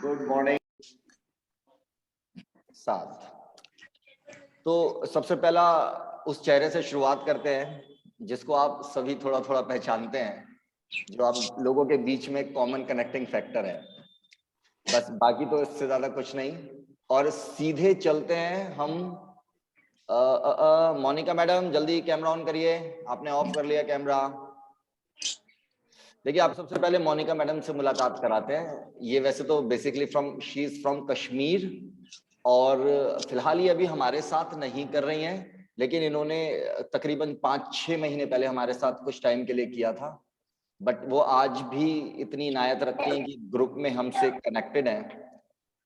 Good morning. 7 तो सबसे पहला उस चेहरे से शुरुआत करते हैं जिसको आप सभी थोड़ा थोड़ा पहचानते हैं, जो आप लोगों के बीच में कॉमन कनेक्टिंग फैक्टर है। बस बाकी तो इससे ज्यादा कुछ नहीं। और सीधे चलते हैं हम। मोनिका मैडम जल्दी कैमरा ऑन करिए, आपने ऑफ कर लिया कैमरा। देखिए, आप सबसे पहले मोनिका मैडम से मुलाकात कराते हैं। ये वैसे तो basically she is from Kashmir, और फिलहाल ये अभी हमारे साथ नहीं कर रही हैं, लेकिन इन्होंने तकरीबन 5-6 महीने पहले हमारे साथ कुछ टाइम के लिए किया था। बट वो आज भी इतनी इनायत रखती हैं कि ग्रुप में हमसे कनेक्टेड हैं,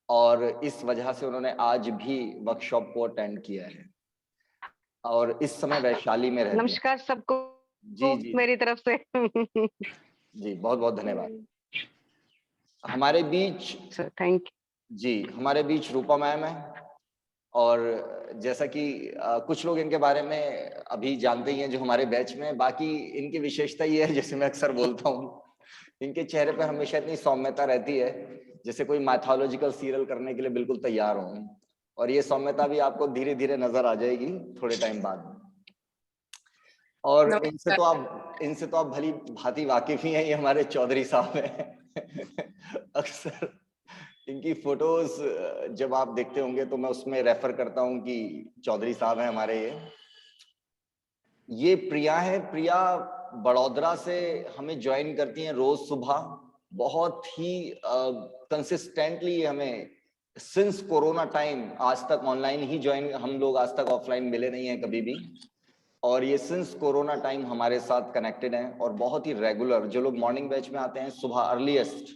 और इस वजह से उन्होंने आज भी वर्कशॉप को अटेंड किया है और इस समय वैशाली में रहती हैं। नमस्कार सबको जी मेरी तरफ से। जी, बहुत बहुत धन्यवाद। हमारे बीच थैंक यू जी, हमारे बीच रूपा मैम है, और जैसा कि कुछ लोग इनके बारे में अभी जानते ही हैं जो हमारे बैच में। बाकी इनकी विशेषता ये है, जैसे मैं अक्सर बोलता हूँ, इनके चेहरे पर हमेशा इतनी सौम्यता रहती है जैसे कोई माइथोलॉजिकल सीरियल करने के लिए बिल्कुल तैयार हो, और ये सौम्यता भी आपको धीरे धीरे नजर आ जाएगी थोड़े टाइम बाद। और इनसे तो आप भली भांति वाकिफ ही हैं, ये हमारे चौधरी साहब हैं। अक्सर इनकी फोटोज जब आप देखते होंगे तो मैं उसमें रेफर करता हूं कि चौधरी साहब हैं हमारे। ये प्रिया है। प्रिया बड़ौदरा से हमें ज्वाइन करती हैं रोज सुबह, बहुत ही कंसिस्टेंटली हमें सिंस कोरोना टाइम आज तक ऑनलाइन ही ज्वाइन, हम लोग आज तक ऑफलाइन मिले नहीं हैं कभी भी, और ये सिंस कोरोना टाइम हमारे साथ कनेक्टेड हैं और बहुत ही रेगुलर। जो लोग मॉर्निंग बैच में आते हैं सुबह अर्लीस्ट,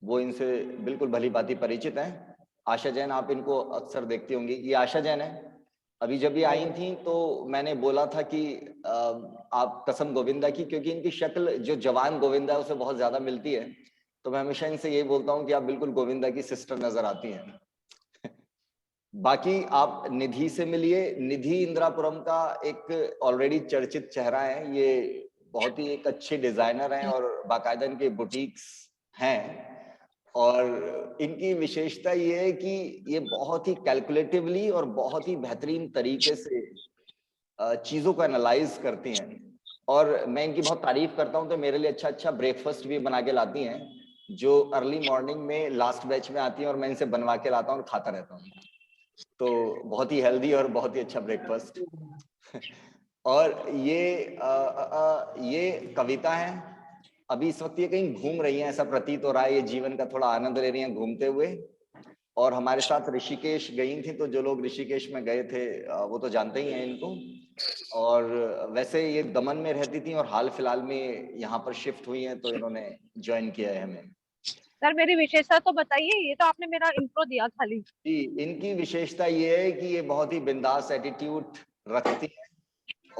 वो इनसे बिल्कुल भली भांति परिचित हैं। आशा जैन, आप इनको अक्सर देखती होंगी। ये आशा जैन है। अभी जब ये आई थी तो मैंने बोला था कि आप कसम गोविंदा की, क्योंकि इनकी शक्ल जो जवान गोविंदा है उसे बहुत ज्यादा मिलती है, तो मैं हमेशा इनसे यही बोलता हूँ कि आप बिल्कुल गोविंदा की सिस्टर नजर आती हैं। बाकी आप निधि से मिलिए। निधि इंदिरापुरम का एक ऑलरेडी चर्चित चेहरा है। ये बहुत ही एक अच्छे डिजाइनर हैं और बाकायदा इनके बुटीक्स हैं, और इनकी विशेषता ये है कि ये बहुत ही कैलकुलेटिवली और बहुत ही बेहतरीन तरीके से चीजों को एनालाइज करती हैं। और मैं इनकी बहुत तारीफ करता हूं, तो मेरे लिए अच्छा अच्छा ब्रेकफास्ट भी बना के लाती हैं, जो अर्ली मॉर्निंग में लास्ट बैच में आती हैं, और मैं इनसे बनवा के लाता हूँ और खाता रहता हूँ। तो बहुत ही हेल्दी और बहुत ही अच्छा ब्रेकफास्ट। और ये कविता है। अभी इस वक्त ये कहीं घूम रही हैं, ऐसा प्रतीत हो रहा है। ये जीवन का थोड़ा आनंद ले रही हैं घूमते हुए, और हमारे साथ ऋषिकेश गई थी। तो जो लोग ऋषिकेश में गए थे वो तो जानते ही हैं इनको। और वैसे ये दमन में रहती थी और हाल फिलहाल में यहाँ पर शिफ्ट हुई हैं, तो इन्होंने ज्वाइन किया है हमें। सर, मेरी विशेषता तो बताइए, ये तो आपने मेरा इंट्रो दिया खाली। जी, इनकी विशेषता ये है कि ये बहुत ही बिंदास एटीट्यूड रखती है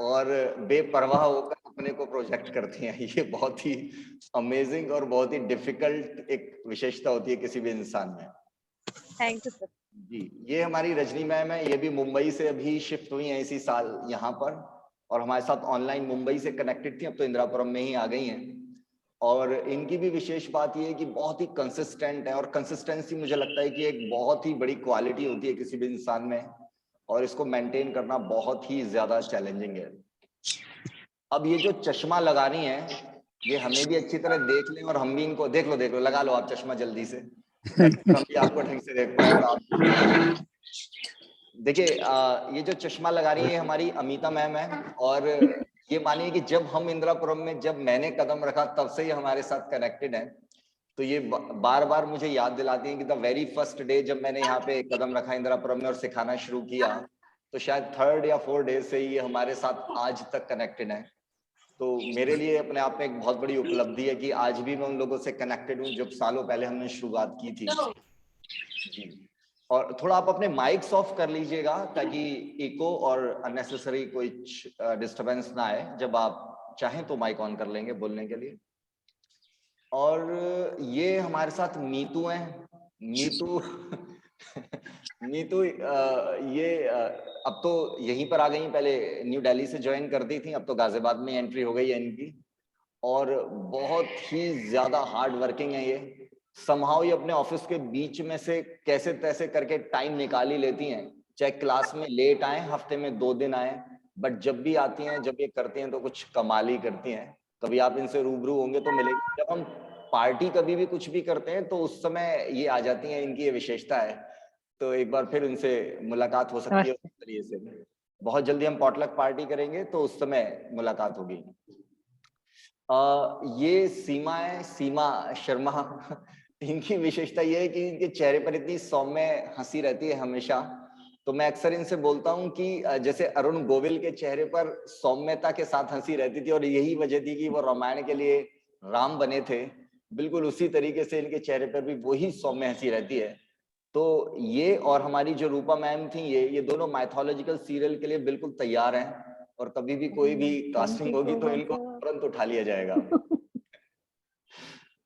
और बेपरवाह होकर अपने को प्रोजेक्ट करती हैं। ये बहुत ही अमेजिंग और बहुत ही डिफिकल्ट एक विशेषता होती है किसी भी इंसान में। Thank you sir. जी, ये हमारी रजनी मैम है। ये भी मुंबई से अभी शिफ्ट हुई हैं इसी साल यहाँ पर, और हमारे साथ ऑनलाइन मुंबई से कनेक्टेड थी, अब तो इंदिरापुरम में ही आ गई हैं। और इनकी भी विशेष बात ये है कि बहुत ही कंसिस्टेंट है, और कंसिस्टेंसी मुझे लगता है कि एक बहुत ही बड़ी क्वालिटी होती है किसी भी इंसान में, और इसको मेंटेन करना बहुत ही ज्यादा चैलेंजिंग है। अब ये जो चश्मा लगा रही हैं, ये हमें भी अच्छी तरह देख लें और हम भी इनको देख लो लगा लो आप चश्मा जल्दी से, ताकि हम भी आपको ढंग से देख पाए और आप देखिए। ये जो चश्मा लगा रही है हमारी अमिता मैम है, और ये मानिए कि जब हम इंदिरापुरम में, जब मैंने कदम रखा तब से ये हमारे साथ कनेक्टेड है। तो ये बार बार मुझे याद दिलाती हैं कि द वेरी फर्स्ट डे जब मैंने यहाँ पे कदम रखा इंदिरापुरम में और सिखाना शुरू किया, तो शायद 3rd या 4th डे से ये हमारे साथ आज तक कनेक्टेड है। तो मेरे लिए अपने आप में एक बहुत बड़ी उपलब्धि है कि आज भी मैं उन लोगों से कनेक्टेड हूँ जब सालों पहले हमने शुरुआत की थी। जी, और थोड़ा आप अपने माइक्स ऑफ कर लीजिएगा ताकि इको और अननेसेसरी कोई डिस्टरबेंस ना आए। जब आप चाहें तो माइक ऑन कर लेंगे बोलने के लिए। और ये हमारे साथ नीतू हैं। नीतू नीतू ये अब तो यहीं पर आ गई, पहले न्यू दिल्ली से ज्वाइन करती थी, अब तो गाजियाबाद में एंट्री हो गई है इनकी। और बहुत ही ज्यादा हार्ड वर्किंग है ये, समहाउ ये अपने ऑफिस के बीच में से कैसे तैसे करके टाइम निकाल ही लेती हैं, चाहे क्लास में लेट आए, हफ्ते में 2 दिन आए, बट जब भी आती हैं, जब ये करती हैं तो कुछ कमाल ही करती हैं। कभी आप इनसे रूबरू होंगे तो मिलेगी। जब हम पार्टी कभी भी कुछ भी करते हैं तो उस समय ये आ जाती हैं, इनकी ये विशेषता है। तो एक बार फिर उनसे मुलाकात हो सकती है उस तरीके से। बहुत जल्दी हम पॉटलक पार्टी करेंगे तो उस समय मुलाकात होगी। ये सीमा है, सीमा शर्मा। इनकी विशेषता ये है कि इनके चेहरे पर इतनी सौम्य हंसी रहती है हमेशा। तो मैं अक्सर इनसे बोलता हूँ कि जैसे अरुण गोविल के चेहरे पर सौम्यता के साथ हंसी रहती थी और यही वजह थी कि वो रामायण के लिए राम बने थे, बिल्कुल उसी तरीके से इनके चेहरे पर भी वही सौम्य हंसी रहती है। तो ये और हमारी जो रूपा मैम थी, ये दोनों माइथोलॉजिकल सीरियल के लिए बिल्कुल तैयार हैं, और कभी भी कोई भी कास्टिंग होगी तो इनको तुरंत उठा लिया जाएगा।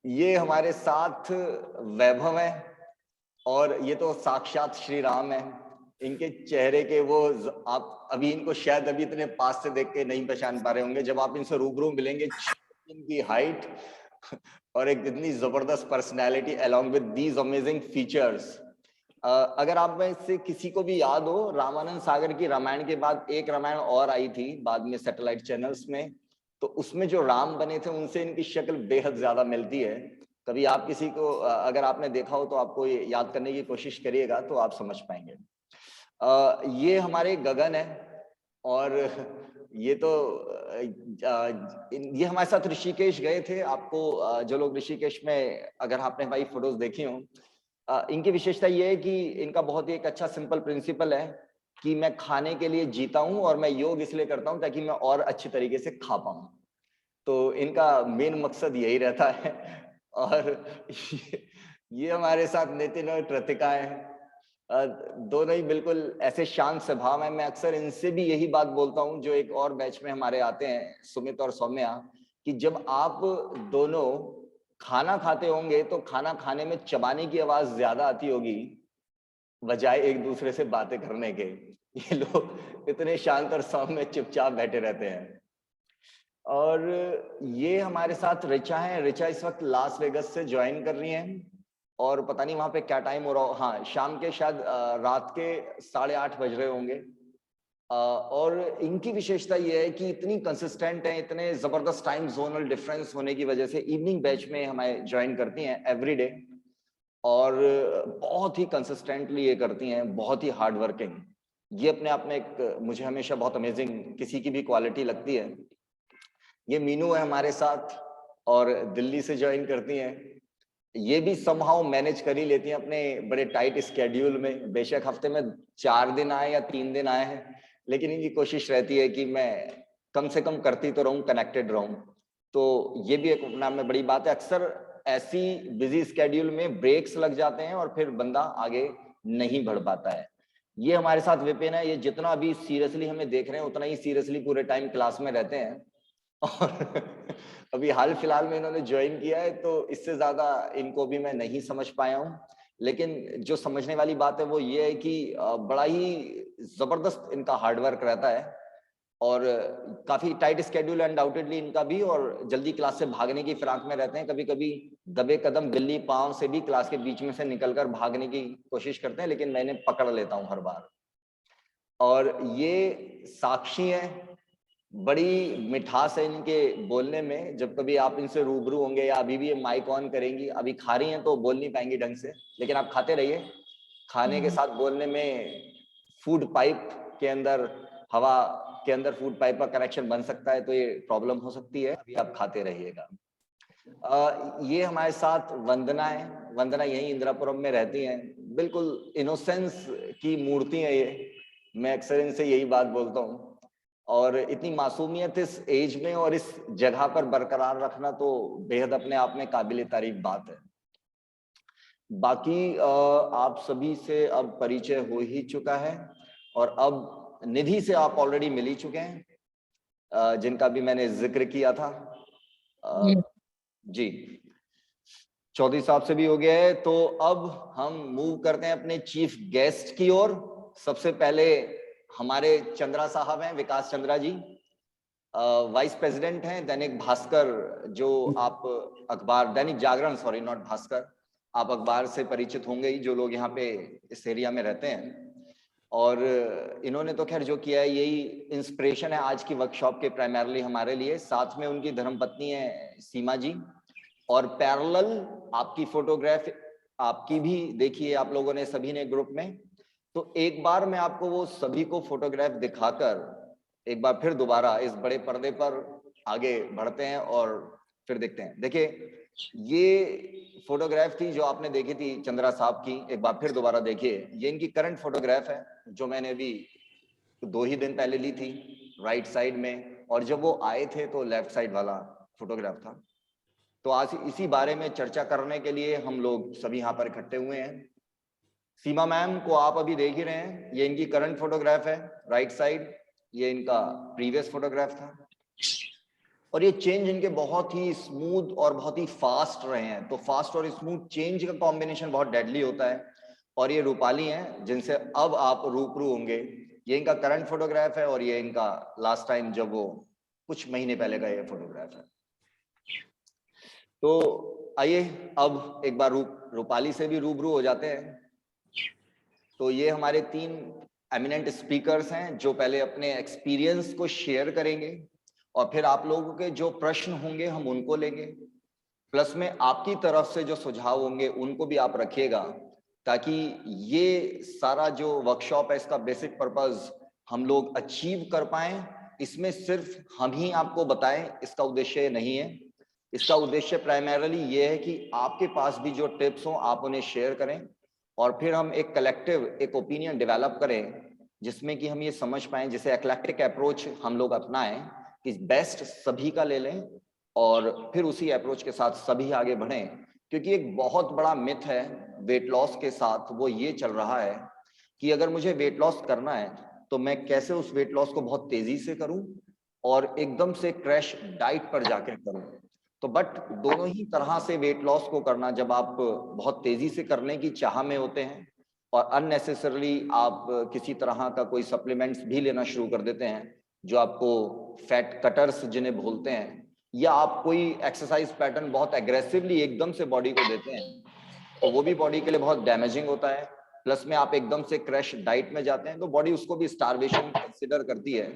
ये हमारे साथ वैभव है, और ये तो साक्षात श्री राम है। इनके चेहरे के वो आप अभी इनको शायद अभी इतने पास से देख के नहीं पहचान पा रहे होंगे, जब आप इनसे रूबरू मिलेंगे, इनकी हाइट और एक इतनी जबरदस्त personality along with these amazing features. अगर आप में से किसी को भी याद हो, रामानंद सागर की रामायण के बाद एक रामायण और आई थी बाद में सैटेलाइट चैनल्स में, तो उसमें जो राम बने थे उनसे इनकी शक्ल बेहद ज्यादा मिलती है। कभी आप किसी को अगर आपने देखा हो तो आपको ये याद करने की कोशिश करिएगा तो आप समझ पाएंगे। ये हमारे गगन है, और ये तो ये हमारे साथ ऋषिकेश गए थे। आपको जो लोग ऋषिकेश में अगर आपने हमारी फोटोज देखी हो, इनकी विशेषता ये है कि इनका बहुत ही एक अच्छा सिंपल प्रिंसिपल है कि मैं खाने के लिए जीता हूं, और मैं योग इसलिए करता हूं ताकि मैं और अच्छी तरीके से खा पाऊं। तो इनका मेन मकसद यही रहता है। और ये हमारे साथ नितिन और कृतिका है। दोनों ही बिल्कुल ऐसे शांत स्वभाव है। मैं अक्सर इनसे भी यही बात बोलता हूं, जो एक और बैच में हमारे आते हैं, सुमित और सौम्या, कि जब आप दोनों खाना खाते होंगे तो खाना खाने में चबाने की आवाज ज्यादा आती होगी बजाय एक दूसरे से बातें करने के। ये लोग इतने शांत और सौम्य चुपचाप बैठे रहते हैं। और ये हमारे साथ ऋचा है। ऋचा इस वक्त लास वेगस से ज्वाइन कर रही हैं, और पता नहीं वहां पे क्या टाइम हो रहा हो, हाँ शाम के शायद रात के 8:30 बज रहे होंगे। और इनकी विशेषता ये है कि इतनी कंसिस्टेंट है, इतने जबरदस्त टाइम जोनल डिफरेंस होने की वजह से इवनिंग बैच में हमें ज्वाइन करती हैं एवरीडे, और बहुत ही कंसिस्टेंटली ये करती हैं, बहुत ही हार्ड वर्किंग। ये अपने आप में एक मुझे हमेशा बहुत अमेजिंग किसी की भी क्वालिटी लगती है। ये मीनू है हमारे साथ, और दिल्ली से ज्वाइन करती हैं। ये भी समहाउ मैनेज कर ही लेती हैं अपने बड़े टाइट स्केड्यूल में। बेशक हफ्ते में 4 दिन आए या 3 दिन आए हैं, लेकिन इनकी कोशिश रहती है कि मैं कम से कम करती तो रहूं, कनेक्टेड रहूं। तो ये भी एक अपने आप में बड़ी बात है। अक्सर ऐसी बिजी स्केड्यूल में ब्रेक्स लग जाते हैं और फिर बंदा आगे नहीं बढ़ पाता है। ये हमारे साथ विपिन है। ये जितना अभी सीरियसली हमें देख रहे हैं उतना ही सीरियसली पूरे टाइम क्लास में रहते हैं। और अभी हाल फिलहाल में इन्होंने ज्वाइन किया है, तो इससे ज्यादा इनको भी मैं नहीं समझ पाया हूँ। लेकिन जो समझने वाली बात है वो ये है कि बड़ा ही जबरदस्त इनका हार्डवर्क रहता है, और काफी टाइट स्केड्यूल अनडाउटेडली इनका भी, और जल्दी क्लास से भागने की फिराक में रहते हैं। कभी कभी दबे कदम बिल्ली पांव से भी क्लास के बीच में से निकलकर भागने की कोशिश करते हैं, लेकिन मैं इन्हें पकड़ लेता हूँ हर बार। और ये साक्षी है। बड़ी मिठास है इनके बोलने में। जब कभी आप इनसे रूबरू होंगे या अभी भी ये माइक ऑन करेंगी, अभी खा रही हैं तो बोल नहीं पाएंगी ढंग से, लेकिन आप खाते रहिए। खाने के साथ बोलने में फूड पाइप के अंदर, हवा के अंदर फूड पाइप का कनेक्शन बन सकता है, तो ये प्रॉब्लम हो सकती है। अभी आप खाते रहिएगा। ये हमारे साथ वंदना है। वंदना यही इंदिरापुरम में रहती हैं। बिल्कुल इनोसेंस की मूर्ति है ये। मैं अक्सर इनसे यही बात बोलता हूँ। और इतनी मासूमियत इस एज में और इस जगह पर बरकरार रखना तो बेहद अपने आप में काबिल तारीफ बात है। बाकी आप सभी से अब परिचय हो ही चुका है, और अब निधि से आप ऑलरेडी मिल ही चुके हैं, जिनका भी मैंने जिक्र किया था। जी, चौधरी साहब से भी हो गया है। तो अब हम मूव करते हैं अपने चीफ गेस्ट की ओर। सबसे पहले हमारे चंद्रा साहब हैं, विकास चंद्रा जी, वाइस प्रेसिडेंट हैं दैनिक भास्कर, जो आप अखबार दैनिक जागरण, सॉरी नॉट भास्कर, आप अखबार से परिचित होंगे ही, जो लोग यहाँ पे इस एरिया में रहते हैं। और इन्होंने तो खैर जो किया है यही इंस्पिरेशन है आज की वर्कशॉप के प्राइमरली हमारे लिए। साथ में उनकी धर्मपत्नी है सीमा जी, और पैरेलल आपकी फोटोग्राफ आपकी भी देखिए आप लोगों ने सभी ने ग्रुप में। तो एक बार मैं आपको वो सभी को फोटोग्राफ दिखाकर एक बार फिर दोबारा इस बड़े पर्दे पर आगे बढ़ते हैं और फिर देखते हैं। देखिए ये फोटोग्राफ थी जो आपने देखी थी चंद्रा साहब की, एक बार फिर दोबारा देखिए। ये इनकी करंट फोटोग्राफ है जो मैंने अभी 2 ही दिन पहले ली थी राइट साइड में, और जब वो आए थे तो लेफ्ट साइड वाला फोटोग्राफ था। तो आज इसी बारे में चर्चा करने के लिए हम लोग सभी यहाँ पर इकट्ठे हुए हैं। सीमा मैम को आप अभी देख ही रहे हैं, ये इनकी करंट फोटोग्राफ है राइट साइड, ये इनका प्रीवियस फोटोग्राफ था। और ये चेंज इनके बहुत ही स्मूथ और बहुत ही फास्ट रहे हैं। तो फास्ट और स्मूथ चेंज का कॉम्बिनेशन बहुत डेडली होता है। और ये रूपाली हैं जिनसे अब आप रूबरू होंगे। ये इनका करंट फोटोग्राफ है और ये इनका लास्ट टाइम जब वो कुछ महीने पहले का ये फोटोग्राफ है। तो आइए अब एक बार रूपाली से भी रूबरू हो जाते हैं। तो ये हमारे 3 एमिनेंट स्पीकर्स हैं जो पहले अपने एक्सपीरियंस को शेयर करेंगे और फिर आप लोगों के जो प्रश्न होंगे हम उनको लेंगे, प्लस में आपकी तरफ से जो सुझाव होंगे उनको भी आप रखिएगा, ताकि ये सारा जो वर्कशॉप है इसका बेसिक पर्पस हम लोग अचीव कर पाएं। इसमें सिर्फ हम ही आपको बताएं इसका उद्देश्य नहीं है। इसका उद्देश्य प्राइमरीली ये है कि आपके पास भी जो टिप्स हो आप उन्हें शेयर करें और फिर हम एक कलेक्टिव एक ओपिनियन डेवलप करें जिसमें कि हम ये समझ पाएं, जिसे एक्लेक्टिक अप्रोच हम लोग अपनाएं कि बेस्ट सभी का ले लें और फिर उसी अप्रोच के साथ सभी आगे बढ़ें। क्योंकि एक बहुत बड़ा मिथ है वेट लॉस के साथ, वो ये चल रहा है कि अगर मुझे वेट लॉस करना है तो मैं कैसे उस वेट लॉस को बहुत तेजी से करूं और एकदम से क्रैश डाइट पर जाकर करूं। तो बट दोनों ही तरह से वेट लॉस को करना, जब आप बहुत तेजी से करने की चाह में होते हैं और अननेसेसरली आप किसी तरह का कोई सप्लीमेंट्स भी लेना शुरू कर देते हैं जो आपको फैट कटर्स जिन्हें बोलते हैं, या आप कोई एक्सरसाइज पैटर्न बहुत एग्रेसिवली एकदम से बॉडी को देते हैं, तो वो भी बॉडी के लिए बहुत डैमेजिंग होता है। प्लस में आप एकदम से क्रैश डाइट में जाते हैं तो बॉडी उसको भी स्टारवेशन कंसिडर करती है।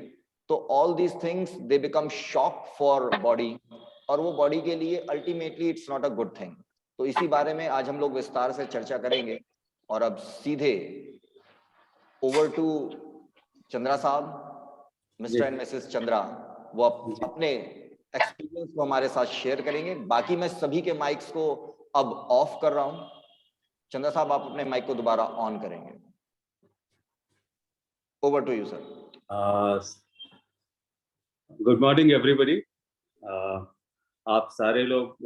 तो all these things they become shock for body, और वो बॉडी के लिए ultimately it's not a good thing. तो इसी बारे में आज हम लोग विस्तार से चर्चा करेंगे। और अब सीधे ओवर टू चंद्रा साहब, मिस्टर एंड मिसेस चंद्रा, वो अपने एक्सपीरियंस को हमारे साथ शेयर करेंगे। बाकी मैं सभी के माइक्स को अब ऑफ कर रहा हूं। चंद्रा साहब आप अपने माइक को दोबारा ऑन करेंगे। Over to you sir. Good morning everybody. आप सारे लोग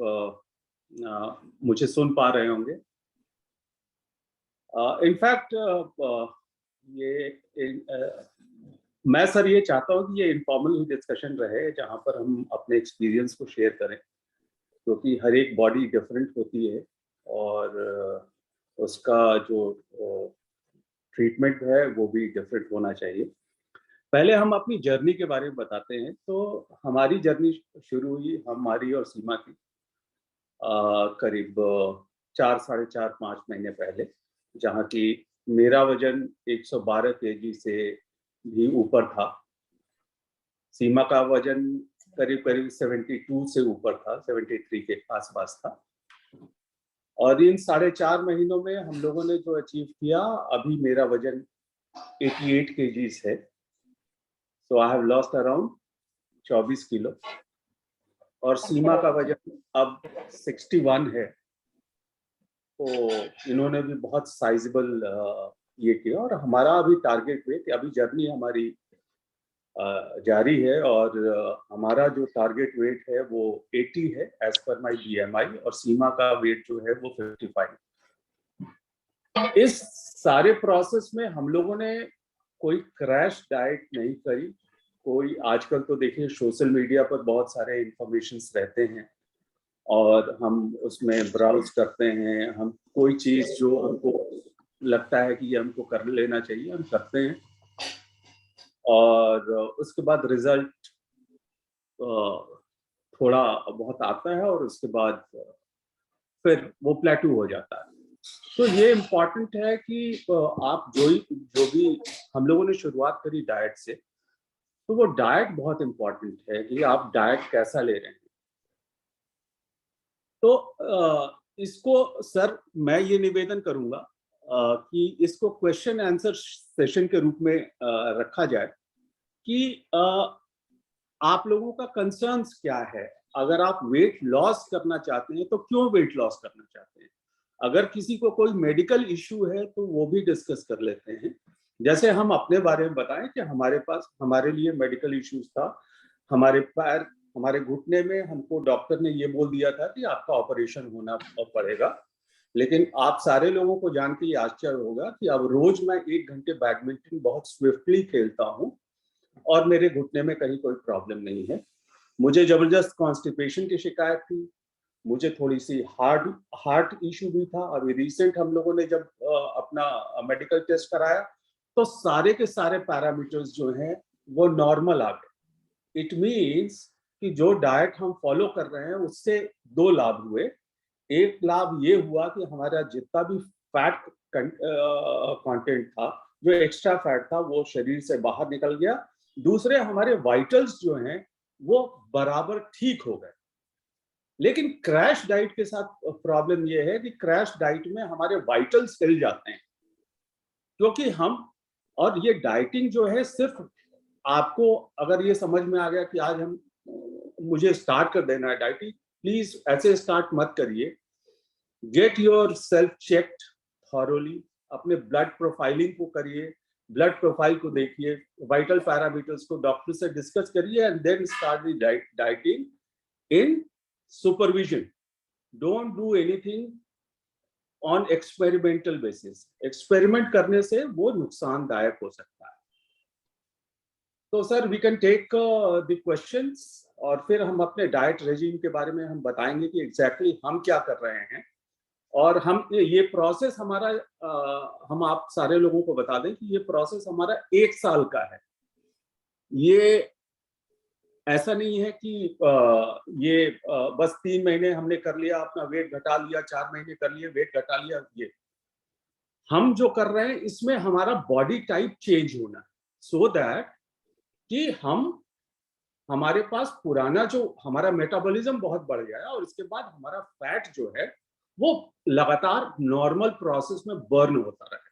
मुझे सुन पा रहे होंगे। इनफैक्ट मैं सर ये चाहता हूँ कि ये इनफॉर्मल डिस्कशन रहे जहाँ पर हम अपने एक्सपीरियंस को शेयर करें, क्योंकि हर एक बॉडी डिफरेंट होती है और उसका जो ट्रीटमेंट है वो भी डिफरेंट होना चाहिए। पहले हम अपनी जर्नी के बारे में बताते हैं। तो हमारी जर्नी शुरू हुई हमारी और सीमा की करीब 4, साढ़े 4, 5 महीने पहले, जहाँ की मेरा वजन 112 केजी से भी ऊपर था। सीमा का वजन करीब करीब 72 से ऊपर था, 73 के आसपास था। और इन 4.5 महीनों में हम लोगों ने जो अचीव किया, अभी मेरा वजन 88 केजीज है। So I have lost around 24 kilo और सीमा का वजन अब 61 है। तो इन्होंने भी बहुत साइजेबल ये किया और हमारा अभी टारगेट वेट, अभी जर्नी हमारी जारी है और हमारा जो टारगेट वेट है वो 80 है एज पर माई BMI, और सीमा का वेट जो है वो 55। इस सारे प्रोसेस में हम लोगों ने कोई क्रैश डाइट नहीं करी। कोई आजकल तो देखिए सोशल मीडिया पर बहुत सारे इंफॉर्मेशंस रहते हैं और हम उसमें ब्राउज करते हैं। हम कोई चीज़ जो हमको लगता है कि ये हमको कर लेना चाहिए, हम करते हैं और उसके बाद रिजल्ट थोड़ा बहुत आता है और उसके बाद फिर वो प्लेटू हो जाता है। तो ये इम्पोर्टेंट है कि आप जो भी हम लोगों ने शुरुआत करी डाइट से, तो वो डाइट बहुत इम्पोर्टेंट है कि आप डाइट कैसा ले रहे हैं। तो इसको सर मैं ये निवेदन करूंगा कि इसको क्वेश्चन आंसर सेशन के रूप में रखा जाए कि आप लोगों का कंसर्न्स क्या है। अगर आप वेट लॉस करना चाहते हैं तो क्यों वेट लॉस करना चाहते हैं, अगर किसी को कोई मेडिकल इश्यू है तो वो भी डिस्कस कर लेते हैं। जैसे हम अपने बारे में बताएं कि हमारे लिए मेडिकल इश्यूज था, हमारे पैर, हमारे घुटने में हमको डॉक्टर ने ये बोल दिया था कि आपका ऑपरेशन होना पड़ेगा। लेकिन आप सारे लोगों को जान के ये आश्चर्य होगा कि अब रोज मैं 1 घंटे बैडमिंटन बहुत स्विफ्टली खेलता हूँ और मेरे घुटने में कहीं कोई प्रॉब्लम नहीं है। मुझे जबरदस्त कॉन्स्टिपेशन की शिकायत थी, मुझे थोड़ी सी हार्ट इशू भी था। अभी रिसेंट हम लोगों ने जब अपना मेडिकल टेस्ट कराया तो सारे के सारे पैरामीटर्स जो हैं वो नॉर्मल आ गए। इट मीन्स कि जो डाइट हम फॉलो कर रहे हैं उससे 2 लाभ हुए। एक लाभ ये हुआ कि हमारा जितना भी फैट कंटेंट था, जो एक्स्ट्रा फैट था, वो शरीर से बाहर निकल गया। दूसरे हमारे वाइटल्स जो हैं वो बराबर ठीक हो गए। लेकिन क्रैश डाइट के साथ प्रॉब्लम ये है कि क्रैश डाइट में हमारे वाइटल्स हिल जाते हैं, क्योंकि हम, और ये डाइटिंग जो है सिर्फ आपको अगर ये समझ में आ गया कि आज मुझे स्टार्ट कर देना है डाइटिंग, प्लीज ऐसे स्टार्ट मत करिए। Get your self checked thoroughly, अपने ब्लड प्रोफाइलिंग को करिए, ब्लड प्रोफाइल को देखिए, वाइटल पैरामीटर्स को डॉक्टर से डिस्कस करिए and then start the dieting in supervision. Don't do anything on experimental basis. Experiment करने से वो नुकसानदायक हो सकता है। तो sir we can take the questions और फिर हम अपने डाइट रेजिम के बारे में हम बताएंगे कि एग्जैक्टली हम क्या कर रहे हैं। और हम ये प्रोसेस हमारा हम आप सारे लोगों को बता दें कि ये प्रोसेस हमारा 1 साल का है। ये ऐसा नहीं है कि ये बस 3 महीने हमने कर लिया, अपना वेट घटा लिया, 4 महीने कर लिए, वेट घटा लिया। ये हम जो कर रहे हैं इसमें हमारा बॉडी टाइप चेंज होना है, सो दैट कि हमारे पास पुराना जो हमारा मेटाबॉलिज्म बहुत बढ़ गया है और इसके बाद हमारा फैट जो है वो लगातार नॉर्मल प्रोसेस में बर्न होता रहे।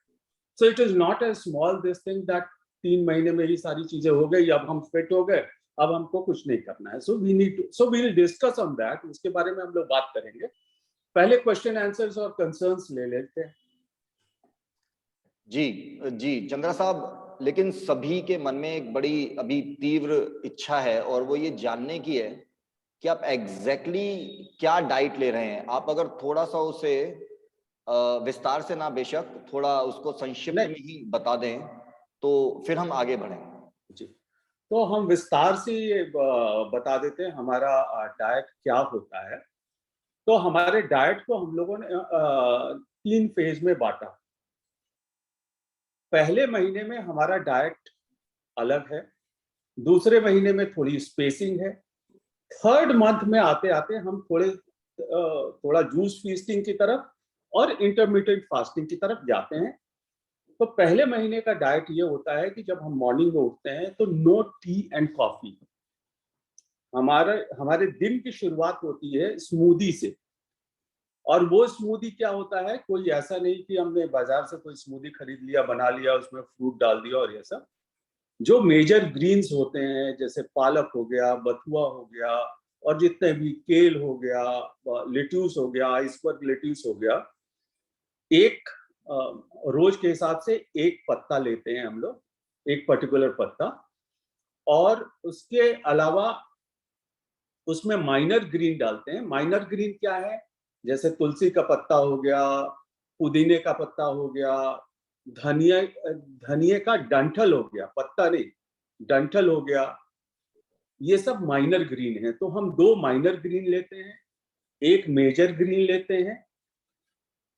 So it is not a small this thing that 3 महीने में ही सारी चीजें हो गई, अब हम फिट हो गए, अब हमको कुछ नहीं करना है। So we will discuss on that, उसके बारे में हम लोग बात करेंगे। पहले क्वेश्चन आंसर्स और कंसर्न्स ले लेते हैं। जी चंद्रा साहब, लेकिन सभी के मन में एक बड़ी अभी तीव्र इच्छा है और वो ये जानने की है कि आप एग्जैक्टली क्या डाइट ले रहे हैं। आप अगर थोड़ा सा उसे विस्तार से ना, बेशक थोड़ा उसको संक्षिप्त में ही बता दें तो फिर हम आगे बढ़ें। जी, तो हम विस्तार से ये बता देते हैं हमारा डाइट क्या होता है। तो हमारे डाइट को हम लोगों ने 3 फेज में बांटा। पहले महीने में हमारा डाइट अलग है, दूसरे महीने में थोड़ी स्पेसिंग है, थर्ड मंथ में आते आते हम थोड़ा जूस फीस्टिंग की तरफ और इंटरमीडिएट फास्टिंग की तरफ जाते हैं। तो पहले महीने का डाइट ये होता है कि जब हम मॉर्निंग में उठते हैं तो नो टी एंड कॉफी। हमारे दिन की शुरुआत होती है स्मूदी से। और वो स्मूदी क्या होता है, कोई ऐसा नहीं कि हमने बाजार से कोई स्मूदी खरीद लिया, बना लिया, उसमें फ्रूट डाल दिया और ये सब। जो मेजर ग्रीन्स होते हैं जैसे पालक हो गया, बथुआ हो गया, और जितने भी केल हो गया, लेट्यूस हो गया, आइसबर्ग लेट्यूस हो गया, एक रोज के हिसाब से एक पत्ता लेते हैं हम लोग, एक पर्टिकुलर पत्ता। और उसके अलावा उसमें माइनर ग्रीन डालते हैं। माइनर ग्रीन क्या है, जैसे तुलसी का पत्ता हो गया, पुदीने का पत्ता हो गया, धनिया का डंठल हो गया, पत्ता नहीं, डंठल हो गया, ये सब माइनर ग्रीन है। तो हम 2 माइनर ग्रीन लेते हैं, एक मेजर ग्रीन लेते हैं,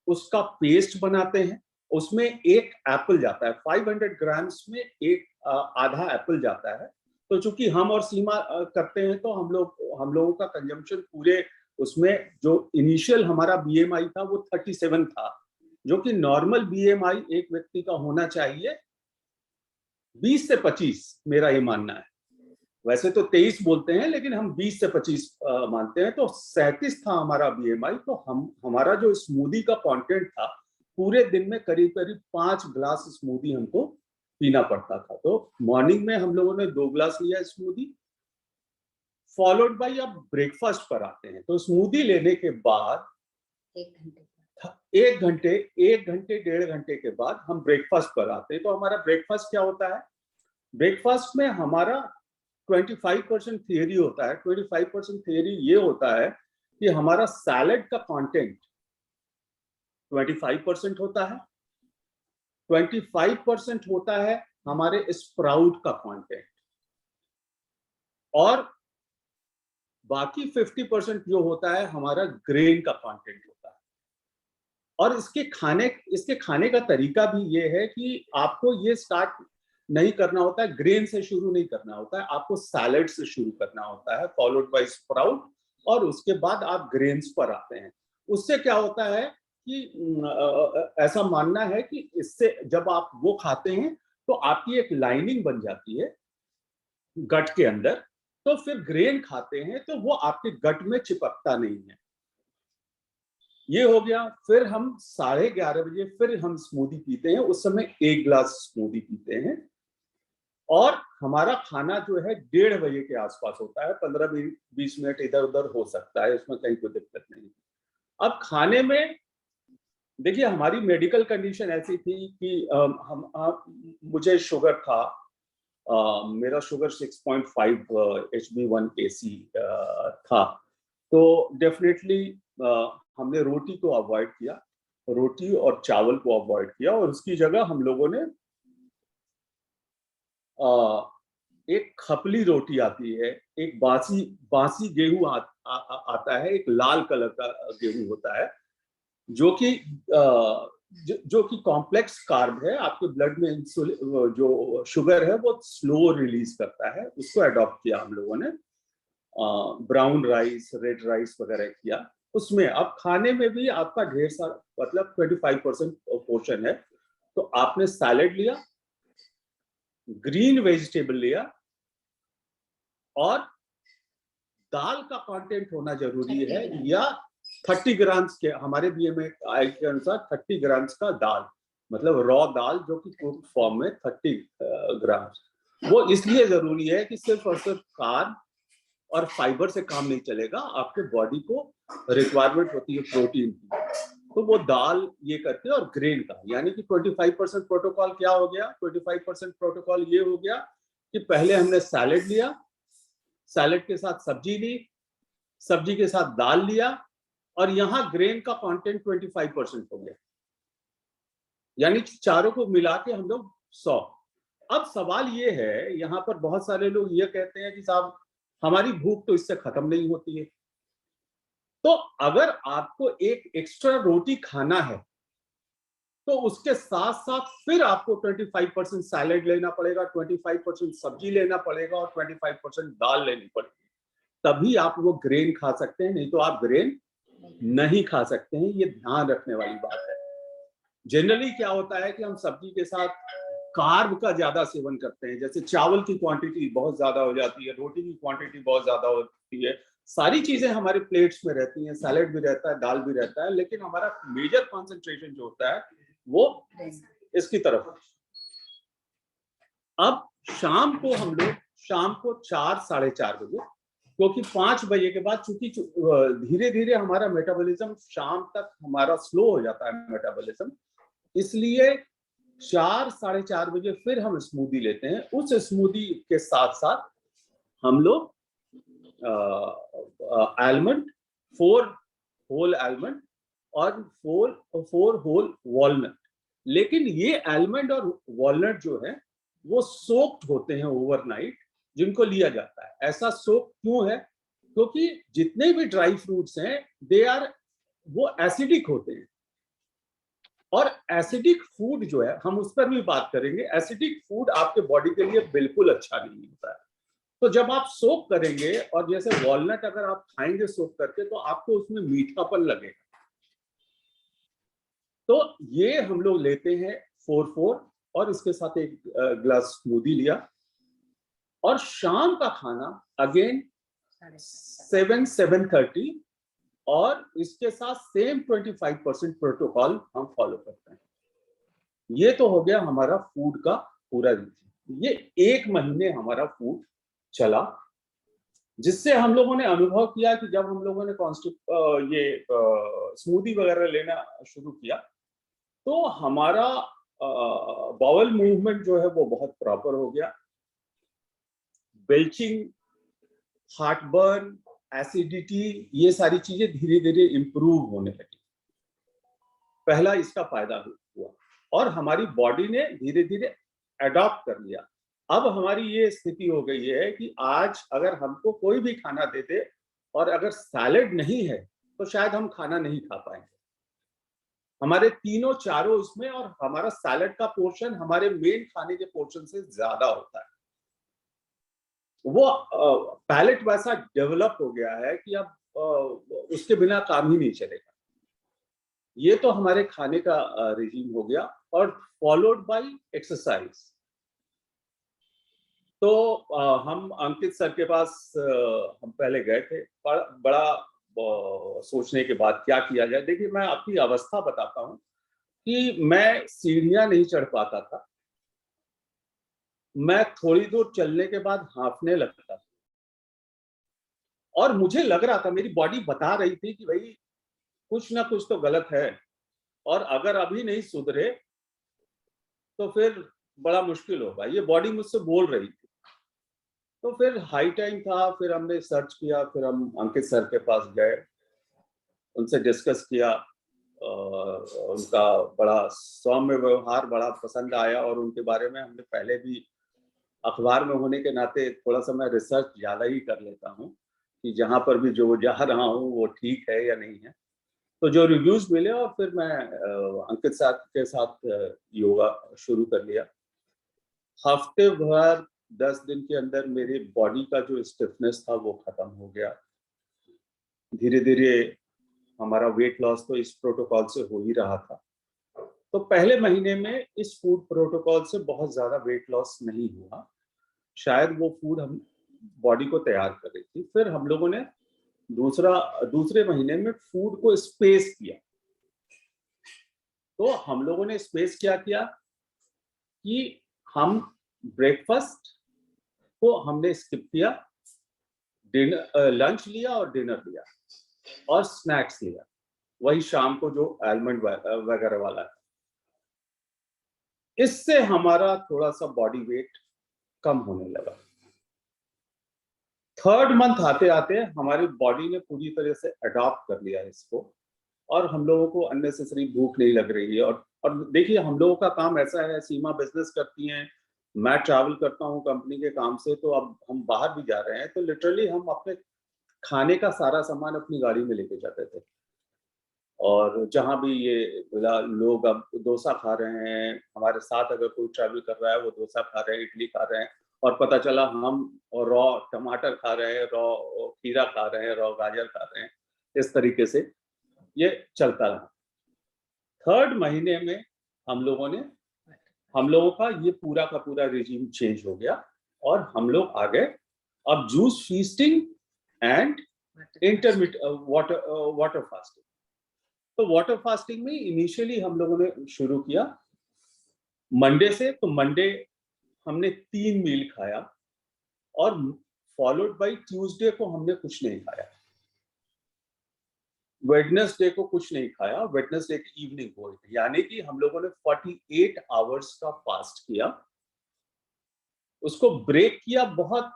उसका पेस्ट बनाते हैं। उसमें एक एप्पल जाता है, 500 ग्राम्स में एक आधा एप्पल जाता है। तो चूंकि हम और सीमा करते हैं तो हम लोगों का कंजम्पशन पूरे उसमें, जो इनिशियल हमारा BMI था वो 37 था, जो कि नॉर्मल बीएमआई एक व्यक्ति का होना चाहिए 20 से 25, मेरा ये मानना है। वैसे तो 23 बोलते हैं, लेकिन हम 20 से 25 मानते हैं। तो 37 था हमारा बीएमआई। तो हमारा जो स्मूदी का कंटेंट था, पूरे दिन में करीब करीब 5 ग्लास स्मूदी हमको पीना पड़ता था। तो मॉर्निंग में हम लोगों ने 2 ग्लास लिया स्मूदी, फॉलोड बाय, अब ब्रेकफास्ट पर आते हैं। तो स्मूदी लेने के बाद 1 घंटे 1.5 घंटे के बाद हम ब्रेकफास्ट पर आते हैं। तो हमारा ब्रेकफास्ट क्या होता है? ब्रेकफास्ट में हमारा 25% थियरी होता है। 25% थियरी ये होता है कि हमारा सैलेड का कंटेंट 25% होता है, 25% होता है हमारे स्प्राउट का कंटेंट, और बाकी 50% जो होता है हमारा ग्रेन का कंटेंट होता है। और इसके खाने का तरीका भी ये है कि आपको ये स्टार्ट नहीं करना होता है, ग्रेन से शुरू नहीं करना होता है, आपको सैलेड से शुरू करना होता है, फॉलोड बाय स्प्राउट, और उसके बाद आप ग्रेन्स पर आते हैं। उससे क्या होता है कि ऐसा मानना है कि इससे जब आप वो खाते हैं तो आपकी एक लाइनिंग बन जाती है गट के अंदर। तो फिर ग्रेन खाते हैं तो वो आपके गट में चिपकता नहीं है। ये हो गया। फिर हम 11:30 बजे फिर हम स्मूदी पीते हैं। उस समय 1 ग्लास स्मूदी पीते हैं, और हमारा खाना जो है 1:30 बजे के आसपास होता है। 15-20 मिनट इधर उधर हो सकता है, उसमें कहीं कोई दिक्कत नहीं। अब खाने में देखिए, हमारी मेडिकल कंडीशन ऐसी थी कि मुझे शुगर था, मेरा शुगर 6.5 HB1AC था। तो डेफिनेटली हमने रोटी को अवॉइड किया, रोटी और चावल को अवॉइड किया, और उसकी जगह हम लोगों ने एक खपली रोटी आती है, एक बासी गेहूं आता है, एक लाल कलर का गेहूं होता है, जो कि कॉम्प्लेक्स कार्ब है। आपके ब्लड में इंसुलिन जो शुगर है वो स्लो रिलीज करता है। उसको अडॉप्ट किया हम लोगों ने। ब्राउन राइस, रेड राइस वगैरह किया उसमें। अब खाने में भी आपका ढेर सारा, मतलब 25% पोर्शन है। तो आपने सैलेड लिया, ग्रीन वेजिटेबल लिया, और दाल का कंटेंट होना जरूरी है, या 30 ग्राम्स के, हमारे बीएमआई के अनुसार 30 ग्राम्स का दाल, मतलब रॉ दाल जो कि कुक फॉर्म में 30 ग्राम्स। वो इसलिए जरूरी है कि सिर्फ और सिर्फ कार्ब और फाइबर से काम नहीं चलेगा, आपके बॉडी को रिक्वायरमेंट होती है प्रोटीन की। तो वो दाल ये करते हैं। और ग्रेन का, यानी कि 25% प्रोटोकॉल क्या हो गया? 25% प्रोटोकॉल ये हो गया कि पहले हमने सैलेड लिया, सैलेड के साथ सब्जी ली, सब्जी के साथ दाल लिया, और यहां ग्रेन का कंटेंट 25% हो गया, यानी चारों को मिला के हम लोग 100। अब सवाल ये है, यहाँ पर बहुत सारे लोग ये कहते हैं कि साहब हमारी भूख तो इससे खत्म नहीं होती है। तो अगर आपको एक एक्स्ट्रा रोटी खाना है तो उसके साथ साथ फिर आपको 25% सैलेड लेना पड़ेगा, 25% सब्जी लेना पड़ेगा, और 25% दाल लेनी पड़ेगी। तभी आप वो ग्रेन खा सकते हैं, नहीं तो आप ग्रेन नहीं खा सकते हैं। ये ध्यान रखने वाली बात है। जनरली क्या होता है कि हम सब्जी के साथ कार्ब का ज्यादा सेवन करते हैं, जैसे चावल की क्वांटिटी बहुत ज्यादा हो जाती है, रोटी की क्वांटिटी बहुत ज्यादा होती है, सारी चीजें हमारे प्लेट्स में रहती हैं, सैलेड भी रहता है, दाल भी रहता है, लेकिन हमारा मेजर कंसंट्रेशन जो होता है वो इसकी तरफ। अब शाम को हम लोग 4-4:30 बजे, क्योंकि 5 बजे के बाद चूंकि धीरे धीरे हमारा मेटाबॉलिज्म शाम तक हमारा स्लो हो जाता है मेटाबॉलिज्म, इसलिए 4-4:30 बजे फिर हम स्मूदी लेते हैं। उस स्मूदी के साथ साथ हम लोग आलमंड, 4 होल आलमंड और 4 होल वॉलनट। लेकिन ये आलमंड और वॉलनट जो है वो सोक्ड होते हैं ओवरनाइट, जिनको लिया जाता है। ऐसा सोक क्यों है? क्योंकि जितने भी ड्राई फ्रूट्स हैं वो एसिडिक होते हैं, और एसिडिक फूड जो है, हम उस पर भी बात करेंगे, एसिडिक फूड आपके बॉडी के लिए बिल्कुल अच्छा नहीं होता है। तो जब आप सोक करेंगे, और जैसे वॉलनट अगर आप खाएंगे सोक करके, तो आपको उसमें मीठापन लगेगा। तो ये हम लोग लेते हैं 4-4 और इसके साथ एक ग्लास स्मूदी लिया। और शाम का खाना अगेन 7-7:30 और इसके साथ सेम 25% प्रोटोकॉल हम फॉलो करते हैं। ये तो हो गया हमारा फूड का पूरा रूटीन। ये 1 महीने हमारा फूड चला, जिससे हम लोगों ने अनुभव किया कि जब हम लोगों ने स्मूदी वगैरह लेना शुरू किया तो हमारा बाउल मूवमेंट जो है वो बहुत प्रॉपर हो गया। बेल्चिंग, हार्टबर्न, एसिडिटी, ये सारी चीजें धीरे धीरे इंप्रूव होने लगी। पहला इसका फायदा हुआ और हमारी बॉडी ने धीरे धीरे अडॉप्ट कर लिया। अब हमारी ये स्थिति हो गई है कि आज अगर हमको कोई भी खाना दे दे और अगर सैलेड नहीं है तो शायद हम खाना नहीं खा पाएंगे। हमारे तीनों चारों इसमें, और हमारा सैलेड का पोर्शन हमारे मेन खाने के पोर्शन से ज्यादा होता है। वो पैलेट वैसा डेवलप हो गया है कि अब उसके बिना काम ही नहीं चलेगा। ये तो हमारे खाने का रिजीम हो गया और फॉलोड बाय एक्सरसाइज। तो हम अंकित सर के पास हम पहले गए थे। बड़ा सोचने के बाद क्या किया जाए। देखिए, मैं अपनी अवस्था बताता हूँ कि मैं सीढ़ियां नहीं चढ़ पाता था। मैं थोड़ी दूर चलने के बाद हांफने लगता था और मुझे लग रहा था, मेरी बॉडी बता रही थी कि भाई कुछ ना कुछ तो गलत है और अगर अभी नहीं सुधरे तो फिर बड़ा मुश्किल होगा। ये बॉडी मुझसे बोल रही थी। तो फिर हाई टाइम था, फिर हमने सर्च किया, फिर हम अंकित सर के पास गए, उनसे डिस्कस किया। उनका बड़ा सौम्य व्यवहार बड़ा पसंद आया और उनके बारे में हमने पहले भी अखबार में होने के नाते थोड़ा सा मैं रिसर्च ज़्यादा ही कर लेता हूँ कि जहाँ पर भी जो जा रहा हूँ वो ठीक है या नहीं है। तो जो रिव्यूज मिले और फिर मैं अंकित सर के साथ योगा शुरू कर लिया। हफ्ते भर 10 दिन के अंदर मेरी बॉडी का जो स्टिफनेस था वो खत्म हो गया। धीरे धीरे हमारा वेट लॉस तो इस प्रोटोकॉल से हो ही रहा था। तो पहले महीने में इस फूड प्रोटोकॉल से बहुत ज्यादा वेट लॉस नहीं हुआ। शायद वो फूड हम बॉडी को तैयार कर रही थी। फिर हम लोगों ने दूसरे महीने में फूड को स्पेस किया। तो हम लोगों ने स्पेस क्या किया कि हम ब्रेकफास्ट को हमने स्किप किया, लंच लिया और डिनर लिया और स्नैक्स लिया, वही शाम को जो आलमंड वगैरह वाला है। इससे हमारा थोड़ा सा बॉडी वेट कम होने लगा। 3rd मंथ आते आते हमारी बॉडी ने पूरी तरह से अडॉप्ट कर लिया इसको और हम लोगों को अननेसेसरी भूख नहीं लग रही है। और देखिए, हम लोगों का काम ऐसा है, सीमा बिजनेस करती हैं, मैं ट्रैवल करता हूँ कंपनी के काम से, तो अब हम बाहर भी जा रहे हैं तो लिटरली हम अपने खाने का सारा सामान अपनी गाड़ी में लेके जाते थे। और जहाँ भी ये लोग अब डोसा खा रहे हैं, हमारे साथ अगर कोई ट्रैवल कर रहा है वो डोसा खा रहे हैं, इडली खा रहे हैं, और पता चला हम रॉ टमाटर खा रहे हैं, रॉ खीरा खा रहे हैं, रॉ गाजर खा रहे हैं। इस तरीके से ये चलता रहा। 3rd महीने में हम लोगों का ये पूरा का पूरा रिजीम चेंज हो गया और हम लोग आ गए अब juice feasting and intermediate water fasting. तो वाटर फास्टिंग में इनिशियली हम लोगों ने शुरू किया मंडे से। तो मंडे हमने 3 मील खाया और फॉलोड बाय ट्यूसडे को हमने कुछ नहीं खाया, वेडनेसडे को कुछ नहीं खाया, वेडनेसडे की इवनिंग को, यानी कि हम लोगों ने 48 आवर्स का फास्ट किया। उसको ब्रेक किया बहुत,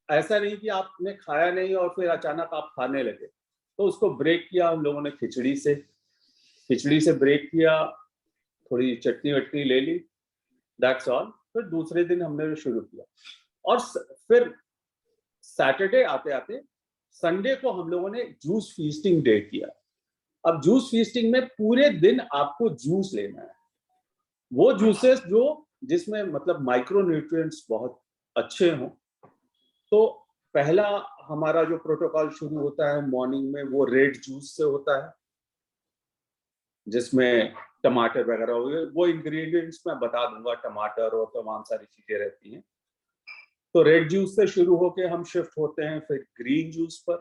ऐसा नहीं कि आपने खाया नहीं और फिर अचानक आप खाने लगे। तो उसको ब्रेक किया हम लोगों ने खिचड़ी से ब्रेक किया, थोड़ी चटनी वटनी ले ली, दैट्स ऑल। फिर दूसरे दिन हमने शुरू किया और फिर सैटरडे आते आते संडे को हम लोगों ने जूस फीस्टिंग डे किया। अब जूस फीस्टिंग में पूरे दिन आपको जूस लेना है, वो जूसेस जिसमें मतलब माइक्रो न्यूट्रिएंट्स बहुत अच्छे हों। तो पहला हमारा जो प्रोटोकॉल शुरू होता है मॉर्निंग में, वो रेड जूस से होता है, जिसमें टमाटर वगैरह हो गए, वो इंग्रेडिएंट्स मैं बता दूंगा, टमाटर और तमाम सारी चीजें रहती हैं। तो रेड जूस से शुरू होके हम शिफ्ट होते हैं फिर ग्रीन जूस पर,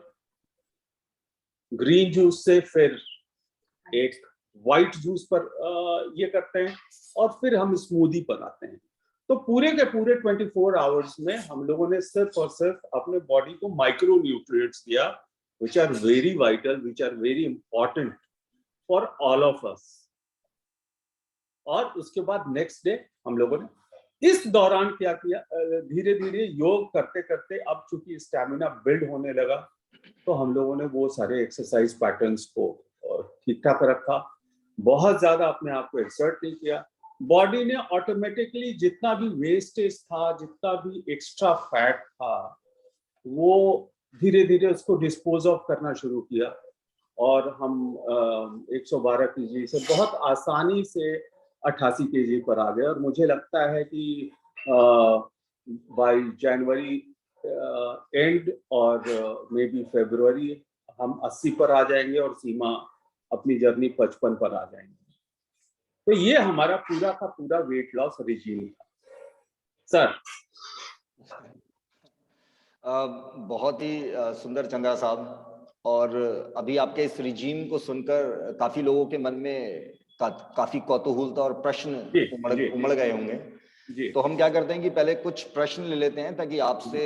ग्रीन जूस से फिर एक व्हाइट जूस पर ये करते हैं, और फिर हम स्मूदी पर आते हैं। तो पूरे के पूरे 24 आवर्स में हम लोगों ने सिर्फ और सिर्फ अपने बॉडी को माइक्रो न्यूट्रिएंट्स दिया, which are very vital, which are very important for all of us. और उसके बाद नेक्स्ट डे हम लोगों ने इस दौरान क्या किया, धीरे धीरे योग करते करते अब चूंकि स्टैमिना बिल्ड होने लगा, तो हम लोगों ने वो सारे एक्सरसाइज पैटर्न्स को ठीक ठाक रखा, बहुत ज्यादा अपने आप को एक्सर्ट नहीं किया। बॉडी ने ऑटोमेटिकली जितना भी वेस्टेज था, जितना भी एक्स्ट्रा फैट था, वो धीरे धीरे उसको डिस्पोज ऑफ करना शुरू किया, और हम 112 केजी से बहुत आसानी से 88 केजी पर आ गए। और मुझे लगता है कि बाय जनवरी एंड और मे बी फरवरी हम 80 पर आ जाएंगे और सीमा अपनी जर्नी 55 पर आ जाएंगे। तो ये हमारा पूरा का पूरा वेट लॉस रिजीम था सर। बहुत ही सुंदर चंद्रा साहब, और अभी आपके इस रिजीम को सुनकर काफी लोगों के मन में काफी कौतूहलता और प्रश्न उमड़ गए होंगे। तो हम क्या करते हैं कि पहले कुछ प्रश्न ले लेते हैं ताकि आपसे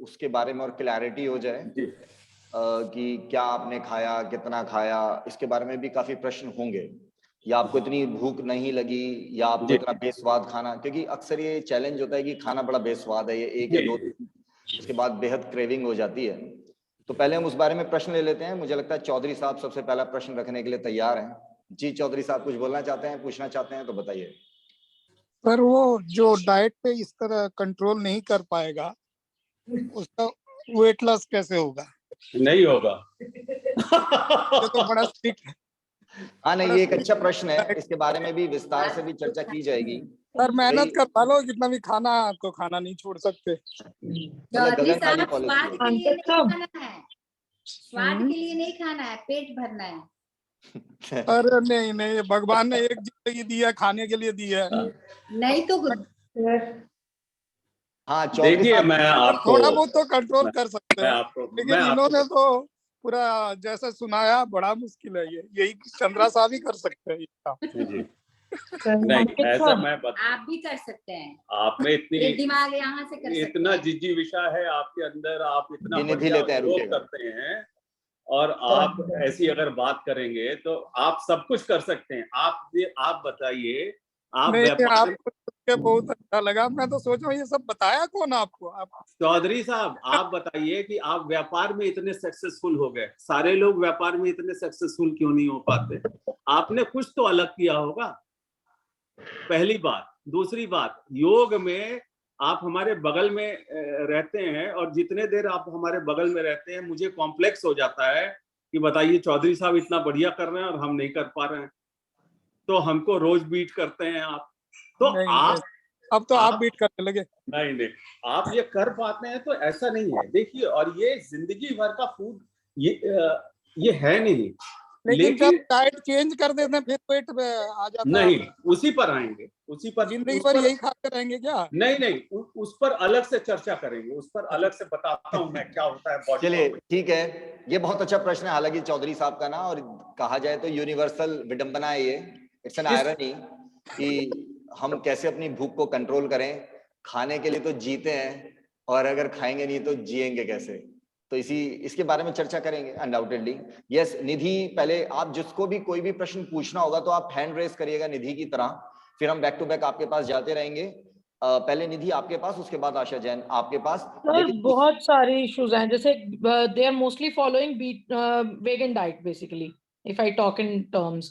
उसके बारे में और क्लैरिटी हो जाए कि क्या आपने खाया, कितना खाया, इसके बारे में भी काफी प्रश्न होंगे, या आपको इतनी भूख नहीं लगी, या आपको इतना बेस्वाद खाना, क्योंकि अक्सर ये चैलेंज होता है कि खाना बड़ा बेस्वाद है, ये एक या दो उसके बाद बेहद क्रेविंग हो जाती है। तो पहले हम उस बारे में प्रश्न ले लेते हैं। मुझे लगता है चौधरी साहब सबसे पहला प्रश्न रखने के लिए तैयार हैं। जी चौधरी साहब, कुछ बोलना चाहते हैं, पूछना चाहते हैं तो बताइए। सर, वो जो डाइट पे इस तरह कंट्रोल नहीं कर पाएगा उसका वेट लॉस कैसे होगा? नहीं होगा। ये तो बड़ा स्ट्रिक्ट है। हाँ नहीं, ये एक अच्छा प्रश्न है, इसके बारे में भी विस्तार से भी चर्चा की जाएगी। सर मेहनत कर पालो कितना भी खाना, तो खाना नहीं छोड़ सकते। गगनथाली पॉलिसी स्वाद के लिए नहीं खाना है, पेट भरना है। अरे नहीं नहीं, भगवान ने एक जिंदगी दी है, खाने के लिए दी है। नहीं तो हाँ देखिए, मैं आपको थोड़ा बहुत तो कंट्रोल कर सकते हैं, लेकिन इन्होंने तो पूरा जैसा सुनाया, बड़ा मुश्किल है। ये यही चंद्रा साहब ही कर सकते हैं जी। नहीं, ऐसा मैं आप भी कर सकते हैं। आप में इतनी दिमाग यहाँ से कर सकते हैं, इतना जिज्जी विषय है आपके अंदर, आप इतना योग करते हैं, और आप ऐसी अगर बात करेंगे तो आप सब कुछ कर सकते हैं। आप बताइए, आपको बहुत अच्छा लगा। मैं तो सोच रहा हूँ ये सब बताया कौन आपको? आप चौधरी साहब, आप बताइए कि आप व्यापार में इतने सक्सेसफुल हो गए, सारे लोग व्यापार में इतने सक्सेसफुल क्यों नहीं हो पाते? आपने कुछ तो अलग किया होगा, पहली बात। दूसरी बात, योग में आप हमारे बगल में रहते हैं, और जितने देर आप हमारे बगल में रहते हैं मुझे कॉम्प्लेक्स हो जाता है कि बताइए चौधरी साहब इतना बढ़िया कर रहे हैं और हम नहीं कर पा रहे हैं, तो हमको रोज बीट करते हैं आप। तो अब तो आप बीट करने लगे। नहीं, आप ये कर पाते हैं तो ऐसा नहीं है। देखिए, और ये जिंदगी भर का फूड ये है नहीं, लेकिन जब डाइट चेंज कर देते हैं फिर पेट में आ जाता है। नहीं, उसी पर आएंगे, उसी पर जिंदगी भर यही खाते रहेंगे क्या? नहीं, उस पर अलग से चर्चा करेंगे, उस पर अलग से बताता हूँ मैं क्या होता है बॉडी। चलिए ठीक है, ये बहुत अच्छा प्रश्न है हालांकि चौधरी साहब का ना, और कहा जाए तो यूनिवर्सल विडंबना है ये, इट्स एन आयरनी कि हम कैसे अपनी भूख को कंट्रोल करें। खाने के लिए तो जीते हैं, और अगर खाएंगे नहीं तो जिएंगे कैसे? तो इसके बारे में चर्चा करेंगे अनडाउटेडली। यस निधि, पहले आप जिसको भी कोई भी प्रश्न पूछना होगा तो आप हैंड रेस करिएगा निधि की तरह, फिर हम बैक टू बैक आपके पास जाते रहेंगे। पहले निधि आपके पास, उसके बाद आशा जैन आपके पास। बहुत सारे इश्यूज हैं, जैसे they are mostly following vegan diet basically, if I talk in terms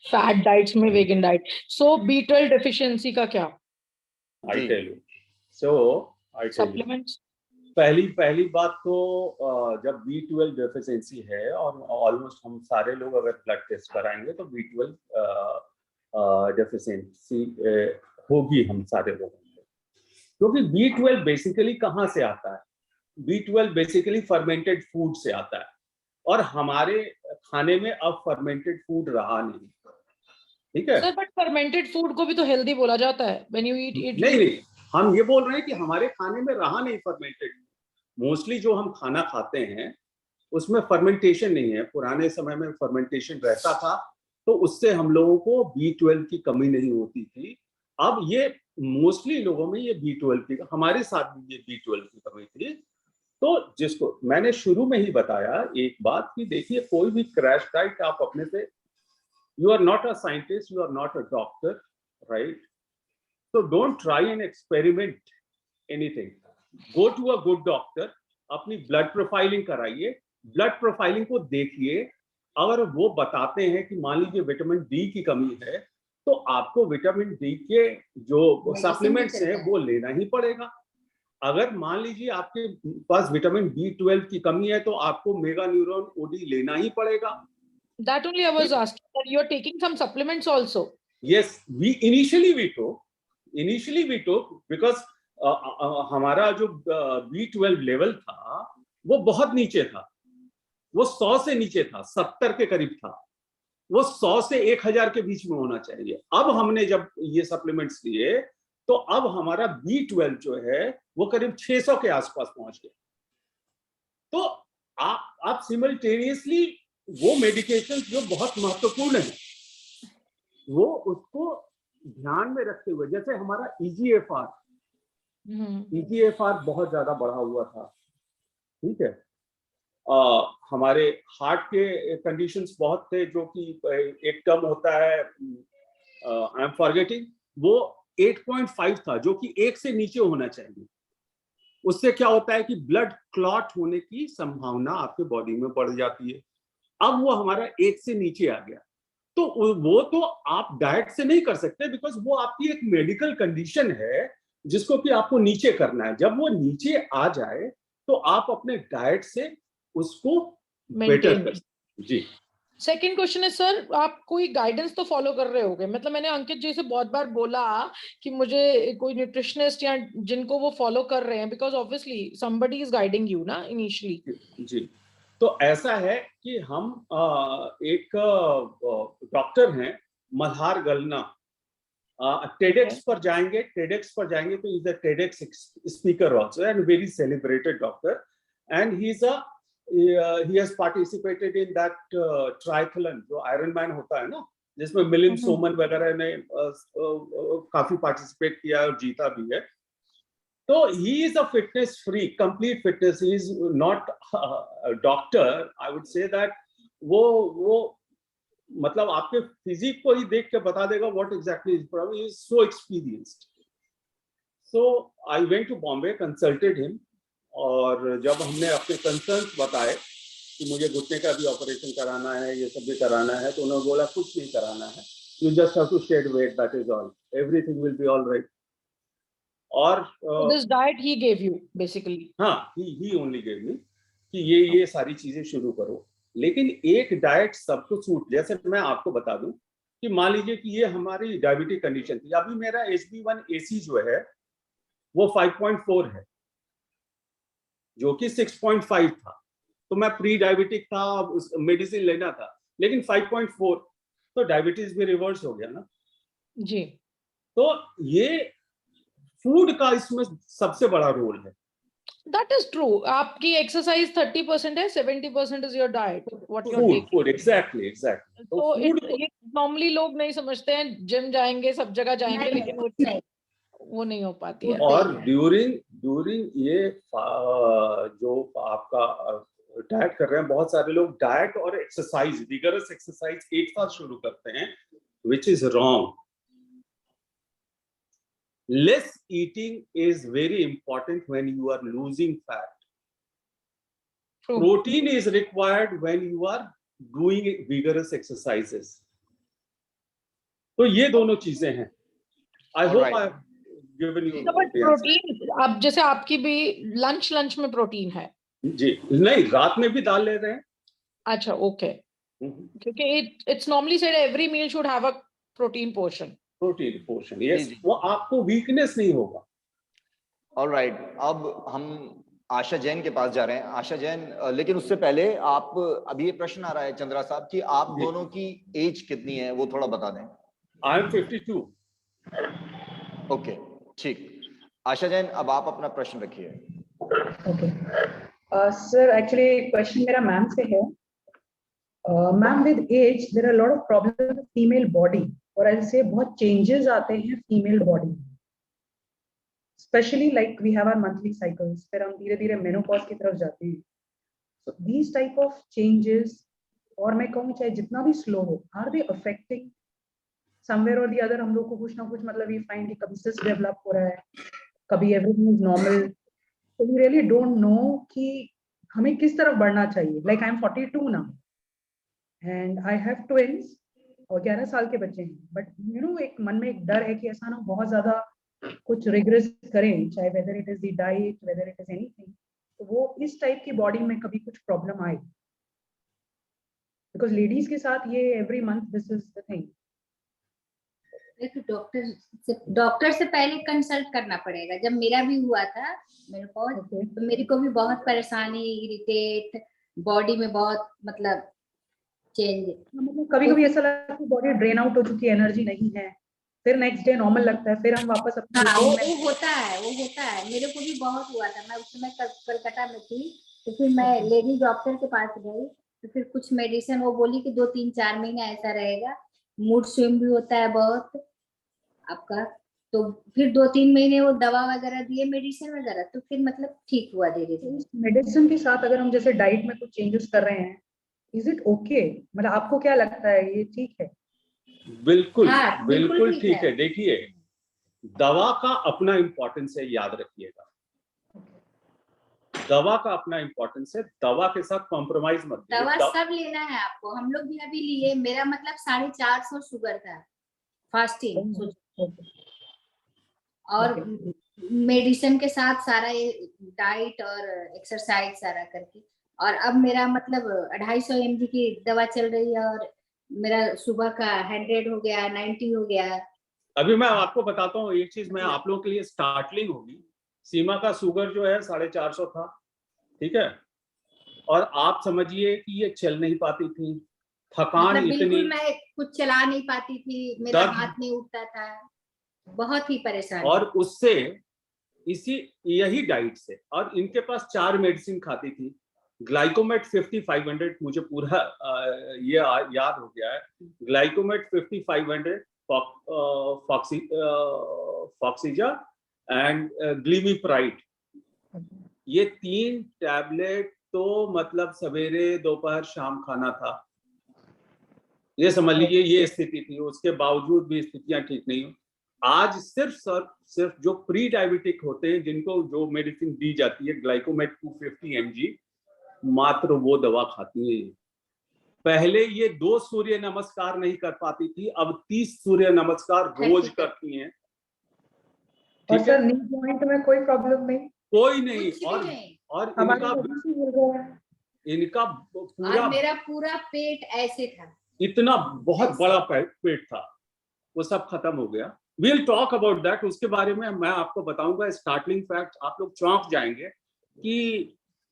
fat diets में vegan diet, so B12 deficiency का क्या? I tell you, so I tell supplements you. पहली बात तो जब B12 डेफिशिएंसी है, और ऑलमोस्ट हम सारे लोग अगर ब्लड टेस्ट कराएंगे तो B12 डेफिशिएंसी होगी हम सारे लोगों को, क्योंकि B12 बेसिकली कहाँ से आता है? B12 बेसिकली फर्मेंटेड फूड से आता है, और हमारे खाने में अब फर्मेंटेड फूड रहा नहीं, ठीक है सर? बट फर्मेंटेड फूड को भी तो हेल्दी बोला जाता है व्हेन यू ईट इडली। नहीं, हम ये बोल रहे हैं कि हमारे खाने में रहा नहीं फर्मेंटेड। मोस्टली जो हम खाना खाते हैं उसमें फर्मेंटेशन नहीं है। पुराने समय में फर्मेंटेशन रहता था तो उससे हम लोगों को B12 की कमी नहीं होती थी। अब ये मोस्टली लोगों में ये B12 की, हमारे साथ भी ये B12 की कमी थी। तो जिसको मैंने शुरू में ही बताया एक बात कि देखिए, कोई भी क्रैश डाइट आप अपने से, you are not a scientist, you are not a doctor, right? So don't try and experiment anything. Go to a good doctor, अपनी ब्लड प्रोफाइलिंग कराइए, ब्लड प्रोफाइलिंग को देखिए। अगर वो बताते हैं कि मान लीजिए विटामिन डी की कमी है, तो आपको विटामिन डी के जो सप्लीमेंट्स हैं वो लेना ही पड़ेगा। अगर मान लीजिए आपके पास विटामिन B12 की कमी है तो आपको मेगा न्यूरॉन ओडी लेना ही पड़ेगा। That only I was asking, that you are taking some supplements also. Yes, initially we took because हमारा जो B12 लेवल था वो बहुत नीचे था, वो 100 से नीचे था, 70 के करीब था। वो 100 से 1000 के बीच में होना चाहिए। अब हमने जब ये सप्लीमेंट्स लिए तो अब हमारा B12 जो है वो करीब 600 के आसपास पहुंच गया। तो आप सिमल्टेनियसली वो मेडिकेशन जो बहुत महत्वपूर्ण है वो उसको ध्यान में रखते हुए, जैसे हमारा EGFR बहुत ज्यादा बढ़ा हुआ था, ठीक है। हमारे हार्ट के कंडीशंस बहुत थे, जो कि एक टर्म होता है आई एम फॉरगेटिंग, वो 8.5 था, जो कि 1 से नीचे होना चाहिए। उससे क्या होता है कि ब्लड क्लॉट होने की संभावना आपके बॉडी में बढ़ जाती है। अब वो हमारा 1 से नीचे आ गया। तो वो तो आप डाइट से नहीं कर सकते, बिकॉज वो आपकी एक मेडिकल कंडीशन है जिसको कि आपको नीचे करना है। जब वो नीचे आ जाए तो आप अपने डाइट से उसको बेटर कर सकते। जी। सेकेंड क्वेश्चन है सर, आप कोई गाइडेंस तो फॉलो कर रहे होगे? मतलब मैंने अंकित जी से बहुत बार बोला कि मुझे कोई न्यूट्रिशनिस्ट या जिनको वो फॉलो कर रहे हैं, because obviously somebody is guiding you ना इनिशियली। जी, तो ऐसा है कि हम एक डॉक्टर हैं मल्हार गलना, TEDx पर जाएंगे। TEDx पर जाएंगे तो is a TEDx speaker also and very celebrated doctor, and he has participated in that triathlon जो आयरन मैन होता है ना, जिसमें मिलिंद सोमन वगैरह ने काफी पार्टिसिपेट किया और जीता भी है। तो he is a fitness freak, complete fitness. He is not a doctor. I would say that वो मतलब आपके फिजिक को ही देख के बता देगा what exactly is problem. He is so experienced. So I went to Bombay, consulted him, और जब हमने अपने कंसर्न्स बताए कि मुझे घुटने का भी ऑपरेशन कराना है, ये सब भी कराना है, तो उन्होंने बोला कुछ नहीं कराना है, you just have to shed weight, that is all, everything will be all right. और this diet he gave you basically? हाँ, he only gave me कि ये सारी चीजें शुरू करो। लेकिन एक डाइट सबको सूट, जैसे मैं आपको बता दूं कि मान लीजिए कि ये हमारी डायबिटिक कंडीशन थी, अभी मेरा HB1AC जो है वो 5.4 है, जो कि 6.5 था। तो मैं प्री डायबिटिक था, मेडिसिन लेना था, लेकिन 5.4, तो डायबिटीज भी रिवर्स हो गया ना जी। तो ये फूड का इसमें सबसे बड़ा रोल है। That is true. आपकी एक्सरसाइज 30% है, 70% is your diet. What you're taking. Food, exactly. तो ये नॉर्मली लोग नहीं समझते हैं, जिम जाएंगे, सब जगह जाएंगे, लेकिन वो नहीं हो पाती है। और ड्यूरिंग ये जो आपका डाइट कर रहे हैं, बहुत सारे लोग डाइट और एक्सरसाइज, विगरस एक्सरसाइज एक साथ शुरू करते हैं, which is wrong. Less eating is very important when you are losing fat. True. Protein is required when you are doing vigorous exercises. तो ये दोनों चीजें हैं। I hope I have given you protein, अब जैसे आपकी भी लंच में प्रोटीन है जी? नहीं, रात में भी दाल ले रहे हैं। अच्छा, ओके। क्योंकि it's normally said every meal should have a protein portion. Yes, वो आपको वीकनेस नहीं होगा। ऑलराइट, अब हम आशा जैन के पास जा रहे हैं। आशा जैन, लेकिन उससे पहले आप, अभी ये प्रश्न आ रहा है चंद्रा साहब कि आप दोनों की एज कितनी है, वो थोड़ा बता दें। I am 52। ओके, ठीक। आशा जैन, अब आप अपना प्रश्न रखिए। ओके सर, एक्चुअली क्वेश्चन मेरा मैम से है। Ma'am, with age there are lot of problem with female body, और ऐसे बहुत चेंजेस आते हैं female body, specially like we have our monthly cycles, फिर हम धीरे धीरे मेनोपॉज की तरफ जाते हैं। So these type of changes, और मैं कहूँ चाहे जितना भी स्लो हो, आर दे अफेक्टिंग समवेयर और दी अदर? हम लोग को कुछ ना कुछ मतलब वी फाइंड कि कभी सिस्ट डेवलप हो रहा है, कभी everything is normal, so we really don't know कि हमें किस तरफ बढ़ना चाहिए। Like I'm 42 now and I have twins और 11 साल के बच्चे हैं, but you know एक मन में एक डर है कि ऐसा ना बहुत ज्यादा कुछ रिग्रेस करें, चाहे whether it is the diet, whether it is anything, तो वो इस टाइप की बॉडी में कभी कुछ प्रॉब्लम आए, because ladies के साथ ये every month this is the thing। Doctor से पहले कंसल्ट करना पड़ेगा। जब मेरा भी हुआ था मेनोपॉज, तो मेरे को भी बहुत परेशानी, इरिटेट, बॉडी में बहुत मतलब चेंज। मतलब कभी कभी ऐसा लगता है बॉडी ड्रेन आउट हो चुकी है, एनर्जी नहीं है, फिर नेक्स्ट डे नॉर्मल लगता है, फिर हम वापस अपने वो होता है। मेरे को भी बहुत हुआ था। मैं उस समय कलकत्ता में थी, तो फिर मैं लेडी डॉक्टर के पास गई, तो फिर कुछ मेडिसिन वो बोली कि 2-3-4 महीने ऐसा रहेगा, मूड स्विंग भी होता है बहुत आपका। तो फिर 2-3 महीने वो दवा वगैरह दिए, मेडिसिन वगैरह, तो फिर मतलब ठीक हुआ धीरे धीरे। मेडिसिन के साथ अगर हम जैसे डाइट में कुछ चेंजेस कर रहे हैं, इज इट ओके? मतलब आपको क्या लगता है, ये ठीक है? बिल्कुल, हाँ, बिल्कुल ठीक है। देखिए, दवा का अपना इम्पोर्टेंस है, याद रखिएगा। दवा का अपना इम्पोर्टेंस है, दवा के साथ कॉम्प्रोमाइज मत कीजिए। दवा सब लेना है आपको। हम लोग भी अभी लिए, मेरा मतलब 450 शुगर था, फास्टिंग और मेडिसिन के साथ सारा ये डाइट और एक्सरसाइज सारा करके, और अब मेरा मतलब 250 mg की दवा चल रही है, और मेरा सुबह का 100 हो गया, 90 हो गया। अभी मैं आपको बताता हूँ एक चीज, मैं आप लोगों के लिए स्टार्टलिंग होगी। सीमा का शुगर जो है 450 था, ठीक है, और आप समझिए कि ये चल नहीं पाती थी, थकान मतलब इतनी, बिल्कुल मैं कुछ चला नहीं पाती थी, मेरा हाथ नहीं उठता था, बहुत ही परेशान। और उससे यही डाइट से, और इनके पास 4 मेडिसिन खाती थी। ग्लाइकोमेट 5500, मुझे पूरा ये याद हो गया है। ग्लाइकोमेट 5500, फॉक्सीजा एंड ग्लिमीप्राइड, ये 3 टैबलेट तो मतलब सवेरे दोपहर शाम खाना था। ये समझ लीजिए ये स्थिति थी। उसके बावजूद भी स्थितियां ठीक नहीं हो। आज सिर्फ जो प्री डायबिटिक होते हैं, जिनको जो मेडिसिन दी जाती है ग्लाइकोमेट 250 mg, मात्र वो दवा खाती है। पहले ये 2 सूर्य नमस्कार नहीं कर पाती थी, अब 30 सूर्य नमस्कार रोज करती हैं। और सर नी जॉइंट में कोई प्रॉब्लम नहीं? कोई नहीं। और इनका पूरा, और मेरा पूरा पेट ऐसे था, इतना बहुत बड़ा पेट था, वो सब खत्म हो गया। We'll talk about that, उसके बारे में मैं आपको बताऊंगा स्टार्टलिंग फैक्ट। आप लोग चौंक जाएंगे कि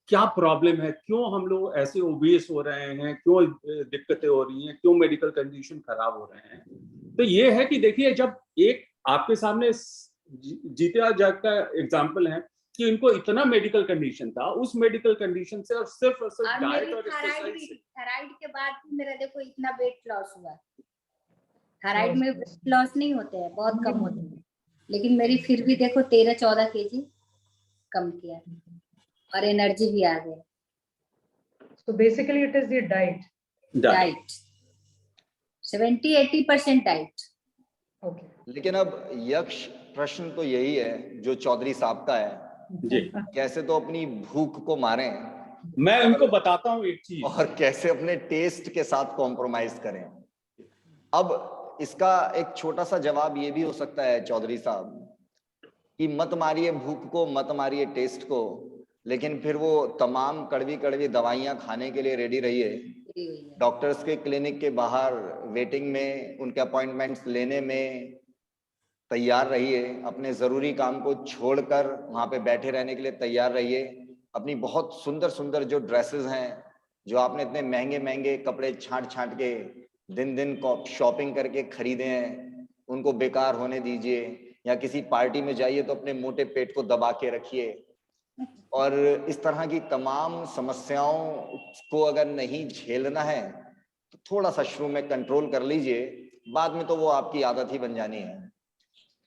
क्या प्रॉब्लम है, क्यों हम लोग ऐसे ओबेस हो रहे हैं, क्यों दिक्कतें हो रही हैं, क्यों मेडिकल कंडीशन खराब हो रहे हैं। तो ये है कि देखिए, जब एक आपके सामने जीता जागता एग्जाम्पल है कि इनको इतना मेडिकल कंडीशन था, उस मेडिकल कंडीशन से और सिर्फ डाइट और एक्सरसाइज, थायराइड के बाद भी मेरा देखो इतना वेट लॉस हुआ। थायराइड में वेट लॉस नहीं होते हैं, बहुत कम होते हैं, लेकिन मेरी फिर भी देखो 13-14 kg कम किया, और एनर्जी भी आ गया। So basically it is the diet 70-80% diet. Okay. लेकिन अब यक्ष प्रश्न तो यही है जो चौधरी साहब का है जी, कैसे तो अपनी भूख को मारें, मैं उनको बताता हूँ एक चीज, और कैसे अपने टेस्ट के साथ कॉम्प्रोमाइज करें। अब इसका एक छोटा सा जवाब ये भी हो सकता है चौधरी साहब कि मत मारिए भूख को, मत मारिए टेस्ट को, लेकिन फिर वो तमाम कड़वी कड़वी दवाइयां खाने के लिए रेडी रहिए। डॉक्टर्स के क्लिनिक के बाहर वेटिंग में, उनके अपॉइंटमेंट्स लेने में तैयार रहिए। अपने जरूरी काम को छोड़कर वहां पे बैठे रहने के लिए तैयार रहिए। अपनी बहुत सुंदर सुंदर जो ड्रेसेस हैं, जो आपने इतने महंगे महंगे कपड़े छांट छांट के दिन दिन शॉपिंग करके खरीदे हैं, उनको बेकार होने दीजिए, या किसी पार्टी में जाइए तो अपने मोटे पेट को दबा के रखिए। और इस तरह की तमाम समस्याओं को अगर नहीं झेलना है तो थोड़ा सा शुरू में कंट्रोल कर लीजिए, बाद में तो वो आपकी आदत ही बन जानी है।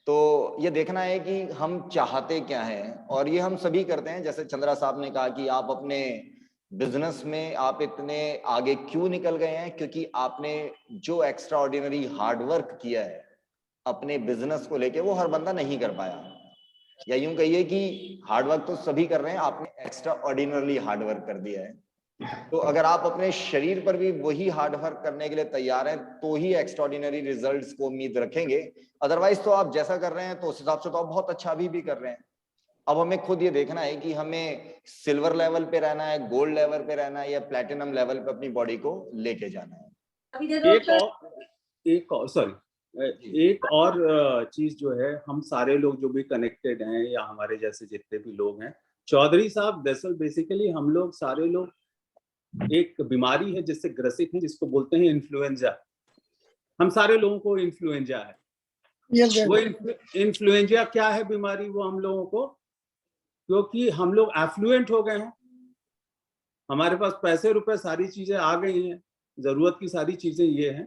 तो ये देखना है कि हम चाहते क्या हैं, और ये हम सभी करते हैं। जैसे चंद्रा साहब ने कहा कि आप अपने बिजनेस में आप इतने आगे क्यों निकल गए हैं, क्योंकि आपने जो एक्स्ट्रा ऑर्डिनरी हार्डवर्क किया है अपने बिजनेस को लेके, वो हर बंदा नहीं कर पाया। या यूं कहिए कि हार्डवर्क तो सभी कर रहे हैं, आपने एक्स्ट्रा ऑर्डिनरली हार्डवर्क कर दिया है। तो अगर आप अपने शरीर पर भी वही हार्डवर्क करने के लिए तैयार हैं तो ही एक्स्ट्राऑर्डिनरी रिजल्ट्स को उम्मीद रखेंगे। अदरवाइज तो आप जैसा कर रहे हैं तो उस हिसाब से तो आप बहुत अच्छा भी कर रहे हैं। अब हमें खुद ये देखना है कि हमें सिल्वर लेवल पे रहना है, गोल्ड लेवल पे रहना है, या प्लैटिनम लेवल पे अपनी बॉडी को लेके जाना है। एक और चीज जो है, हम सारे लोग जो भी कनेक्टेड हैं या हमारे जैसे जितने भी लोग हैं, चौधरी साहब दरअसल बेसिकली हम लोग सारे लोग एक बीमारी है जिससे ग्रसित हैं, जिसको बोलते हैं इन्फ्लुएंजा। हम सारे लोगों को इन्फ्लुएंजा है। वो इन्फ्लुएंजा क्या है बीमारी, वो हम लोगों को, क्योंकि हम लोग एफ्लुएंट हो गए हैं, हमारे पास पैसे रुपए सारी चीजें आ गई हैं, जरूरत की सारी चीजें ये हैं,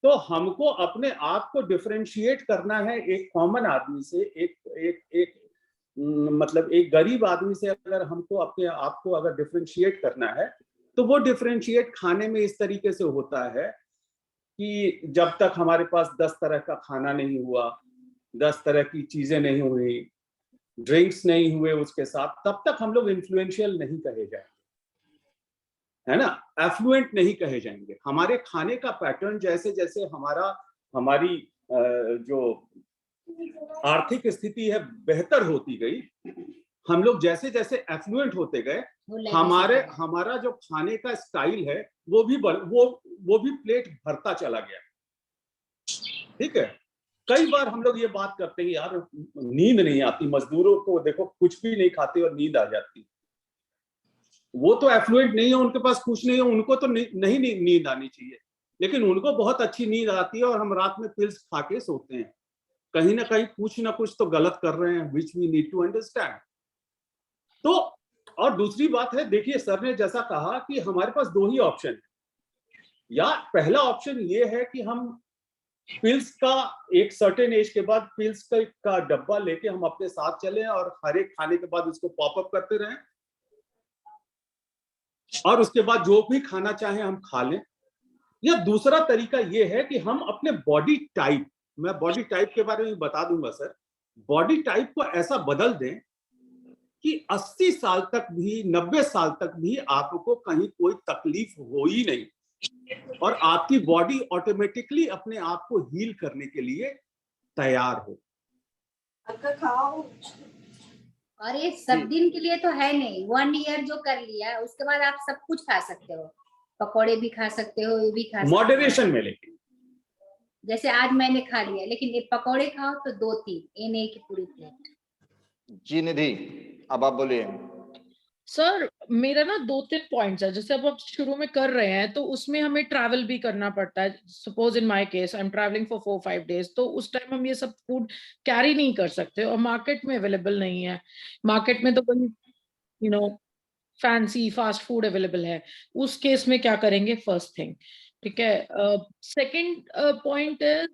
तो हमको अपने आप को डिफरेंशिएट करना है एक कॉमन आदमी से, एक मतलब एक गरीब आदमी से। अगर हमको अपने आप को अगर डिफरेंशिएट करना है तो वो डिफरेंशिएट खाने में इस तरीके से होता है कि जब तक हमारे पास 10 तरह का खाना नहीं हुआ, 10 तरह की चीजें नहीं हुई, ड्रिंक्स नहीं हुए उसके साथ, तब तक हम लोग इन्फ्लुएंशियल नहीं कहे जाएंगे, है ना, एफ्लुएंट नहीं कहे जाएंगे। हमारे खाने का पैटर्न जैसे जैसे हमारी जो आर्थिक स्थिति है बेहतर होती गई, हम लोग जैसे जैसे एफ्लुएंट होते गए, हमारा जो खाने का स्टाइल है वो भी प्लेट भरता चला गया। ठीक है, कई बार हम लोग ये बात करते हैं यार नींद नहीं आती, मजदूरों को देखो कुछ भी नहीं खाते और नींद आ जाती। वो तो एफ्लुएंट नहीं है, उनके पास कुछ नहीं है, उनको तो नहीं नींद आनी चाहिए, लेकिन उनको बहुत अच्छी नींद आती है और हम रात में पिल्स खा के सोते हैं। कहीं ना कहीं कुछ ना कुछ तो गलत कर रहे हैं, which we need to understand. तो और दूसरी बात है, देखिए सर ने जैसा कहा कि हमारे पास 2 ही ऑप्शन है। या पहला ऑप्शन ये है कि हम पिल्स का एक सर्टेन एज के बाद पिल्स का डब्बा लेके हम अपने साथ चले और हर एक खाने के बाद उसको पॉपअप करते रहें, और उसके बाद जो भी खाना चाहे हम खा लें। या दूसरा तरीका ये है कि हम अपने बॉडी टाइप, मैं बॉडी टाइप के बारे में बता दूंगा सर, बॉडी टाइप को ऐसा बदल दें कि 80 साल तक भी, 90 साल तक भी आपको कहीं कोई तकलीफ हो ही नहीं, और आपकी बॉडी ऑटोमेटिकली अपने आप को हील करने के लिए तैयार हो। खाओ, और ये सब दिन के लिए तो है नहीं, 1 ईयर जो कर लिया उसके बाद आप सब कुछ खा सकते हो, पकौड़े भी खा सकते हो, ये भी खा सकते हो मॉडरेशन में। लेकिन जैसे आज मैंने खा लिया, लेकिन ये पकौड़े खाओ तो 2-3, ये नहीं कि पूरी प्लेट। जी निधि, अब आप बोलिए। सर मेरा ना 2-3 पॉइंट्स है। जैसे अब आप शुरू में कर रहे हैं तो उसमें हमें ट्रैवल भी करना पड़ता है। Suppose in my case I am travelling for 4-5 days, तो उस टाइम हम ये सब फूड कैरी नहीं कर सकते और मार्केट में अवेलेबल नहीं है। मार्केट में तो कोई फैंसी फास्ट फूड अवेलेबल है। उस केस में क्या करेंगे, फर्स्ट थिंग। ठीक है, सेकंड पॉइंट इज,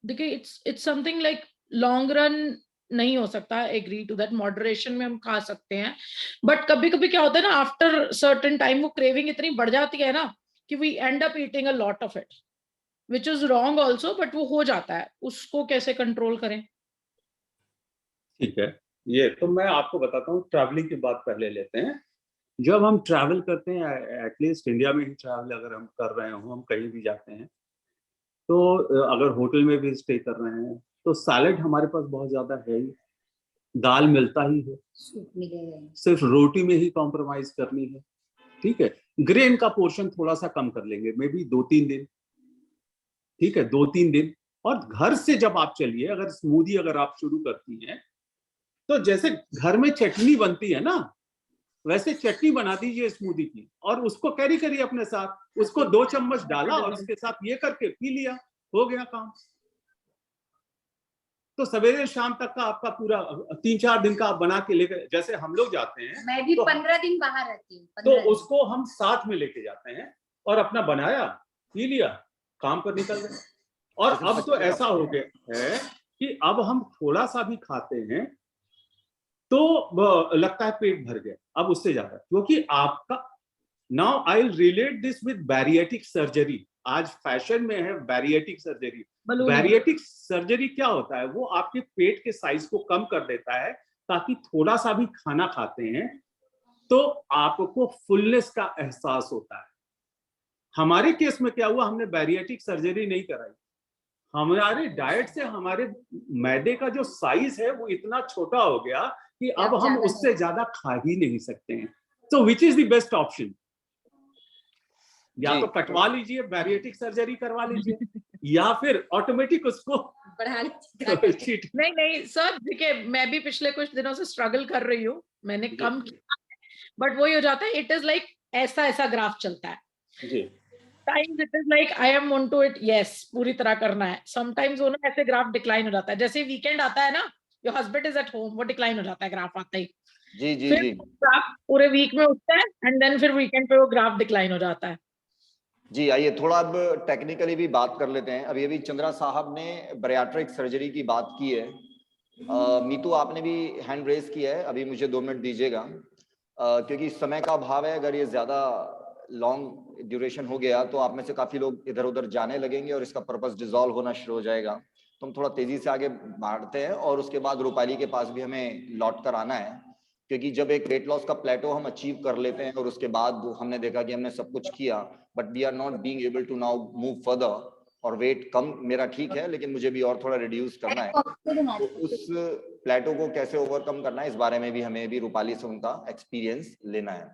देखिए it's something like long run नहीं हो सकता, एग्री टू दैट, मॉडरेशन में हम खा सकते हैं, बट कभी कभी क्या होता है ना, आफ्टर सर्टेन टाइम वो क्रेविंग इतनी बढ़ जाती है ना कि we end up eating a lot of it, which is wrong also, but वो हो जाता है। उसको कैसे कंट्रोल करें? ठीक है, ये तो मैं आपको बताता हूँ। ट्रैवलिंग की बात पहले लेते हैं। जब हम ट्रैवल करते हैं, एटलीस्ट इंडिया में ही ट्रैवल अगर हम कर रहे हो, हम कहीं भी जाते हैं, तो अगर होटल में भी स्टे कर रहे हैं तो सैलेड हमारे पास बहुत ज्यादा है ही, दाल मिलता ही है, सिर्फ रोटी में ही कॉम्प्रोमाइज करनी है। ठीक है, ग्रेन का पोर्शन थोड़ा सा कम कर लेंगे, मे बी 2-3 दिन। ठीक है, 2-3 दिन। और घर से जब आप चलिए, अगर स्मूदी अगर आप शुरू करती हैं तो जैसे घर में चटनी बनती है ना, वैसे चटनी बना दीजिए स्मूदी की, और उसको कैरी करिए अपने साथ। उसको 2 चम्मच डाला और उसके साथ ये करके पी लिया, हो गया काम। तो सवेरे शाम तक का आपका पूरा 3-4 दिन का आप बना के लेकर, जैसे हम लोग जाते हैं, मैं भी तो 15 दिन बाहर रहती हूँ, तो उसको हम साथ में लेके जाते हैं और अपना बनाया, पी लिया, काम पर निकल गए। और अब तो ऐसा हो गया है कि अब हम थोड़ा सा भी खाते हैं तो लगता है पेट भर गया, अब उससे ज्यादा, क्योंकि आपका now I will relate this with bariatric surgery. आज फैशन में है बैरिएटिक सर्जरी। बैरिएटिक सर्जरी क्या होता है? वो आपके पेट के साइज को कम कर देता है ताकि थोड़ा सा भी खाना खाते हैं तो आपको फुलनेस का एहसास होता है। हमारे केस में क्या हुआ, हमने बैरिएटिक सर्जरी नहीं कराई, हमारे डाइट से हमारे मैदे का जो साइज है वो इतना छोटा हो गया कि अब हम उससे ज्यादा खा ही नहीं सकते हैं। तो which is the best option? या तो कटवा लीजिए, बैरिएटिक सर्जरी करवा लीजिए, या फिर ऑटोमेटिक उसको बढ़ा लीजिए। नहीं सर, देखिए मैं भी पिछले कुछ दिनों से स्ट्रगल कर रही हूँ, मैंने कम किया, बट वही हो जाता है, इट इज लाइक ऐसा ग्राफ चलता है जी। Times it is like I am on to it, yes पूरी तरह करना है। समटाइम्स वो ना ऐसे ग्राफ डिक्लाइन हो जाता है, जैसे वीकेंड आता है ना, your husband is at home, वो डिक्लाइन हो जाता है ग्राफ आता ही। जी जी फिर जी, ग्राफ पूरे वीक में उठता है एंड देन फिर वीकेंड पे वो ग्राफ डिक्लाइन हो जाता है। जी आइए थोड़ा अब टेक्निकली भी बात कर लेते हैं। अभी चंद्रा साहब ने बैरिएट्रिक सर्जरी की बात की है। मीतू आपने भी हैंड रेज किया है, अभी मुझे 2 मिनट दीजिएगा क्योंकि समय का अभाव है। अगर ये ज्यादा लॉन्ग ड्यूरेशन हो गया तो आप में से काफी लोग इधर उधर जाने लगेंगे और इसका पर्पस डिसॉल्व होना शुरू हो जाएगा। तो हम थोड़ा तेजी से आगे बढ़ते हैं और उसके बाद रूपाली के पास भी हमें लौट कर आना है, क्योंकि जब एक वेट लॉस का प्लेटो हम अचीव कर लेते हैं और उसके बाद हमने देखा कि हमने सब कुछ किया but we are not being able to now move further, और वेट कम मेरा ठीक है लेकिन मुझे भी और थोड़ा रिड्यूस करना है, तो उस प्लेटो को कैसे ओवरकम करना है इस बारे में भी हमें भी रूपाली से उनका एक्सपीरियंस लेना है।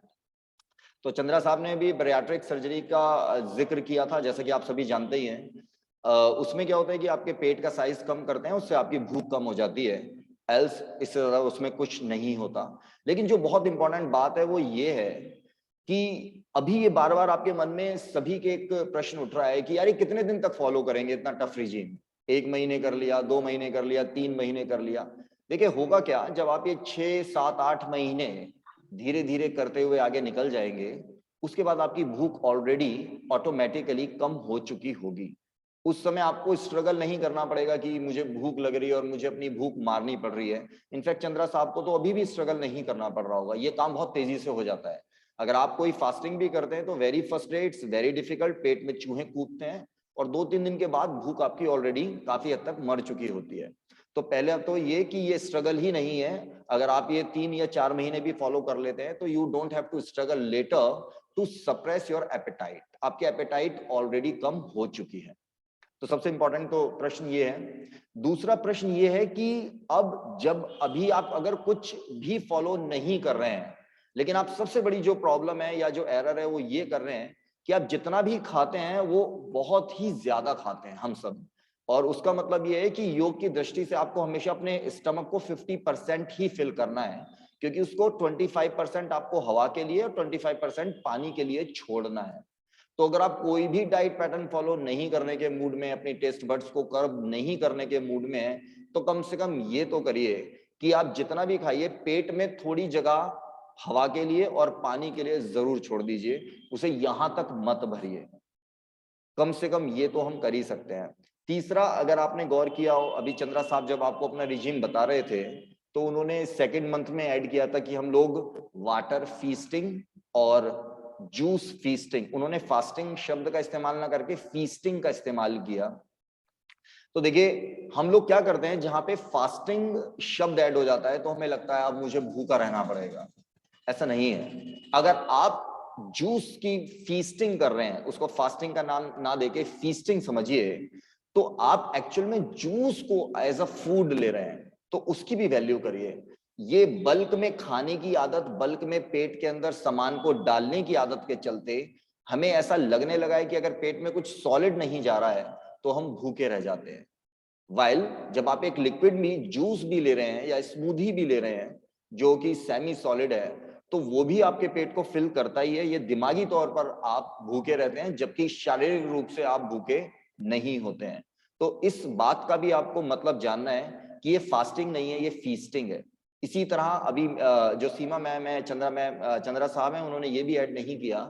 तो चंद्रा साहब ने भी बैरिएट्रिक सर्जरी का जिक्र किया था, जैसा कि आप सभी जानते ही हैं। उसमें क्या होता है कि आपके पेट का साइज कम करते हैं, उससे आपकी भूख कम हो जाती है, एल्स इससे ज्यादा उसमें कुछ नहीं होता। लेकिन जो बहुत इंपॉर्टेंट बात है वो ये है कि अभी ये बार बार आपके मन में सभी के एक प्रश्न उठ रहा है कि यार ये कितने दिन तक फॉलो करेंगे इतना टफ रिजीम? 1 महीने कर लिया, 2 महीने कर लिया, 3 महीने कर लिया। देखिए होगा क्या, जब आप ये 6, 7, 8 महीने धीरे धीरे करते हुए आगे निकल जाएंगे, उसके बाद आपकी भूख ऑलरेडी ऑटोमेटिकली कम हो चुकी होगी। उस समय आपको स्ट्रगल नहीं करना पड़ेगा कि मुझे भूख लग रही है और मुझे अपनी भूख मारनी पड़ रही है। इनफैक्ट चंद्रा साहब को तो अभी भी स्ट्रगल नहीं करना पड़ रहा होगा, ये काम बहुत तेजी से हो जाता है। अगर आप कोई फास्टिंग भी करते हैं तो very first day it's very difficult, पेट में चूहे कूदते हैं और 2-3 दिन के बाद भूख आपकी ऑलरेडी काफी हद तक मर चुकी होती है। तो पहले अब तो ये कि ये स्ट्रगल ही नहीं है। अगर आप ये 3 या 4 महीने भी फॉलो कर लेते हैं तो you don't have to struggle later to suppress your appetite. आपकी एपेटाइट ऑलरेडी कम हो चुकी है। तो सबसे इंपॉर्टेंट तो प्रश्न ये है। दूसरा प्रश्न ये है कि अब जब अभी आप अगर कुछ भी फॉलो नहीं कर रहे हैं, लेकिन आप सबसे बड़ी जो प्रॉब्लम है या जो एरर है वो ये कर रहे हैं कि आप जितना भी खाते हैं वो बहुत ही ज्यादा खाते हैं हम सब, और उसका मतलब ये है कि योग की दृष्टि से आपको हमेशा अपने स्टमक को 50% ही फिल करना है, क्योंकि उसको 25% आपको हवा के लिए और 25% पानी के लिए छोड़ना है। तो अगर आप कोई भी डाइट पैटर्न फॉलो नहीं करने के मूड में, अपनी टेस्ट बड्स को कर्ब नहीं करने के मूड में है, तो कम से कम ये तो करिए कि आप जितना भी खाइए पेट में थोड़ी जगह हवा के लिए और पानी के लिए जरूर छोड़ दीजिए, उसे यहां तक मत भरिए। कम से कम ये तो हम कर ही सकते हैं। तीसरा, अगर आपने गौर किया हो, अभी चंद्रा साहब जब आपको अपना रिजीम बता रहे थे तो उन्होंने 2nd मंथ में ऐड किया था कि हम लोग वाटर फीस्टिंग और जूस फीस्टिंग, उन्होंने फास्टिंग शब्द का इस्तेमाल ना करके फीस्टिंग का इस्तेमाल किया। तो देखिए हम लोग क्या करते हैं, जहां पे फास्टिंग शब्द ऐड हो जाता है तो हमें लगता है अब मुझे भूखा रहना पड़ेगा। ऐसा नहीं है। अगर आप जूस की फीस्टिंग कर रहे हैं, उसको फास्टिंग का नाम ना देके फीस्टिंग समझिए, तो आप एक्चुअल में जूस को एज अ फूड ले रहे हैं, तो उसकी भी वैल्यू करिए। ये बल्क में खाने की आदत, बल्क में पेट के अंदर सामान को डालने की आदत के चलते हमें ऐसा लगने लगा है कि अगर पेट में कुछ सॉलिड नहीं जा रहा है तो हम भूखे रह जाते हैं। वाइल जब आप एक लिक्विड भी जूस भी ले रहे हैं या स्मूदी भी ले रहे हैं जो कि सेमी सॉलिड है, तो वो भी आपके पेट को फिल करता ही है। ये दिमागी तौर पर आप भूखे रहते हैं जबकि शारीरिक रूप से आप भूखे नहीं होते हैं। तो इस बात का भी आपको मतलब जानना है कि ये फास्टिंग नहीं है, ये फीस्टिंग है। इसी तरह अभी जो सीमा मैम है, चंद्रा साहब हैं, उन्होंने ये भी ऐड नहीं किया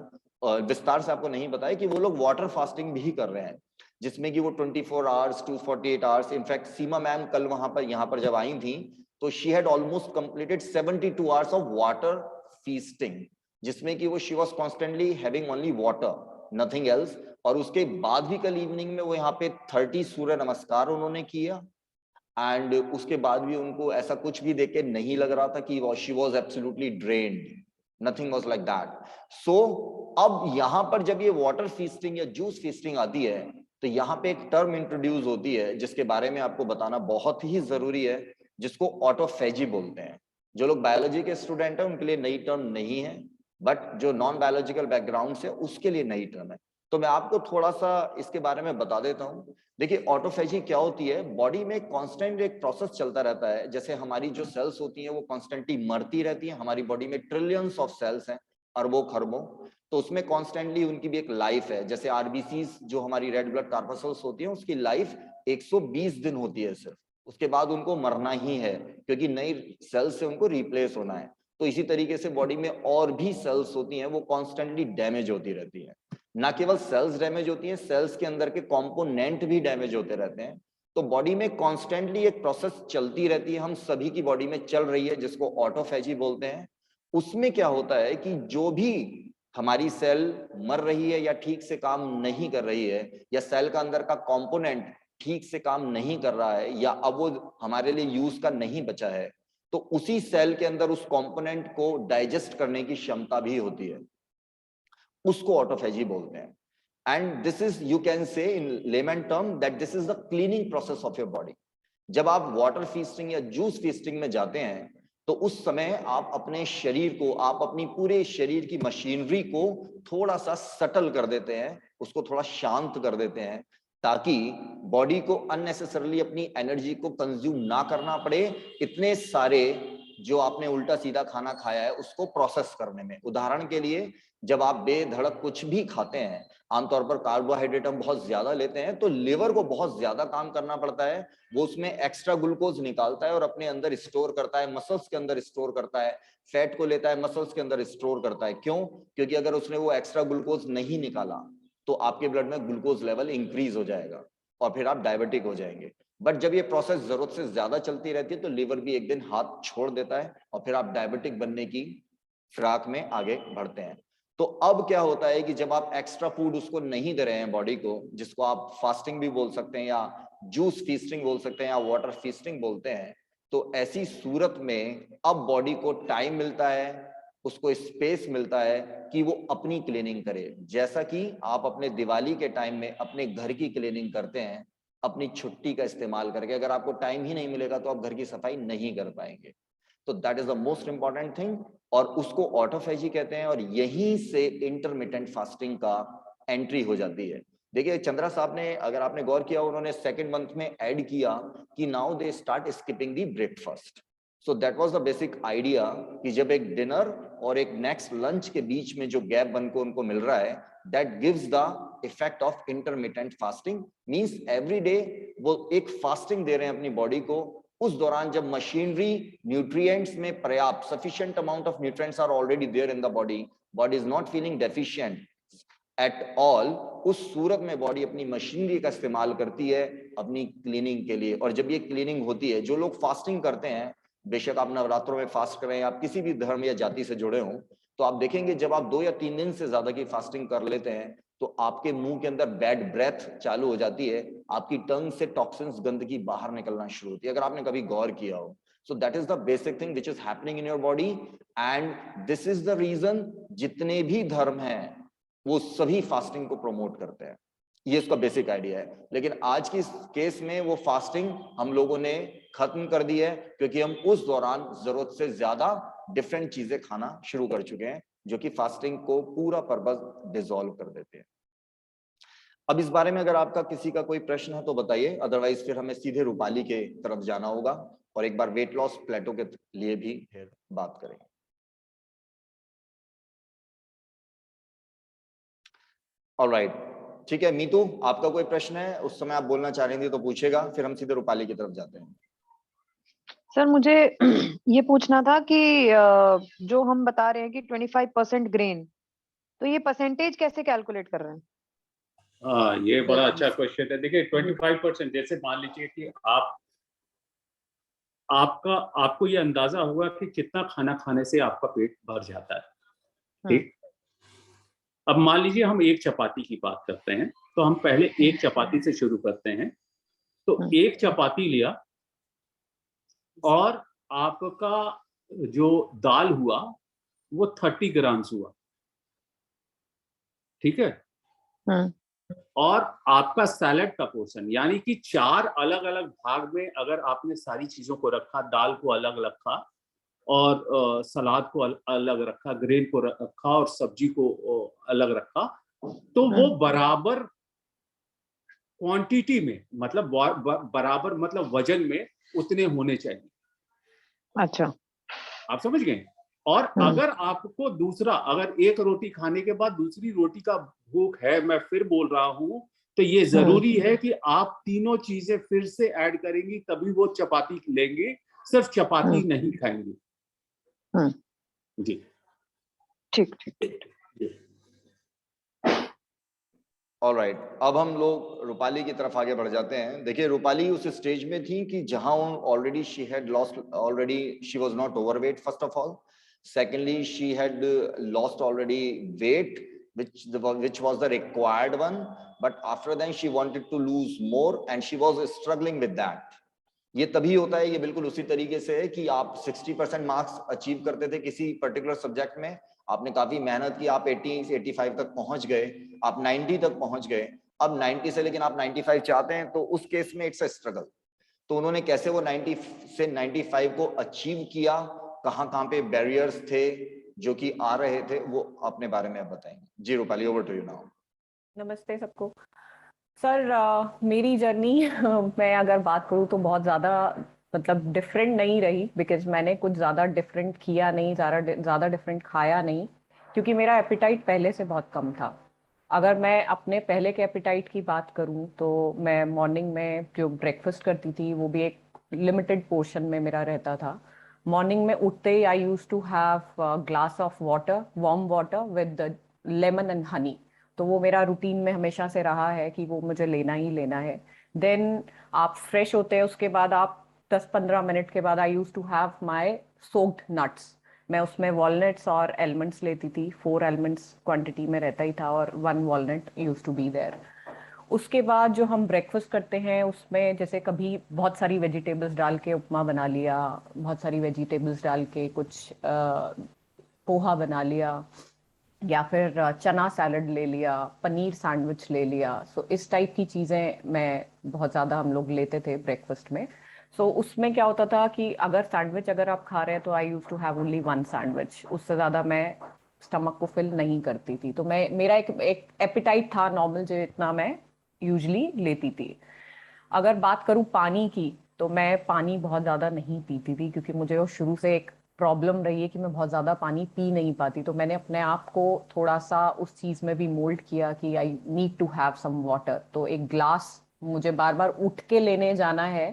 और विस्तार से आपको नहीं बताया कि वो लोग वाटर फास्टिंग भी कर रहे हैं, जिसमें कि वो 24 आवर्स 248 आवर्स, इनफैक्ट सीमा मैम कल यहाँ पर जब आई थी तो she had almost completed 72 hours of water feasting, जिसमें कि वो she was constantly having only water, nothing else. और उसके बाद भी कल इवनिंग में वो यहाँ पे 30 सूर्य नमस्कार उन्होंने किया, एंड उसके बाद भी उनको ऐसा कुछ भी देख के नहीं लग रहा था कि she was absolutely drained, nothing was like that. So अब यहाँ पर जब ये वाटर फीस्टिंग या जूस फीस्टिंग आती है तो यहाँ पे एक टर्म इंट्रोड्यूस होती है जिसके बारे में आपको बताना बहुत ही जरूरी है, जिसको ऑटोफेजी बोलते हैं। जो लोग बायोलॉजी के स्टूडेंट हैं उनके लिए नई टर्म नहीं है, बट जो नॉन बायोलॉजिकल बैकग्राउंड से उसके लिए नई टर्म है। तो मैं आपको थोड़ा सा इसके बारे में बता देता हूँ। देखिए ऑटोफेजी क्या होती है, बॉडी में कांस्टेंट एक प्रोसेस चलता रहता है। जैसे हमारी जो सेल्स होती हैं वो कांस्टेंटली मरती रहती हैं, हमारी बॉडी में ट्रिलियंस ऑफ सेल्स हैं, अरबों खरबों, तो उसमें कांस्टेंटली उनकी भी एक लाइफ है। जैसे आरबीसीज जो हमारी रेड ब्लड कॉर्पस्कल्स होती हैं उसकी लाइफ 120 दिन होती है सिर्फ, उसके बाद उनको मरना ही है क्योंकि नई सेल्स से उनको रिप्लेस होना है। तो इसी तरीके से बॉडी में और भी सेल्स होती हैं, वो कॉन्स्टेंटली डैमेज होती रहती है। ना केवल सेल्स डैमेज होती हैं, सेल्स के अंदर के कंपोनेंट भी डैमेज होते रहते हैं। तो बॉडी में कॉन्स्टेंटली एक प्रोसेस चलती रहती है, हम सभी की बॉडी में चल रही है, जिसको ऑटोफेजी बोलते हैं। उसमें क्या होता है कि जो भी हमारी सेल मर रही है या ठीक से काम नहीं कर रही है, या सेल का अंदर का कंपोनेंट ठीक से काम नहीं कर रहा है, या अब वो हमारे लिए यूज का नहीं बचा है, तो उसी सेल के अंदर उस कंपोनेंट को डाइजेस्ट करने की क्षमता भी होती है, उसको ऑटोफेजी बोलते हैं। And this is, you can say in lemon term that this is the cleaning process of your body. जब आप वाटर फीस्टिंग या जूस फीस्टिंग में जाते हैं तो उस समय आप अपने शरीर को, आप अपनी पूरे शरीर की मशीनरी को थोड़ा सा सटल कर देते हैं, उसको थोड़ा शांत कर देते हैं, ताकि बॉडी को अननेसेसरली अपनी एनर्जी को कंज्यूम ना करना पड़े इतने सारे जो आपने उल्टा सीधा खाना खाया है उसको प्रोसेस करने में। उदाहरण के लिए जब आप बेधड़क कुछ भी खाते हैं, आमतौर पर कार्बोहाइड्रेट हम बहुत ज्यादा लेते हैं, तो लिवर को बहुत ज्यादा काम करना पड़ता है, वो उसमें एक्स्ट्रा ग्लूकोज निकालता है और अपने अंदर स्टोर करता है, मसल्स के अंदर स्टोर करता है, फैट को लेता है मसल्स के अंदर स्टोर करता है। क्यों? क्योंकि अगर उसने वो एक्स्ट्रा ग्लूकोज नहीं निकाला तो आपके ब्लड में ग्लूकोज लेवल इंक्रीज हो जाएगा और फिर आप डायबिटिक हो जाएंगे। बट जब ये प्रोसेस जरूरत से ज्यादा चलती रहती है तो लिवर भी एक दिन हाथ छोड़ देता है और फिर आप डायबिटिक बनने की फिराक में आगे बढ़ते हैं। तो अब क्या होता है कि जब आप एक्स्ट्रा फूड उसको नहीं दे रहे हैं बॉडी को, जिसको आप फास्टिंग भी बोल सकते हैं या जूस फीस्टिंग बोल सकते हैं या वाटर फीस्टिंग बोलते हैं, तो ऐसी सूरत में अब बॉडी को टाइम मिलता है, उसको स्पेस मिलता है कि वो अपनी क्लीनिंग करे। जैसा कि आप अपने दिवाली के टाइम में अपने घर की क्लीनिंग करते हैं अपनी छुट्टी का इस्तेमाल करके, अगर आपको टाइम ही नहीं मिलेगा तो आप घर की सफाई नहीं कर पाएंगे। तो that is the most important thing, और उसको ऑटोफेजी कहते हैं। और यहीं से इंटरमिटेंट फास्टिंग का एंट्री हो जाती है। देखिए चंद्रा साहब ने, अगर आपने गौर किया, उन्होंने सेकंड मंथ में ऐड किया कि now they start skipping the breakfast. So that was the basic idea कि जब एक डिनर और एक नेक्स्ट लंच के बीच में जो गैप बनकर उनको मिल रहा है, that gives the effect of intermittent fasting. Means every day वो एक फास्टिंग दे रहे हैं अपनी बॉडी को। उस दौरान जब मशीनरी न्यूट्रिएंट्स में पर्याप्त, sufficient amount of nutrients are already there in the body, body is not feeling deficient at all, उस सूरत में बॉडी अपनी मशीनरी का इस्तेमाल करती है अपनी क्लीनिंग के लिए। और जब ये क्लीनिंग होती है, जो लोग फास्टिंग करते हैं, बेशक आप नवरात्रों में फास्ट करें, आप किसी भी धर्म या जाति से जुड़े हों, तो आप देखेंगे जब आप 2 या 3 दिन से ज्यादा की फास्टिंग कर लेते हैं तो आपके मुंह के अंदर बैड ब्रेथ चालू हो जाती है, आपकी टंग से टॉक्सिन्स, गंदगी बाहर निकलना शुरू होती है, अगर आपने कभी गौर किया हो। So that is the basic thing which is happening in your body, and this is the reason जितने भी धर्म हैं वो सभी फास्टिंग को प्रमोट करते हैं। ये उसका बेसिक आइडिया है। लेकिन आज की केस में वो फास्टिंग हम लोगों ने खत्म कर दी है, क्योंकि हम उस दौरान जरूरत से ज्यादा डिफरेंट चीजें खाना शुरू कर चुके हैं, जो कि फास्टिंग को पूरा पर्पस डिसॉल्व कर देते हैं। अब इस बारे में अगर आपका किसी का कोई प्रश्न है तो बताइए, अदरवाइज फिर हमें सीधे रूपाली के तरफ जाना होगा और एक बार वेट लॉस प्लेटो के लिए भी बात करेंगे। ऑलराइट, ठीक है मीतू, आपका कोई प्रश्न है, उस समय आप बोलना चाह रही थी तो पूछेगा, फिर हम सीधे रूपाली की तरफ जाते हैं। सर मुझे ये पूछना था कि जो हम बता रहे हैं कि 25% ग्रेन, तो ये परसेंटेज कैसे कैलकुलेट कर रहे हैं? हाँ, ये बड़ा अच्छा क्वेश्चन है। देखिए 25%, जैसे मान लीजिए कि आपको ये अंदाजा हुआ कि कितना खाना खाने से आपका पेट भर जाता है, ठीक। अब मान लीजिए हम एक चपाती की बात करते हैं, तो हम पहले एक चपाती से शुरू करते हैं। तो एक चपाती लिया और आपका जो दाल हुआ वो 30 ग्राम्स हुआ, ठीक है। और आपका सैलेड का पोर्शन, यानी कि 4 अलग अलग भाग में अगर आपने सारी चीजों को रखा, दाल को अलग रखा और सलाद को अलग रखा, ग्रेन को रखा और सब्जी को अलग रखा, तो वो बराबर क्वांटिटी में, मतलब बराबर मतलब वजन में उतने होने चाहिए। अच्छा, आप समझ गए। और अगर आपको दूसरा, अगर एक रोटी खाने के बाद दूसरी रोटी का भूख है, मैं फिर बोल रहा हूं, तो ये जरूरी है कि आप तीनों चीजें फिर से ऐड करेंगी, तभी वो चपाती लेंगे, सिर्फ चपाती नहीं खाएंगे। जी, ठीक ठीक। ऑलराइट, अब हम लोग रूपाली की तरफ आगे बढ़ जाते हैं। देखिए रूपाली उस स्टेज में थी कि जहां already she had lost, already she was not overweight first of all, secondly she had lost already weight which was the required one, but after then she wanted to lose more and she was struggling with that. ये तभी होता है, ये बिल्कुल उसी तरीके से है कि आप 60% मार्क्स अचीव करते थे किसी पर्टिकुलर सब्जेक्ट में, आपने काफी मेहनत की, आप 80 से 85 तक पहुंच गए, आप 90 तक पहुंच गए, अब 90 से लेकिन आप 95 चाहते हैं, तो उस केस में इट्स अ स्ट्रगल। तो उन्होंने कैसे वो 90 से 95 को अचीव किया, कहाँ पे बैरियर्स थे जो कि आ रहे थे, वो अपने बारे में आप बताएंगे। जी Rupali, over to you now. नमस्ते सबको। सर मेरी जर्नी मैं अगर बात करूँ तो बहुत ज़्यादा मतलब डिफरेंट नहीं रही, बिकॉज मैंने कुछ ज़्यादा डिफरेंट किया नहीं, ज़्यादा डिफरेंट खाया नहीं, क्योंकि मेरा एपिटाइट पहले से बहुत कम था। अगर मैं अपने पहले के एपिटाइट की बात करूँ तो मैं मॉर्निंग में जो ब्रेकफास्ट करती थी वो भी एक लिमिटेड पोर्शन में मेरा रहता था। मॉर्निंग में उठते ही I use to have glass of water, warm water with lemon and honey. तो वो मेरा रूटीन में हमेशा से रहा है कि वो मुझे लेना ही लेना है। देन आप फ्रेश होते हैं, उसके बाद आप 10-15 मिनट के बाद I use to have my soaked nuts. मैं उसमें वॉलनट्स और एलमंड्स लेती थी, 4 एलमंड्स क्वांटिटी में रहता ही था और 1 walnut use to be there. उसके बाद जो हम ब्रेकफास्ट करते हैं उसमें जैसे कभी बहुत सारी वेजिटेबल्स डाल के उपमा बना लिया, बहुत सारी वेजिटेबल्स डाल के कुछ पोहा बना लिया, या फिर चना सैलड ले लिया, पनीर सैंडविच ले लिया। सो इस टाइप की चीज़ें मैं बहुत ज़्यादा हम लोग लेते थे ब्रेकफास्ट में। सो उसमें क्या होता था कि अगर सैंडविच अगर आप खा रहे हैं तो I use to have only 1 sandwich, उससे ज़्यादा मैं स्टमक को फिल नहीं करती थी। तो मेरा एक एपिटाइट था नॉर्मल, जो इतना मैं यूजली लेती थी। अगर बात करूँ पानी की, तो मैं पानी बहुत ज़्यादा नहीं पीती थी, क्योंकि मुझे वो शुरू से एक प्रॉब्लम रही है कि मैं बहुत ज़्यादा पानी पी नहीं पाती। तो मैंने अपने आप को थोड़ा सा उस चीज़ में भी मोल्ड किया कि I need to have some water. तो एक ग्लास मुझे बार बार उठ के लेने जाना है,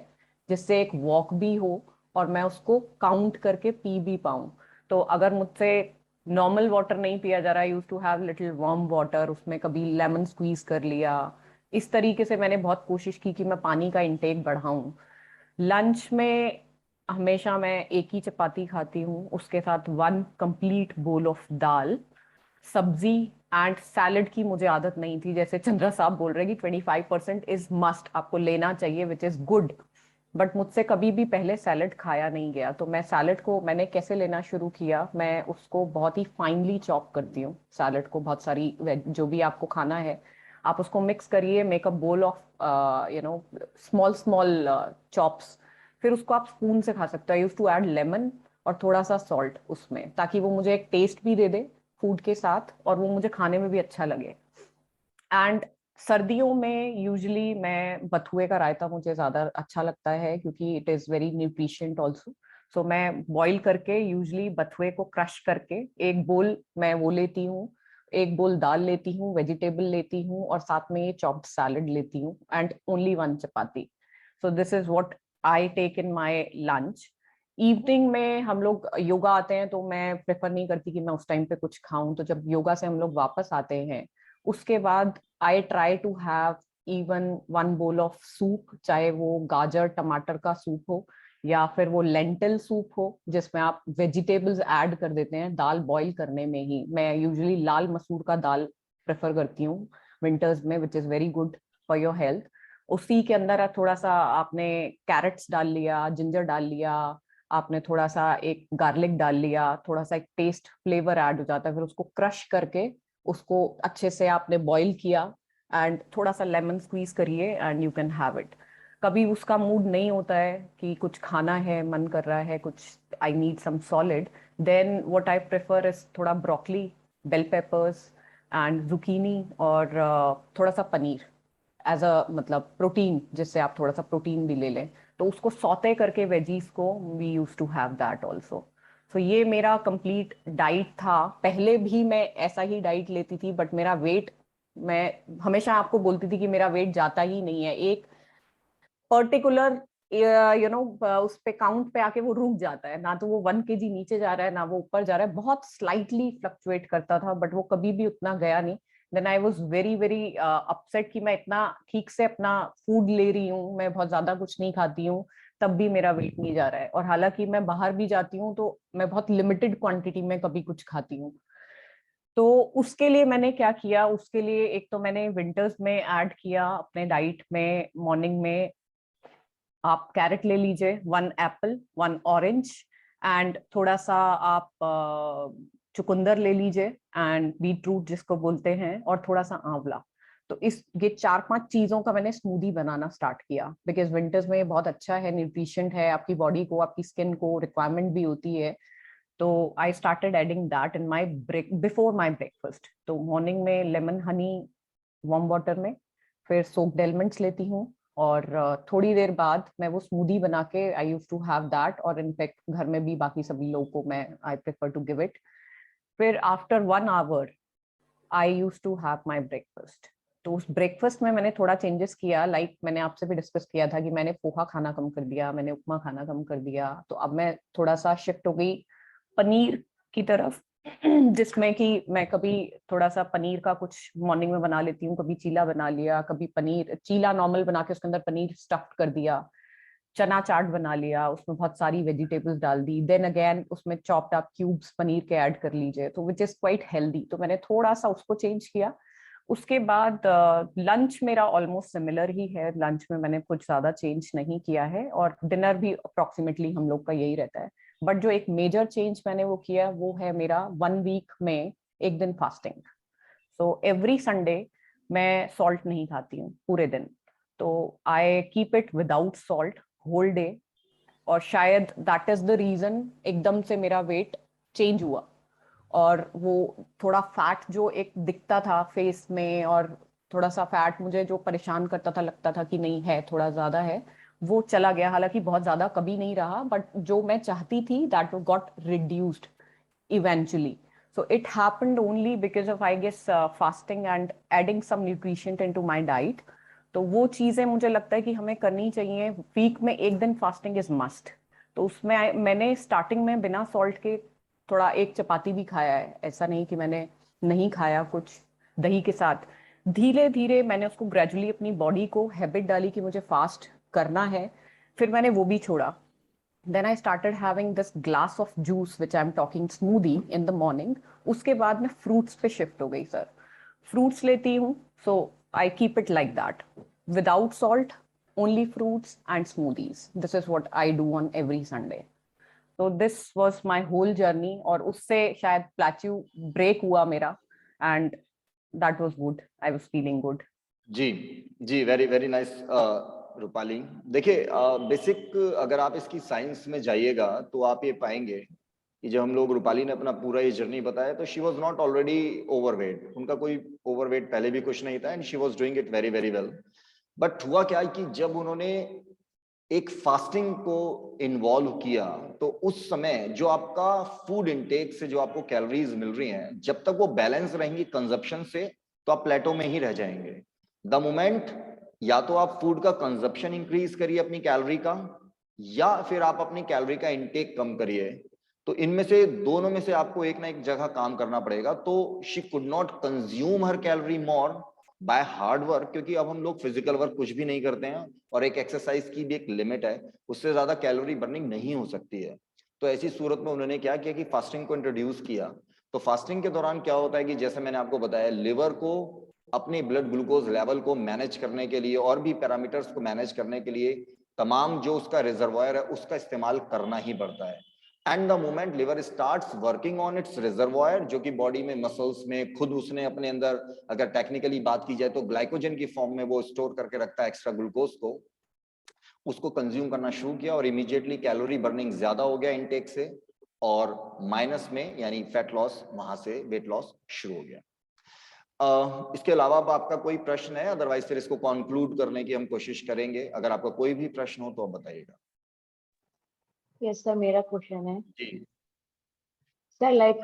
जिससे एक वॉक भी हो और मैं उसको काउंट करके पी भी पाऊँ। तो अगर मुझसे नॉर्मल वाटर नहीं पिया जा रहा, use to have little warm water, उसमें कभी लेमन स्क्वीज कर लिया। इस तरीके से मैंने बहुत कोशिश की कि मैं पानी का इंटेक बढ़ाऊं। लंच में हमेशा मैं एक ही चपाती खाती हूँ, उसके साथ 1 कंप्लीट बोल ऑफ दाल, सब्जी एंड सैलड की मुझे आदत नहीं थी। जैसे चंद्रा साहब बोल रहे हैं कि 25% इज मस्ट, आपको लेना चाहिए, विच इज गुड, बट मुझसे कभी भी पहले सैलड खाया नहीं गया। तो मैं सैलड को मैंने कैसे लेना शुरू किया, मैं उसको बहुत ही फाइनली चॉप करती हूँ। सैलड को बहुत सारी जो भी आपको खाना है आप उसको मिक्स करिए, make a bowl of small small chops, फिर उसको आप स्पून से खा सकते हो। आई यूज टू ऐड लेमन और थोड़ा सा सॉल्ट उसमें, ताकि वो मुझे एक टेस्ट भी दे दे फूड के साथ और वो मुझे खाने में भी अच्छा लगे। एंड सर्दियों में यूजुअली मैं बथुए का रायता मुझे ज्यादा अच्छा लगता है, क्योंकि इट इज वेरी न्यूट्रिशेंट ऑल्सो। सो मैं बॉईल करके यूजुअली बथुए को क्रश करके एक बोल मैं वो लेती हूँ, एक बोल दाल लेती हूँ, वेजिटेबल लेती हूँ और साथ में ये चॉप्ड सैलड लेती हूँ, and only 1 chapati. So this is what I take in my lunch. Evening में हम लोग योगा आते हैं तो मैं प्रेफर नहीं करती कि मैं उस टाइम पे कुछ खाऊं, तो जब योगा से हम लोग वापस आते हैं उसके बाद I try to have even 1 bowl of soup, चाहे वो गाजर टमाटर का सूप हो या फिर वो लेंटिल सूप हो जिसमें आप वेजिटेबल्स ऐड कर देते हैं दाल बॉईल करने में ही। मैं यूजुअली लाल मसूर का दाल प्रेफर करती हूँ विंटर्स में, which is very good for your health. उसी के अंदर थोड़ा सा आपने कैरेट्स डाल लिया, जिंजर डाल लिया, आपने थोड़ा सा एक गार्लिक डाल लिया, थोड़ा सा एक टेस्ट फ्लेवर ऐड हो जाता है, फिर उसको क्रश करके उसको अच्छे से आपने बॉईल किया एंड थोड़ा सा लेमन स्क्वीज करिए and you can have it. कभी उसका मूड नहीं होता है कि कुछ खाना है, मन कर रहा है कुछ, I need some solid, then what I prefer is थोड़ा broccoli, bell peppers and zucchini और थोड़ा सा पनीर एज अ मतलब प्रोटीन, जिससे आप थोड़ा सा प्रोटीन भी ले लें, तो उसको सौते करके वेजीज को we use to have that also. तो ये मेरा कंप्लीट डाइट था। पहले भी मैं ऐसा ही डाइट लेती थी बट मेरा वेट, मैं हमेशा आपको बोलती थी कि मेरा वेट जाता ही नहीं है, एक पर्टिकुलर उस पे काउंट पे आके वो रुक जाता है, ना तो वो 1 kg नीचे जा रहा है ना वो ऊपर जा रहा है, बहुत स्लाइटली फ्लक्चुएट करता था बट वो कभी भी उतना गया नहीं। Then I was very very upset कि मैं इतना ठीक से अपना फूड ले रही हूँ, मैं बहुत ज्यादा कुछ नहीं खाती हूँ, तब भी मेरा वेट नहीं जा रहा है, और हालांकि मैं बाहर भी जाती हूँ तो मैं बहुत लिमिटेड क्वांटिटी में कभी कुछ खाती हूँ। तो उसके लिए मैंने क्या किया, उसके लिए एक तो मैंने विंटर्स में ऐड किया अपने डाइट में, मॉर्निंग में आप कैरेट ले लीजिए, 1 एप्पल, 1 ऑरेंज एंड थोड़ा सा आप चुकंदर ले लीजिए एंड बीट रूट जिसको बोलते हैं, और थोड़ा सा आंवला। तो इस ये 4-5 चीजों का मैंने स्मूदी बनाना स्टार्ट किया, बिकॉज विंटर्स में ये बहुत अच्छा है, न्यूट्रिशेंट है, आपकी बॉडी को आपकी स्किन को रिक्वायरमेंट भी होती है। तो I started adding that in my before my breakfast. तो मॉर्निंग में लेमन हनी वार्म वाटर में, फिर सोक्ड एलमंड्स लेती हूँ, और थोड़ी देर बाद मैं वो स्मूदी बना के I use to have that, और इनफैक्ट घर में भी बाकी सभी लोगों को मैं I prefer to give it. फिर after 1 hour I use to have my breakfast. तो उस ब्रेकफास्ट में मैंने थोड़ा चेंजेस किया, लाइक मैंने आपसे भी डिस्कस किया था कि मैंने पोहा खाना कम कर दिया, मैंने उपमा खाना कम कर दिया, तो अब मैं थोड़ा सा शिफ्ट हो गई पनीर की तरफ, जिसमें कि मैं कभी थोड़ा सा पनीर का कुछ मॉर्निंग में बना लेती हूँ, कभी चीला बना लिया, कभी पनीर चीला नॉर्मल बना के उसके अंदर पनीर स्टफ्ड कर दिया, चना चाट बना लिया, उसमें बहुत सारी वेजिटेबल्स डाल दी, देन अगेन उसमें चॉप्ड अप क्यूब्स पनीर के ऐड कर लीजिए, तो विच इज क्वाइट हेल्दी। तो मैंने थोड़ा सा उसको चेंज किया। उसके बाद लंच मेरा ऑलमोस्ट सिमिलर ही है, लंच में मैंने कुछ ज्यादा चेंज नहीं किया है, और डिनर भी अप्रोक्सीमेटली हम लोग का यही रहता है। बट जो एक मेजर चेंज मैंने वो किया वो है मेरा 1 वीक में 1 दिन फास्टिंग। सो एवरी संडे मैं सॉल्ट नहीं खाती हूँ पूरे दिन, तो I keep it without salt whole day, और शायद दैट इज द रीजन एकदम से मेरा वेट चेंज हुआ, और वो थोड़ा फैट जो एक दिखता था फेस में, और थोड़ा सा फैट मुझे जो परेशान करता था, लगता था कि नहीं है थोड़ा ज्यादा है, वो चला गया। हालांकि बहुत ज्यादा कभी नहीं रहा, बट जो मैं चाहती थी that got reduced eventually. So it happened only because of, I guess, fasting and adding some nutrition into my diet. तो वो चीजें मुझे लगता है कि हमें करनी चाहिए। वीक में 1 दिन फास्टिंग इज मस्ट। तो उसमें मैंने स्टार्टिंग में बिना सॉल्ट के थोड़ा 1 चपाती भी खाया है, ऐसा नहीं कि मैंने नहीं खाया कुछ दही के साथ। धीरे धीरे मैंने उसको ग्रेजुअली अपनी बॉडी को हैबिट डाली कि मुझे फास्ट करना है, फिर मैंने वो भी छोड़ा। Then I started having this glass of juice, which I'm talking smoothie in the morning. उसके बाद मैं fruits पे shift हो गई सर। Fruits लेती हूँ, so I keep it like that. Without salt, only fruits and smoothies. This is what I do on every Sunday. So this was my whole journey, और उससे शायद plateau break हुआ मेरा, and that was good. I was feeling good. जी, very very nice Rupali. देखिए basic अगर आप इसकी साइंस में जाइएगा तो आप ये पाएंगे कि जब हम लोग, रूपाली ने अपना पूरा ये जर्नी बताया, तो she was not already overweight, उनका कोई ओवरवेट पहले भी कुछ नहीं था, and she was doing it very very well. But हुआ क्या कि जब उन्होंने एक फास्टिंग को इन्वॉल्व किया, तो उस समय जो आपका फूड इनटेक से जो आपको कैलोरीज मिल रही हैं, जब तक वो बैलेंस रहेंगी कंजप्शन से, तो आप प्लेटो में ही रह जाएंगे। द मोमेंट या तो आप फूड का कंजप्शन इंक्रीज करिए अपनी कैलोरी का, या फिर आप अपनी कैलोरी का इंटेक कम करिए। तो इनमें से दोनों में से आपको एक ना एक जगह काम करना पड़ेगा। तो she could not consume her calorie more by hard work, क्योंकि अब हम लोग फिजिकल वर्क कुछ भी नहीं करते हैं और एक एक्सरसाइज की भी एक लिमिट है, उससे ज्यादा कैलोरी बर्निंग नहीं हो सकती है। तो ऐसी सूरत में उन्होंने क्या किया कि फास्टिंग को इंट्रोड्यूस किया। तो फास्टिंग के दौरान क्या होता है कि जैसे मैंने आपको बताया, लिवर को अपने ब्लड ग्लूकोज लेवल को मैनेज करने के लिए और भी पैरामीटर्स को मैनेज करने के लिए तमाम जो उसका रिजर्वायर है उसका इस्तेमाल करना ही पड़ता है। And the moment liver starts working on it's reservoir, जो कि बॉडी में मसल्स में खुद उसने अपने अंदर, अगर टेक्निकली बात की जाए तो ग्लाइकोजन की फॉर्म में वो स्टोर करके रखता है एक्स्ट्रा ग्लूकोज को, उसको कंज्यूम करना शुरू किया और इमीडिएटली कैलोरी बर्निंग ज्यादा हो गया इनटेक से, और माइनस में यानी फैट लॉस, वहां से वेट लॉस शुरू हो गया। इसके अलावा अब आपका कोई प्रश्न है? अदरवाइज फिर इसको कंक्लूड करने की हम कोशिश करेंगे। अगर आपका कोई भी प्रश्न हो तो आप बताइएगा। यस सर, मेरा क्वेश्चन है जी सर, लाइक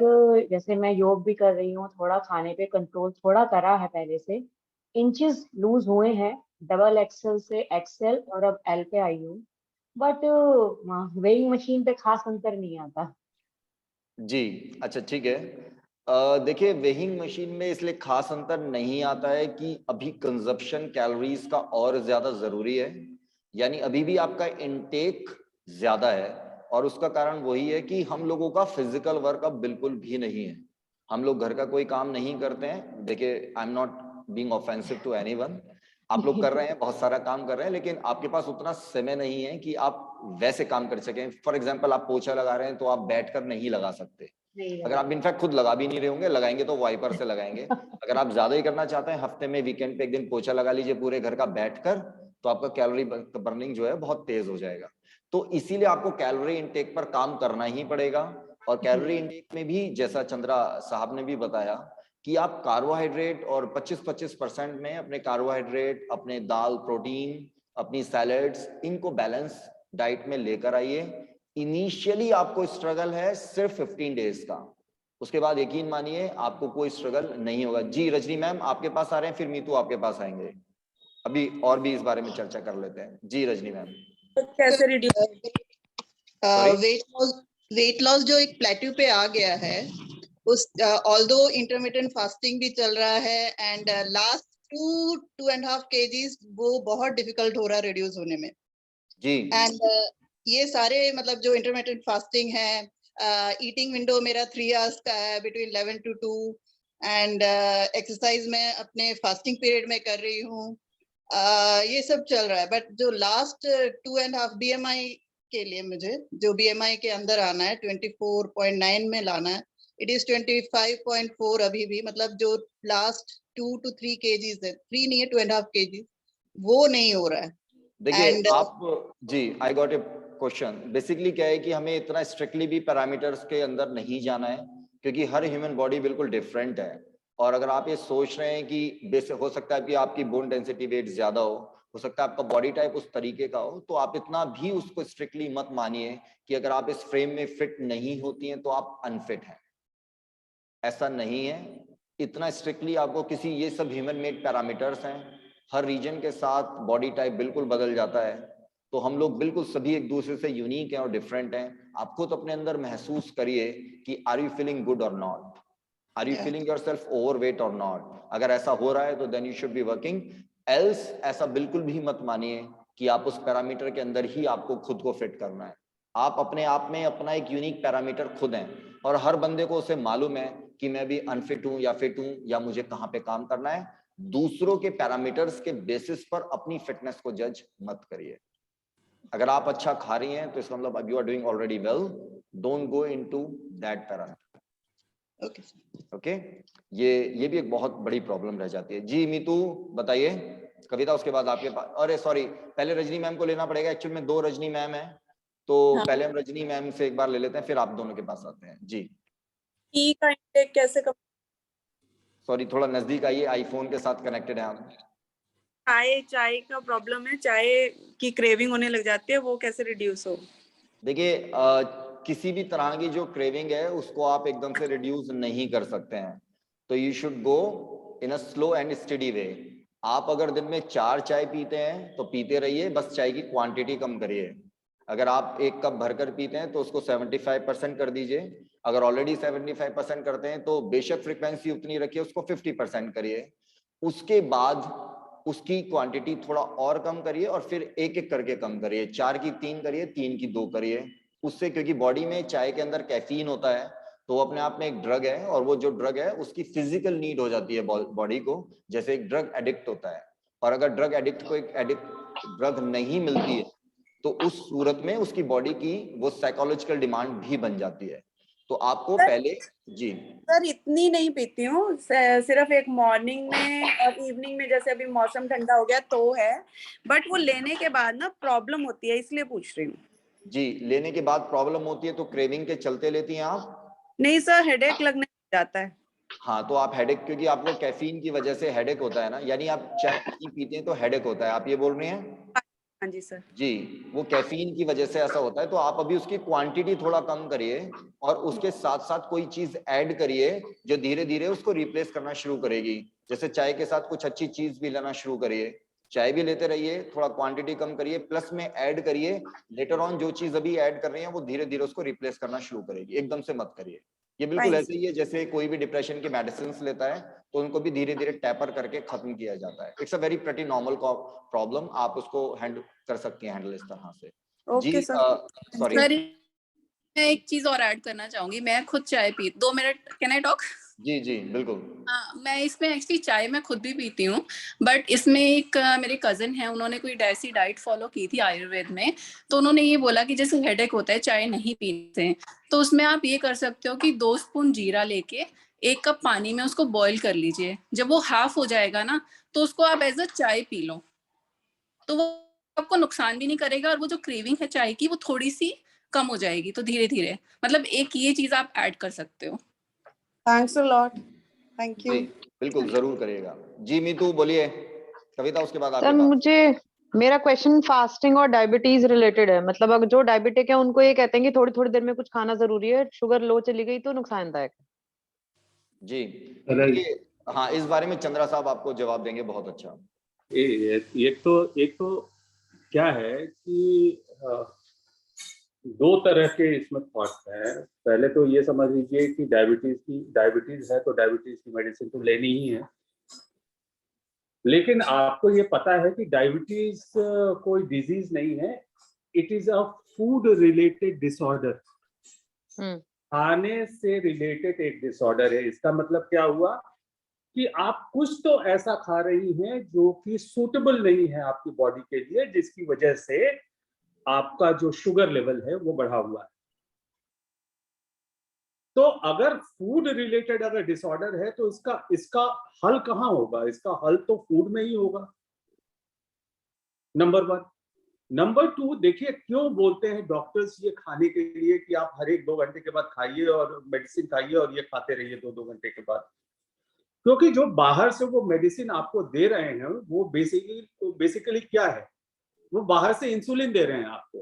जैसे मैं योग भी कर रही हूँ, थोड़ा खाने पे कंट्रोल थोड़ा करा है पहले से, इंचेस लूज हुए हैं, डबल एक्सएल से एक्सएल और अब एल पे आई हूँ, बट वेइंग मशीन पे खास अंतर नहीं आता। जी, अच्छा ठीक है। देखिए, वेइंग मशीन में इसलिए खास अंतर नहीं आता है कि अभी कंजप्शन कैलोरीज का और ज्यादा जरूरी है, यानी अभी भी आपका इनटेक ज्यादा है, और उसका कारण वही है कि हम लोगों का फिजिकल वर्क अब बिल्कुल भी नहीं है। हम लोग घर का कोई काम नहीं करते हैं। देखिए, I am not being offensive to anyone, आप लोग कर रहे हैं, बहुत सारा काम कर रहे हैं, लेकिन आपके पास उतना समय नहीं है कि आप वैसे काम कर सकें। फॉर एग्जाम्पल, आप पोछा लगा रहे हैं तो आप बैठकर नहीं लगा सकते। अगर आप इनफैक्ट खुद लगा भी नहीं रहे होंगे, लगाएंगे तो वाइपर से लगाएंगे। अगर आप ज्यादा ही करना चाहते हैं, हफ्ते में वीकेंड पे एक दिन पोछा लगा लीजिए पूरे घर का बैठकर, तो आपका कैलोरी बर्निंग जो है बहुत तेज हो जाएगा। तो इसीलिए आपको कैलोरी इनटेक पर काम करना ही पड़ेगा। और कैलोरी इनटेक में भी जैसा चंद्रा साहब ने भी बताया कि आप कार्बोहाइड्रेट और 25-25% में अपने कार्बोहाइड्रेट, अपने दाल, प्रोटीन, अपनी सैलड्स, इनको बैलेंस डाइट में लेकर आइए। इनिशियली आपको स्ट्रगल है सिर्फ 15 डेज का, उसके बाद यकीन मानिए आपको कोई स्ट्रगल नहीं होगा। जी रजनी मैम आपके पास आ रहे हैं, फिर मीतू आपके पास आएंगे, अभी और भी इस बारे में चर्चा कर लेते हैं। जी रजनी मैम। कैसे रिड्यूस वेट लॉस जो एक प्लेट्यू पे आ गया है, उस ऑल्दो इंटरमिटेंट फास्टिंग भी चल रहा है, एंड लास्ट 2.5 kgs वो बहुत डिफिकल्ट हो रहा है रिड्यूस होने में जी। एंड ये सारे मतलब जो इंटरमिटेंट फास्टिंग है, ईटिंग विंडो मेरा 3 hours का है, बिटवीन 11 to 2, एंड एक्सरसाइज मैं अपने फास्टिंग पीरियड में कर रही हूँ। ये सब चल रहा है, बट जो लास्ट 2.5 BMI के लिए मुझे जो BMI के अंदर आना है, 24.9 में लाना है, इट इज 25.4 अभी भी, मतलब जो लास्ट 2 to 3 kgs है, 3 नहीं है 2.5 kgs, वो नहीं हो रहा है। देखिए आप जी, I got a question. Basically क्या है कि हमें इतना स्ट्रिक्टली भी पैरामीटर्स के अंदर नहीं जाना है, क्योंकि हर ह्यूमन बॉडी बिल्कुल डिफरेंट है। और अगर आप ये सोच रहे हैं कि बेसिक हो सकता है कि आपकी बोन डेंसिटी वेट ज्यादा हो सकता है आपका बॉडी टाइप उस तरीके का हो, तो आप इतना भी उसको स्ट्रिक्टली मत मानिए कि अगर आप इस फ्रेम में फिट नहीं होती हैं तो आप अनफिट हैं। ऐसा नहीं है, इतना स्ट्रिक्टली आपको किसी, ये सब ह्यूमन मेड पैरामीटर्स हैं, हर रीजन के साथ बॉडी टाइप बिल्कुल बदल जाता है। तो हम लोग बिल्कुल सभी एक दूसरे से यूनिक हैं और डिफरेंट हैं। आप खुद अपने अंदर महसूस करिए कि आर यू फीलिंग गुड और not, are you feeling yourself overweight और नॉट। अगर ऐसा हो रहा है तो then you should be working, else ऐसा बिल्कुल भी मत मानिए कि आप उस पैरामीटर के अंदर ही आपको खुद को फिट करना है। आप अपने आप में अपना एक यूनिक पैरामीटर खुद हैं, और हर बंदे को उसे मालूम है कि मैं भी अनफिट हूं या फिट हूं, या मुझे कहां पे काम करना है। दूसरों के पैरामीटर्स के बेसिस पर अपनी फिटनेस को जज मत करिए। अगर आप अच्छा खा रही हैं तो इसका मतलब you are doing already well, don't go into that parameter. Okay, ये भी एक बहुत बड़ी प्रॉब्लम रह जाती है। जी मीतू बताइए। कविता उसके बाद आपके पास, अरे सॉरी पहले रजनी मैम को लेना पड़ेगा, एक्चुअल में 2 रजनी मैम है, तो हाँ। पहले हम रजनी मैम से एक बार ले लेते हैं, फिर आप दोनों के पास आते हैं। जी टी का इंटेक कैसे कम? सॉरी थोड़ा नजदीक आइए, आईफोन के साथ कनेक्टेड है आप। चाय का प्रॉब्लम है, चाय की क्रेविंग होने लग जाती है, वो कैसे रिड्यूस हो? देखिए किसी भी तरह की जो क्रेविंग है उसको आप एकदम से रिड्यूस नहीं कर सकते हैं, तो you should go in a slow and steady way. आप अगर दिन में 4 चाय पीते हैं तो पीते रहिए, बस चाय की क्वांटिटी कम करिए। अगर आप 1 कप भरकर पीते हैं तो उसको 75% कर दीजिए। अगर ऑलरेडी 75% करते हैं तो बेशक फ्रीक्वेंसी उतनी रखिए, उसको 50% करिए। उसके बाद उसकी क्वांटिटी थोड़ा और कम करिए और फिर एक एक करके कम करिए। 4 की 3 करिए, 3 की 2 करिए। उससे, क्योंकि बॉडी में चाय के अंदर कैफीन होता है, तो वो अपने आप में एक ड्रग है, और वो जो ड्रग है उसकी फिजिकल नीड हो जाती है बॉडी को, जैसे एक ड्रग एडिक्ट होता है। और अगर ड्रग एडिक्ट को एक एडिक्ट ड्रग नहीं मिलती है तो उस सूरत में उसकी बॉडी की वो साइकोलॉजिकल डिमांड भी बन जाती है। तो आपको पहले जी सर इतनी नहीं पीती हूँ, सिर्फ एक मॉर्निंग में और इवनिंग में, जैसे अभी मौसम ठंडा हो गया तो है, बट वो लेने के बाद ना प्रॉब्लम होती है, इसलिए पूछ रही हूँ। जी, लेने के बाद प्रॉब्लम होती है तो क्रेविंग के चलते लेती हैं आप? नहीं सर, हेडेक लगने लग जाता है। हाँ, तो आप हेडेक, क्योंकि आपको कैफीन की वजह से हेडेक होता है ना, यानी आप चाय नहीं पीते हैं तो हेडेक होता है, आप ये बोल रहे हैं? हाँ जी सर। जी, वो कैफीन की वजह से ऐसा होता है। तो आप अभी उसकी क्वांटिटी थोड़ा कम करिए और उसके साथ साथ कोई चीज ऐड करिए जो धीरे धीरे उसको रिप्लेस करना शुरू करेगी। जैसे चाय के साथ कुछ अच्छी चीज भी लेना शुरू करिए, चाय भी लेते रहिए, थोड़ा क्वांटिटी कम करिए, प्लस में ऐड करिए। लेटर ऑन जो चीज अभी ऐड कर रही है वो धीरे धीरे उसको रिप्लेस करना शुरू करेगी, एकदम से मत करिए। ये बिल्कुल ऐसे ही है जैसे कोई भी डिप्रेशन की मेडिसिन लेता है तो उनको भी धीरे धीरे टैपर करके खत्म किया जाता है। It's a very pretty normal problem, आप उसको हैंडल कर सकती हैं, हैंडल इस तरह से। Okay sir. सॉरी, मैं एक चीज और ऐड करना चाहूंगी। मैं खुद चाय पी 2 मिनट, कैन आई टॉक? जी जी बिल्कुल। मैं इसमें एक्चुअली चाय मैं खुद भी पीती हूँ, बट इसमें एक मेरे कजन है, उन्होंने कोई ऐसी डाइट फॉलो की थी आयुर्वेद में, तो उन्होंने ये बोला कि जैसे हेडेक होता है चाय नहीं पीने से, तो उसमें आप ये कर सकते हो कि 2 स्पून जीरा लेके 1 कप पानी में उसको बॉईल कर लीजिए। जब वो हाफ हो जाएगा ना तो उसको आप एज अ चाय पी लो, तो वो आपको नुकसान भी नहीं करेगा और वो जो क्रेविंग है चाय की वो थोड़ी सी कम हो जाएगी। तो धीरे धीरे, मतलब एक ये चीज आप ऐड कर सकते हो। Thanks a lot, thank you. बिल्कुल जरूर करिएगा। जी मीतू बोलिए। कविता, उसके बाद सर आपके पास। मेरा क्वेश्चन फास्टिंग और डायबिटीज रिलेटेड है। मतलब अगर जो डायबिटिक है उनको ये कहते हैं कि थोड़ी थोड़ी देर में कुछ खाना जरूरी है, शुगर लो चली गई तो नुकसानदायक है। जी देखिए, हाँ, इस बारे में चंद्रा साहब आपको जवाब देंगे बहुत अच्छा। एक तो क्या है कि 2 तरह के इसमें थॉट्स हैं। पहले तो ये समझ लीजिए कि डायबिटीज है तो डायबिटीज की मेडिसिन तो लेनी ही है, लेकिन आपको ये पता है कि डायबिटीज कोई डिजीज नहीं है, it is a food related disorder. खाने से रिलेटेड एक डिसऑर्डर है। इसका मतलब क्या हुआ कि आप कुछ तो ऐसा खा रही हैं जो कि सूटेबल नहीं है आपकी बॉडी के लिए, जिसकी वजह से आपका जो शुगर लेवल है वो बढ़ा हुआ है। तो अगर फूड रिलेटेड अगर डिसऑर्डर है तो इसका हल कहाँ होगा? इसका हल तो फूड में ही होगा, नंबर 1। नंबर 2, देखिए क्यों बोलते हैं डॉक्टर्स ये खाने के लिए कि आप हर एक 2 घंटे के बाद खाइए और मेडिसिन खाइए और ये खाते रहिए 2-2 घंटे के बाद। क्योंकि जो बाहर से वो मेडिसिन आपको दे रहे हैं वो बेसिकली क्या है? वो बाहर से इंसुलिन दे रहे हैं आपको।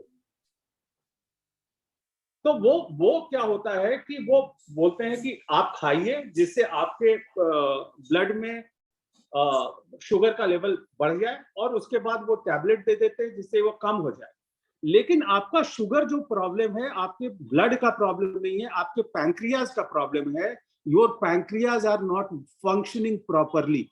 तो वो क्या होता है कि वो बोलते हैं कि आप खाइए जिससे आपके ब्लड में शुगर का लेवल बढ़ जाए, और उसके बाद वो टैबलेट दे देते हैं जिससे वो कम हो जाए। लेकिन आपका शुगर जो प्रॉब्लम है आपके ब्लड का प्रॉब्लम नहीं है, आपके पैंक्रियाज का प्रॉब्लम है। Your pancreas are not functioning properly.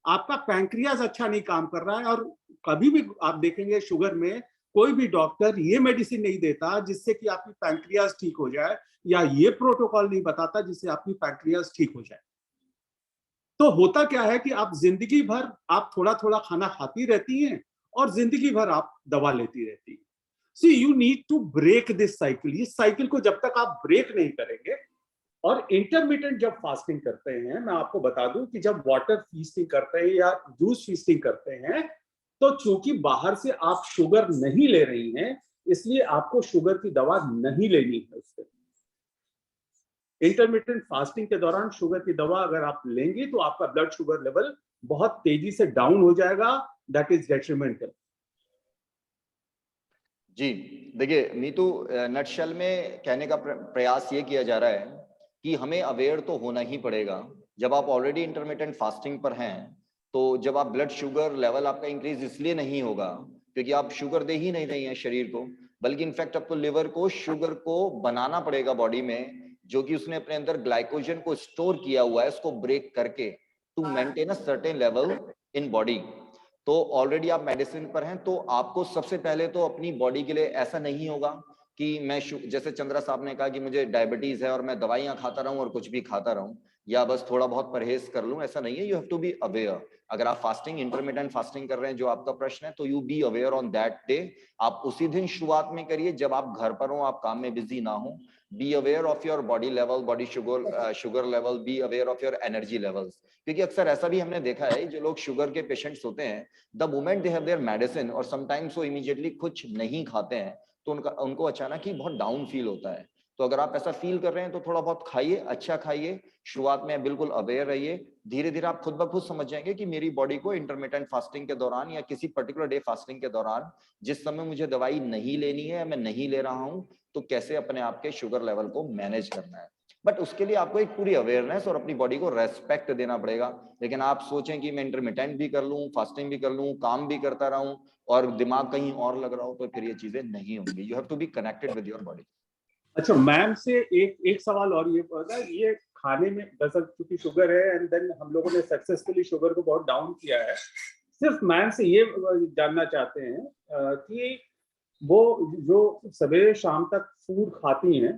आपका पैंक्रियाज अच्छा नहीं काम कर रहा है। और कभी भी आप देखेंगे शुगर में कोई भी डॉक्टर ये मेडिसिन नहीं देता जिससे कि आपकी पैंक्रियाज ठीक हो जाए, या ये प्रोटोकॉल नहीं बताता जिससे आपकी पैंक्रियाज ठीक हो जाए। तो होता क्या है कि आप जिंदगी भर आप थोड़ा थोड़ा खाना खाती रहती हैं और जिंदगी भर आप दवा लेती रहती हैं। See you need to break this cycle. इस साइकिल को जब तक आप ब्रेक नहीं करेंगे, और इंटरमिटेंट जब फास्टिंग करते हैं, मैं आपको बता दूं कि जब वाटर फीस्टिंग करते हैं या जूस फीस्टिंग करते हैं, तो चूंकि बाहर से आप शुगर नहीं ले रही हैं, इसलिए आपको शुगर की दवा नहीं लेनी है। उससे इंटरमिटेंट फास्टिंग के दौरान शुगर की दवा अगर आप लेंगे तो आपका ब्लड शुगर लेवल बहुत तेजी से डाउन हो जाएगा। That is detrimental. जी देखिए नीतू, नटशेल में कहने का प्रयास ये किया जा रहा है कि हमें अवेयर तो होना ही पड़ेगा। जब आप ऑलरेडी इंटरमिटेंट फास्टिंग पर हैं तो जब आप ब्लड शुगर लेवल आपका इंक्रीज इसलिए नहीं होगा क्योंकि आप शुगर दे ही नहीं रही हैं शरीर को, बल्कि इनफैक्ट आपको लिवर को शुगर को बनाना पड़ेगा बॉडी में, जो कि उसने अपने अंदर ग्लाइकोजन को स्टोर किया हुआ है, उसको ब्रेक करके to maintain a certain level in body. तो ऑलरेडी आप मेडिसिन पर हैं, तो आपको सबसे पहले तो अपनी बॉडी के लिए ऐसा नहीं होगा कि मैं जैसे चंद्रा साहब ने कहा कि मुझे डायबिटीज है और मैं दवाइयां खाता रहूं और कुछ भी खाता रहूं या बस थोड़ा बहुत परहेज कर लूं, ऐसा नहीं है। You have to be aware. अगर आप फास्टिंग, इंटरमिटेंट फास्टिंग कर रहे हैं जो आपका प्रश्न है, तो you be aware on that day. आप उसी दिन शुरुआत में करिए जब आप घर पर हो, आप काम में बिजी ना हो। Be aware of your body level, body sugar level, be aware of your energy levels. क्योंकि अक्सर ऐसा भी हमने देखा है, जो लोग शुगर के पेशेंट्स होते हैं, the moment they have their medicine और समटाइम्स वो इमीडिएटली कुछ नहीं खाते हैं, तो उनको अचानक ही बहुत डाउन फील होता है। तो अगर आप ऐसा फील कर रहे हैं तो थोड़ा बहुत खाइए, अच्छा खाइए, शुरुआत में बिल्कुल अवेयर रहिए। धीरे धीरे आप खुद ब खुद समझ जाएंगे कि मेरी बॉडी को इंटरमिटेंट फास्टिंग के दौरान या किसी पर्टिकुलर डे फास्टिंग के दौरान जिस समय मुझे दवाई नहीं लेनी है, मैं नहीं ले रहा हूं, तो कैसे अपने आप के शुगर लेवल को मैनेज करना है। बट उसके लिए आपको एक पूरी अवेयरनेस और अपनी बॉडी को रेस्पेक्ट देना पड़ेगा। लेकिन आप सोचें कि मैं इंटरमिटेंट भी कर लूं, फास्टिंग भी कर लूं, काम भी करता रहूं और दिमाग कहीं और लग रहा हो, तो फिर ये चीजें नहीं होंगी। You have to be connected with your body. अच्छा, मैम से एक सवाल और ये पता, ये खाने में दरअसल क्योंकि शुगर है एंड देन हम लोगों ने सक्सेसफुली शुगर को बहुत डाउन किया है, सिर्फ मैम से ये जानना चाहते हैं कि वो जो सवेरे शाम तक फूड खाती हैं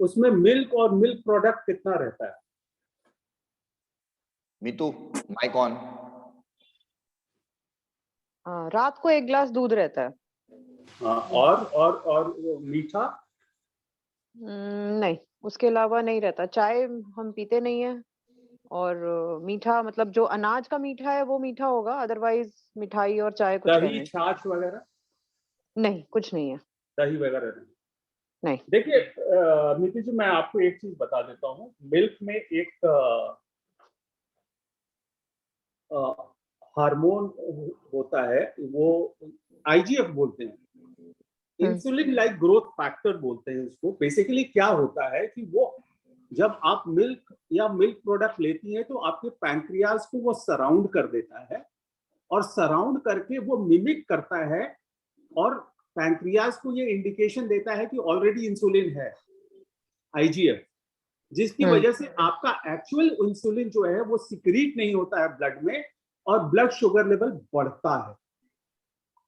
उसमें मिल्क और मिल्क प्रोडक्ट कितना रहता है? Meetu, mic on. रात को 1 गिलास दूध रहता है। और मीठा? नहीं, उसके अलावा नहीं रहता। चाय हम पीते नहीं है, और मीठा मतलब जो अनाज का मीठा है वो मीठा होगा, अदरवाइज मिठाई और चाय कुछ दही, छाछ वगैरह? नहीं, कुछ नहीं है। दही वगैरह नहीं। देखिए नीति जी, मैं आपको एक चीज बता देता हूँ। मिल्क में एक हार्मोन होता है, वो आईजीएफ बोलते हैं, इंसुलिन लाइक ग्रोथ फैक्टर बोलते हैं उसको। बेसिकली क्या होता है कि वो जब आप मिल्क या मिल्क प्रोडक्ट लेती हैं तो आपके पैंक्रियाज को वो सराउंड कर देता है, और सराउंड करके वो मिमिक करता है और पैंक्रियाज को ये इंडिकेशन देता है कि ऑलरेडी इंसुलिन है, आईजीएफ, जिसकी वजह से आपका एक्चुअल इंसुलिन जो है वो सिक्रीट नहीं होता है ब्लड में और ब्लड शुगर लेवल बढ़ता है।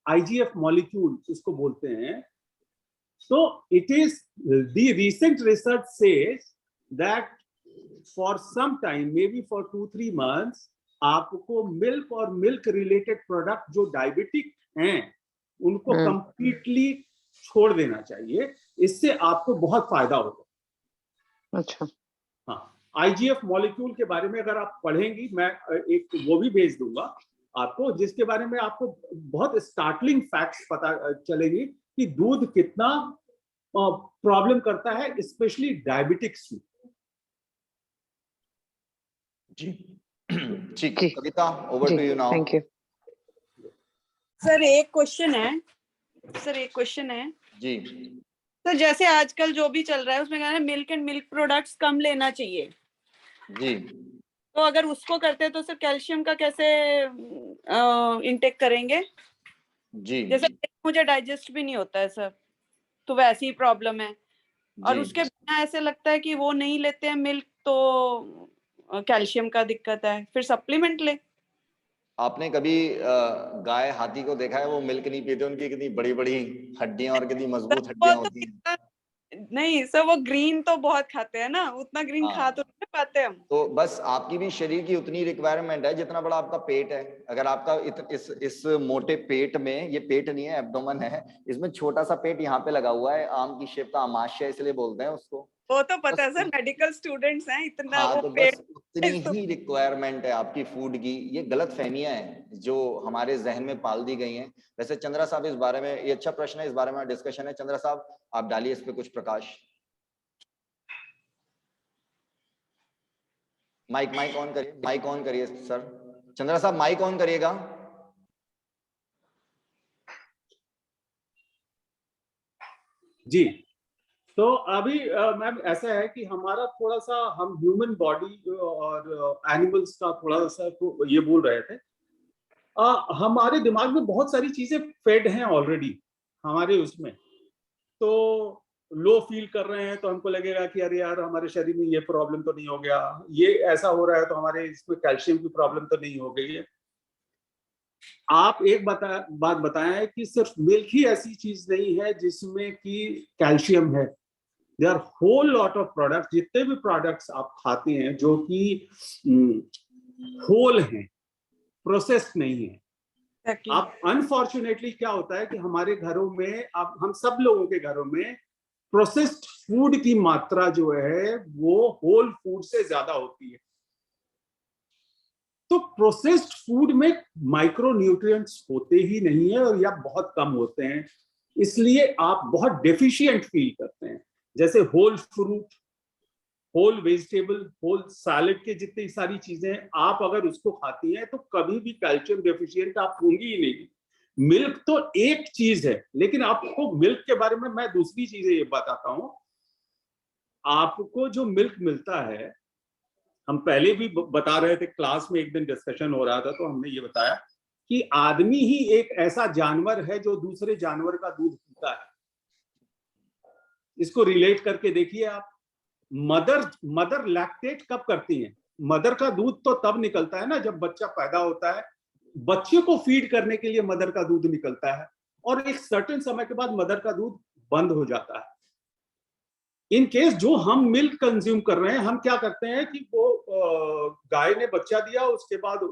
IGF मॉलिक्यूल इसको बोलते हैं। So it is the recent research says that for some time, maybe for 2-3 months, आपको मिल्क और मिल्क रिलेटेड प्रोडक्ट जो डायबिटिक हैं उनको कंप्लीटली छोड़ देना चाहिए। इससे आपको बहुत फायदा होगा। अच्छा, हाँ, IGF मॉलिक्यूल के बारे में अगर आप पढ़ेंगी, मैं एक वो भी भेज दूंगा आपको, जिसके बारे में आपको बहुत स्टार्टलिंग फैक्ट्स पता चलेगी कि दूध कितना प्रॉब्लम करता है, स्पेशली डायबिटिक्स में। जी ठीक, Kavita, over to you now. Thank you sir. एक क्वेश्चन है जी सर। जैसे आजकल जो भी चल रहा है उसमें कहना है मिल्क एंड मिल्क प्रोडक्ट्स कम लेना चाहिए जी। तो अगर उसको करते हैं तो सर कैल्शियम का कैसे इनटेक करेंगे? जी जैसे मुझे डाइजेस्ट भी नहीं होता है सर, तो वैसी ही प्रॉब्लम है। और उसके बिना ऐसे लगता है कि वो नहीं लेते हैं मिल्क तो कैल्शियम का दिक्कत है, फिर सप्लीमेंट ले। आपने कभी गाय हाथी को देखा है? वो मिल्क नहीं पीते, उनकी कितनी बड़ी बड़ी हड्डियां और कितनी मजबूत हड्डियां होती हैं। नहीं सर, वो ग्रीन तो बहुत खाते हैं ना, उतना ग्रीन खा तो नहीं पाते हम। तो बस आपकी भी शरीर की उतनी रिक्वायरमेंट है जितना बड़ा आपका पेट है। अगर आपका इस मोटे पेट में, ये पेट नहीं है, एब्डोमेन है, इसमें छोटा सा पेट यहाँ पे लगा हुआ है, आम की शेप का, आमाशय इसलिए बोलते हैं उसको। वो तो पता है सर, मेडिकल स्टूडेंट्स हैं इतना। हाँ, वो तो बस उतनी ही रिक्वायरमेंट है आपकी फूड की। ये गलत फहमियां हैं जो हमारे जहन में पाल दी गई हैं। वैसे चंद्रा साहब, इस बारे में, ये अच्छा प्रश्न है, इस बारे में डिस्कशन है। चंद्रा साहब, आप डालिए इस पे कुछ प्रकाश। माइक ऑन करिए सर। चंद्रा साहब, माइक ऑन करिएगा। जी, तो अभी मैम ऐसा है कि हमारा थोड़ा सा, हम ह्यूमन बॉडी और एनिमल्स का थोड़ा सा तो ये बोल रहे थे हमारे दिमाग में बहुत सारी चीजें फेड हैं ऑलरेडी हमारे उसमें। तो लो फील कर रहे हैं तो हमको लगेगा कि अरे यार हमारे शरीर में ये प्रॉब्लम तो नहीं हो गया, ये ऐसा हो रहा है तो हमारे इसमें कैल्शियम की प्रॉब्लम तो नहीं हो गई है। आप एक बात बताएं कि सिर्फ मिल्क ही ऐसी चीज नहीं है जिसमें कि कैल्शियम है। There are whole lot of products, जितने भी प्रोडक्ट्स आप खाते हैं जो कि होल हैं, प्रोसेस्ड नहीं है। आप अनफॉर्चुनेटली क्या होता है कि हमारे घरों में, अब हम सब लोगों के घरों में प्रोसेस्ड फूड की मात्रा जो है वो होल फूड से ज्यादा होती है। तो प्रोसेस्ड फूड में माइक्रो न्यूट्रिएंट्स होते ही नहीं है और या बहुत कम होते हैं, इसलिए आप बहुत डेफिशिएंट फील करते हैं। जैसे whole fruit, whole vegetable, whole salad के जितनी सारी चीजें आप अगर उसको खाती हैं तो कभी भी कैल्शियम डेफिशिएंट आप होंगी ही नहीं। मिल्क तो एक चीज है, लेकिन आपको मिल्क के बारे में मैं दूसरी चीजें ये बताता हूं। आपको जो मिल्क मिलता है, हम पहले भी बता रहे थे, क्लास में एक दिन डिस्कशन हो रहा था तो हमने ये बताया कि आदमी ही एक ऐसा जानवर है जो दूसरे जानवर का दूध पीता है। इसको रिलेट करके देखिए आप, मदर लैक्टेट कब करती है? मदर का दूध तो तब निकलता है ना जब बच्चा पैदा होता है, बच्चे को फीड करने के लिए मदर का दूध निकलता है और एक सर्टेन समय के बाद मदर का दूध बंद हो जाता है। इन केस जो हम मिल्क कंज्यूम कर रहे हैं, हम क्या करते हैं कि वो गाय ने बच्चा दिया, उसके बाद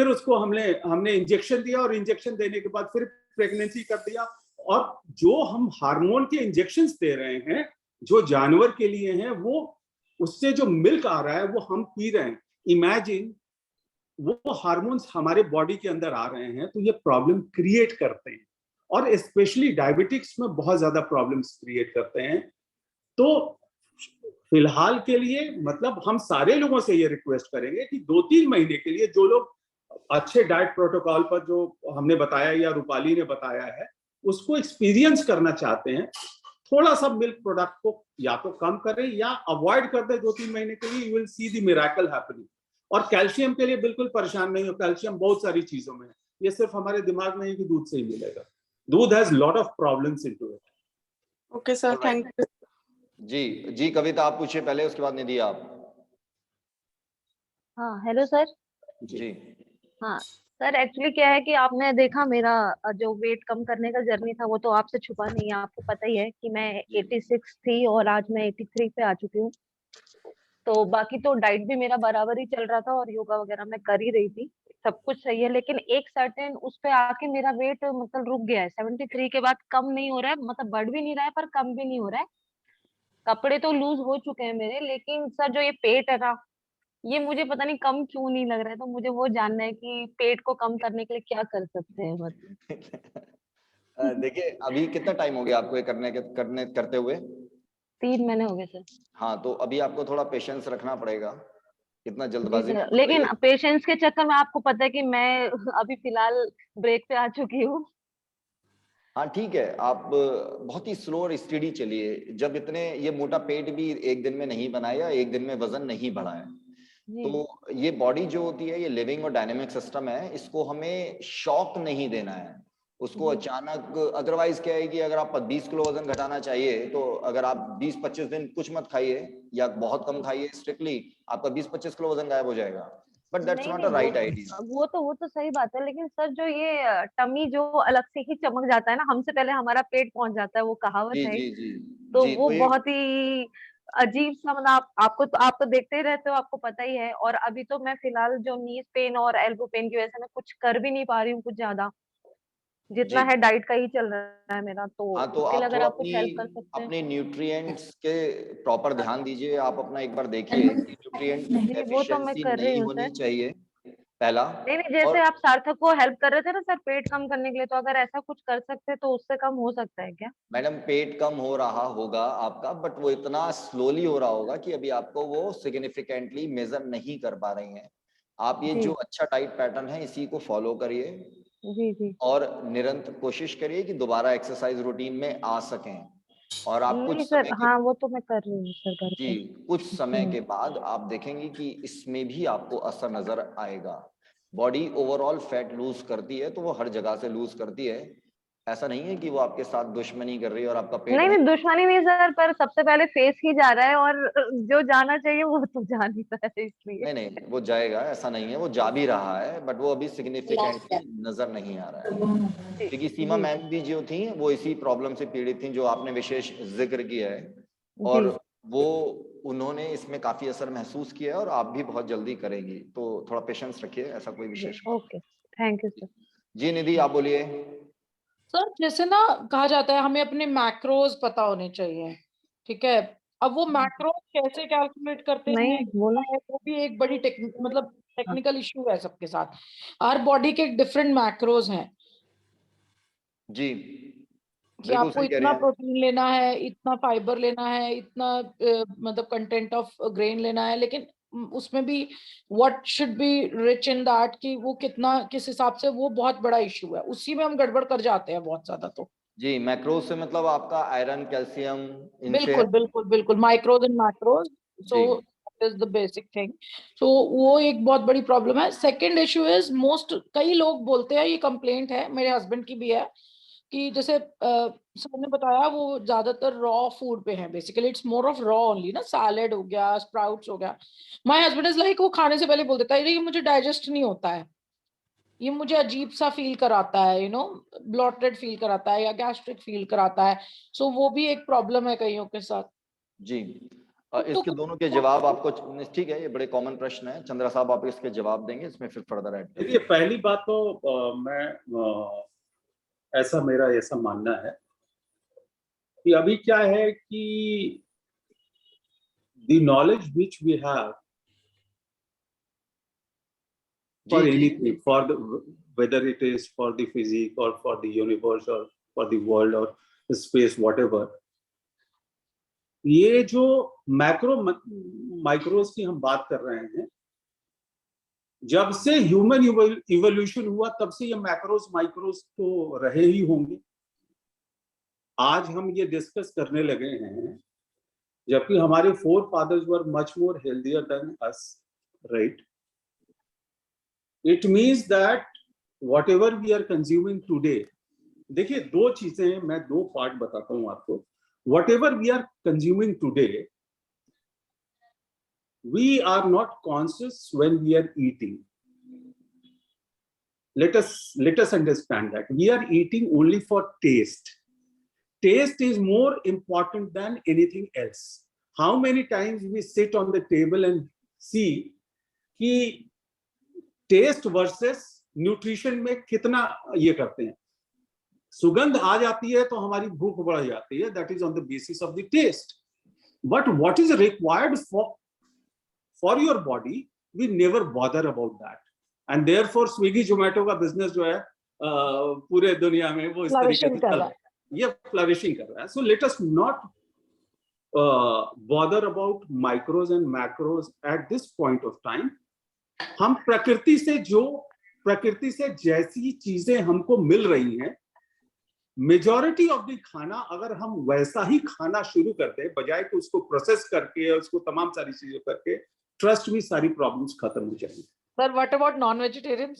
उसको हमने इंजेक्शन दिया और इंजेक्शन देने के बाद फिर प्रेगनेंसी कर दिया, और जो हम हार्मोन के इंजेक्शंस दे रहे हैं जो जानवर के लिए हैं, वो उससे जो मिल्क आ रहा है वो हम पी रहे हैं। इमेजिन वो हार्मोन्स हमारे बॉडी के अंदर आ रहे हैं तो ये प्रॉब्लम क्रिएट करते हैं, और स्पेशली डायबिटिक्स में बहुत ज्यादा प्रॉब्लम्स क्रिएट करते हैं। तो फिलहाल के लिए मतलब हम सारे लोगों से ये रिक्वेस्ट करेंगे कि 2-3 महीने के लिए जो लोग अच्छे डाइट प्रोटोकॉल पर जो हमने बताया या रूपाली ने बताया है उसको एक्सपीरियंस करना चाहते हैं, थोड़ा सा मिल्क प्रोडक्ट को या तो कम करें या अवॉइड कर दें 2-3 महीने के लिए। You will see the miracle happening. और कैल्शियम के लिए बिल्कुल परेशान नहीं हो, कैल्शियम बहुत सारी चीजों में है, ये सिर्फ हमारे दिमाग में ही कि दूध से ही मिलेगा। दूध has lot of problems into it. Okay sir, thank you. जी कविता आप पूछिए पहले, उसके बाद निधि आप। हाँ हेलो सर। जी हाँ सर, एक्चुअली क्या है कि आपने देखा मेरा जो वेट कम करने का जर्नी था वो तो आपसे छुपा नहीं है, आपको पता ही है कि मैं 86 थी और आज मैं 83 पे आ चुकी हूँ। तो बाकी तो डाइट भी मेरा बराबर ही चल रहा था और योगा वगैरह मैं कर ही रही थी, सब कुछ सही है। लेकिन एक सर्टेन उस पे आके मेरा वेट मतलब रुक गया है। 73 के बाद कम नहीं हो रहा है, मतलब बढ़ भी नहीं रहा है पर कम भी नहीं हो रहा है। कपड़े तो लूज हो चुके हैं मेरे, लेकिन सर जो ये पेट है ना, ये मुझे पता नहीं कम क्यों नहीं लग रहा है। तो मुझे वो जानना है कि पेट को कम करने के लिए क्या कर सकते हैं मतलब। देखिए अभी कितना टाइम हो गया आपको ये करते हुए? 3 महीने हो गए सर। हाँ तो अभी आपको थोड़ा पेशेंस रखना पड़ेगा, इतना जल्दबाजी। लेकिन पेशेंस के चक्कर में आपको पता है कि मैं अभी फिलहाल ब्रेक पे आ चुकी हूँ। हाँ ठीक है, आप बहुत ही स्लो और स्टडी चलिए। जब इतने ये मोटा पेट भी एक दिन में नहीं बनाया, एक दिन में वजन नहीं बढ़ा है, तो ये बॉडी जो होती है ये लिविंग और डायनेमिक सिस्टम है, इसको हमें शॉक नहीं देना है उसको अचानक। अदरवाइज क्या है कि अगर आप 20 किलो वजन घटाना चाहिए तो अगर आप 20-25 दिन कुछ मत खाइए या बहुत कम खाइए स्ट्रिक्टली, आपका 20-25 किलो वजन गायब हो जाएगा। But that's not a right idea. वो तो सही बात है, लेकिन सर जो ये टमी जो अलग से ही चमक जाता है ना, हमसे पहले हमारा पेट पहुंच जाता है, वो कहावत है। तो वो बहुत ही अजीब सा, मतलब आप तो देखते ही रहते हो, आपको पता ही है। और अभी तो मैं फिलहाल जो नीज पेन और एल्बो पेन की वजह से मैं कुछ कर भी नहीं पा रही हूँ कुछ ज्यादा, जितना है डाइट का ही चल रहा है मेरा। तो हाँ, तो उसके लिए आप अगर थोड़ा आप कुछ हेल्प कर सकते हैं। अपने न्यूट्रिएंट्स के प्रॉपर ध्यान दीजिए। आप अपना एक बार देखिए न्यूट्रिएंट वो तो मैं डेफिशिएंसी कर रही नहीं हूँ होनी सर। चाहिए पहला। नहीं जैसे और आप सार्थक को हेल्प कर रहे थे ना सर पेट कम करने के लिए, तो अगर ऐसा कुछ कर सकते तो उससे कम हो सकता है क्या? मैडम पेट कम हो रहा होगा आपका, बट वो इतना स्लोली हो रहा होगा कि अभी आपको वो सिग्निफिकेंटली मेजर नहीं कर पा रही हैं। आप ये जो अच्छा डाइट पैटर्न है इसी को फॉलो करिए जी और निरंतर कोशिश करिए कि दोबारा एक्सरसाइज रूटीन में आ सकें। और आप कुछ नहीं समय सर, हाँ वो तो मैं कर रही हूँ सर घर जी पे। कुछ समय के बाद आप देखेंगे कि इसमें भी आपको असर नजर आएगा। बॉडी ओवरऑल फैट लूज करती है, तो वो हर जगह से लूज करती है। ऐसा नहीं है कि वो आपके साथ दुश्मनी कर रही है और आपका पेट नहीं नहीं, दुश्मनी नहीं सर, पर सबसे पहले फेस ही जा रहा है और जो जाना चाहिए वो तो जा नहीं रहा है, इसलिए। नहीं नहीं, वो जाएगा, ऐसा नहीं है, वो जा भी रहा है, बट वो अभी सिग्निफिकेंटली नजर नहीं आ रहा है। क्योंकि सीमा मैम भी जो थी वो इसी प्रॉब्लम से पीड़ित थी जो आपने विशेष जिक्र किया है, और वो उन्होंने इसमें काफी असर महसूस किया है, और आप भी बहुत जल्दी करेंगी, तो थोड़ा पेशेंस रखिए, ऐसा कोई विशेष। Okay, thank you sir. जी निधि, आप बोलिए। सर जैसे ना कहा जाता है हमें अपने मैक्रोज पता होने चाहिए, ठीक है। अब वो मैक्रोज कैसे कैलकुलेट करते हैं वो भी एक बड़ी टेक्निकल इशू है सबके साथ। हर बॉडी के डिफरेंट मैक्रोज हैं जी, कि आपको इतना प्रोटीन लेना है, इतना फाइबर लेना है, इतना मतलब कंटेंट ऑफ ग्रेन लेना है, लेकिन उसमें भी what should be rich in that कि वो कितना किस हिसाब से, वो बहुत बड़ा इशू है, उसी में हम गड़बड़ कर जाते हैं बहुत ज्यादा। तो जी, मैक्रोज से मतलब आपका आयरन, कैल्शियम, बिल्कुल बिल्कुल बिल्कुल, micros and macros, so is the basic thing. So वो एक बहुत बड़ी प्रॉब्लम है। सेकंड इशू इज कई लोग बोलते हैं, ये कंप्लेंट है मेरे हस्बैंड की भी है, कि जैसे सर ने बताया वो ज्यादातर रॉ फूड पे है, basically it's more of raw only ना, सैलेड हो गया, स्प्राउट्स हो गया। माय हस्बैंड इज लाइक वो खाने से पहले बोल देता है ये मुझे डाइजेस्ट नहीं होता है, ये मुझे अजीब सा फील कराता है, ब्लॉटेड फील कराता है या गैस्ट्रिक फील कराता है। सो वो भी एक प्रॉब्लम है कईयों के साथ। जी, इसके दोनों के जवाब आपको, ठीक है, ये बड़े कॉमन प्रश्न है, चंद्रा साहब आप इसके जवाब देंगे, इसमें फिर फर्दर ऐड। देखिए, पहली बात तो मैं मेरा ऐसा मानना है कि अभी क्या है कि the knowledge which we have for anything, for the whether it is for the physique or for the universe or for the world or the space, whatever, ये जो मैक्रो माइक्रोज की हम बात कर रहे हैं, जब से ह्यूमन इवोल्यूशन हुआ तब से ये मैक्रोज माइक्रोज तो रहे ही होंगे। आज हम ये डिस्कस करने लगे हैं जबकि हमारे forefathers were much more healthier than us, right? It means that whatever we are consuming today, देखिए दो चीजें, मैं दो पार्ट बताता हूं आपको। Whatever we are consuming today, we are not conscious when we are eating. Let us understand that we are eating only for taste. Taste is more important than anything else. How many times we sit on the table and see कि taste versus nutrition में कितना ये करते हैं। सुगंध आ जाती है तो हमारी भूख बढ़ जाती है, that is on the basis of the taste. But what is required for your body, we never bother about that, and therefore Swiggy Zomato का business जो है पूरे दुनिया में वो इस तरीके से चल रहा है, ये flourishing कर रहा है। So let us not bother about micros and macros at this point of time. हम प्रकृति से जैसी चीजें हमको मिल रही हैं, मेजॉरिटी ऑफ द खाना अगर हम वैसा ही खाना शुरू करते हैं बजाय कि उसको प्रोसेस करके उसको तमाम सारी चीजें करके, ट्रस्ट में सारी प्रॉब्लम्स खत्म हो जाएंगी। Sir, what about non-vegetarians?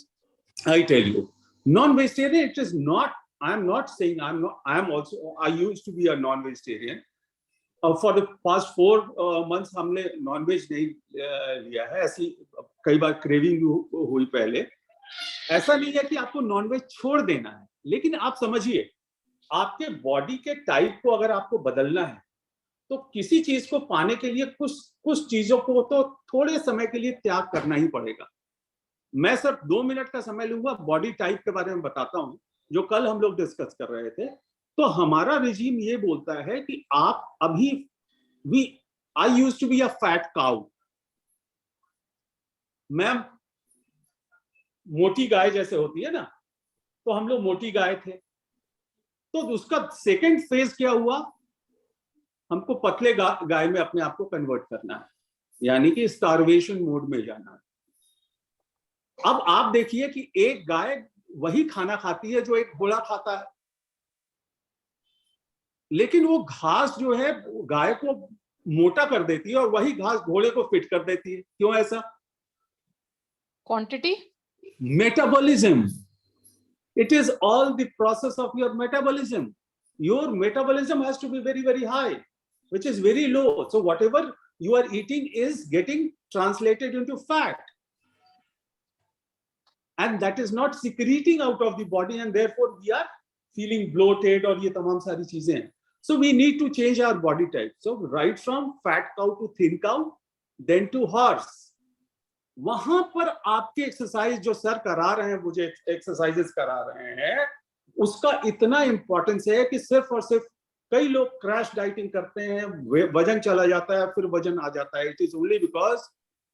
I tell you, non-vegetarian, it is not, I am not saying I used to be a non-vegetarian. For the past 4 months हमने non-veg नहीं लिया है, ऐसी कई बार क्रेविंग हुई पहले। ऐसा नहीं है कि आपको non-veg छोड़ देना है, लेकिन आप समझिए आपके बॉडी के टाइप को अगर आपको बदलना है तो किसी चीज को पाने के लिए कुछ चीजों को तो थोड़े समय के लिए त्याग करना ही पड़ेगा। मैं सिर्फ 2 मिनट का समय लूंगा, बॉडी टाइप के बारे में बताता हूं जो कल हम लोग डिस्कस कर रहे थे। तो हमारा रिजीम ये बोलता है कि आप अभी I used to be a fat cow, मैं मोटी गाय जैसे होती है ना, तो हम लोग मोटी गाय थे। तो उसका सेकंड फेज क्या हुआ, हमको पतले गाय में अपने आप को कन्वर्ट करना है, यानी कि स्टारवेशन मोड में जाना है। अब आप देखिए कि एक गाय वही खाना खाती है जो एक घोड़ा खाता है, लेकिन वो घास जो है गाय को मोटा कर देती है और वही घास घोड़े को फिट कर देती है। क्यों ऐसा? Quantity metabolism. It is all the process of your metabolism. Your metabolism has to be very, very high, which is very low. So whatever you are eating is getting translated into fat. And that is not secreting out of the body, and therefore we are feeling bloated और ये तमाम सारी चीजें हैं. So we need to change our body type. So right from fat cow to thin cow, then to horse. वहां पर आपके exercise जो सर करा रहे हैं, मुझे एक्सरसाइजेस करा रहे हैं, उसका इतना इंपॉर्टेंस है कि सिर्फ और सिर्फ कई लोग क्रैश डाइटिंग करते हैं, वजन चला जाता है, फिर वजन आ जाता है. इट इज ओनली बिकॉज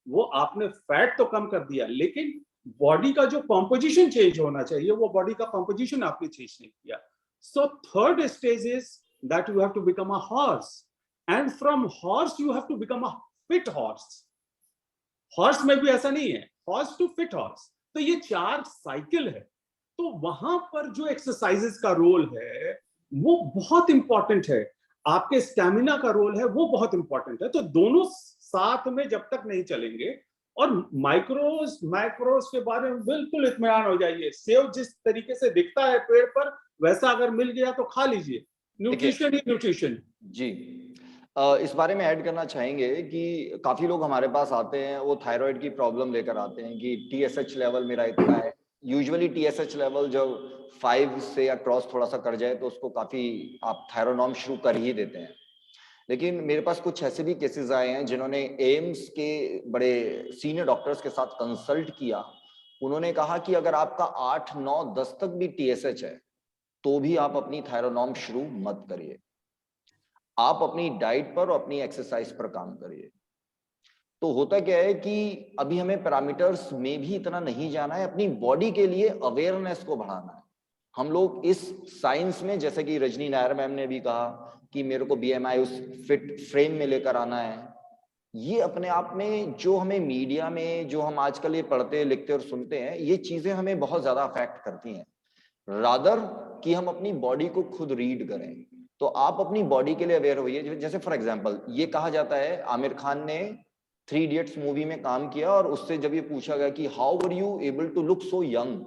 वो आपने फैट तो कम कर दिया, लेकिन बॉडी का जो कॉम्पोजिशन चेंज होना चाहिए, वो बॉडी का कॉम्पोजिशन आपने चेंज नहीं किया. So third stage is that you have to become a horse, and from horse you have to become a fit horse. Horse में भी ऐसा नहीं है, हॉर्स टू फिट हॉर्स. तो ये 4 साइकिल है. तो वहां पर जो एक्सरसाइजेस का रोल है वो बहुत इंपॉर्टेंट है, आपके स्टैमिना का रोल है वो बहुत इंपॉर्टेंट है. तो दोनों साथ में जब तक नहीं चलेंगे, और माइक्रोस मैक्रोस के बारे में बिल्कुल इत्मीनान हो जाइए. सेव जिस तरीके से दिखता है पेड़ पर, वैसा अगर मिल गया तो खा लीजिए. न्यूट्रिशन ही न्यूट्रिशन. जी, इस बारे में ऐड करना चाहेंगे कि काफी लोग हमारे पास आते हैं, वो थायराइड की प्रॉब्लम लेकर आते हैं कि TSH लेवल मेरा इतना है. यूजुअली TSH लेवल जब 5 से या क्रॉस थोड़ा सा कर जाए तो उसको काफी आप थायरोनॉर्म शुरू कर ही देते हैं. लेकिन मेरे पास कुछ ऐसे भी केसेस आए हैं जिन्होंने एम्स के बड़े सीनियर डॉक्टर्स के साथ कंसल्ट किया. उन्होंने कहा कि अगर आपका 8, 9, 10 तक भी TSH है तो भी आप अपनी थायरोनॉर्म शुरू मत करिए. आप अपनी डाइट पर और अपनी एक्सरसाइज पर काम करिए. तो होता क्या है कि अभी हमें पैरामीटर्स में भी इतना नहीं जाना है, अपनी बॉडी के लिए अवेयरनेस को बढ़ाना है. हम लोग इस साइंस में, जैसे कि रजनी नायर मैम ने भी कहा कि मेरे को BMI उस फिट फ्रेम में लेकर आना है, ये अपने आप में जो हमें मीडिया में जो हम आजकल ये पढ़ते लिखते और सुनते हैं, ये चीजें हमें बहुत ज्यादा अफेक्ट करती हैं, रादर कि हम अपनी बॉडी को खुद रीड करें. तो आप अपनी बॉडी के लिए अवेयर होइए. जैसे फॉर एग्जांपल ये कहा जाता है, आमिर खान ने 3 इडियट्स मूवी में काम किया और उससे जब ये पूछा गया कि how were you able to look so young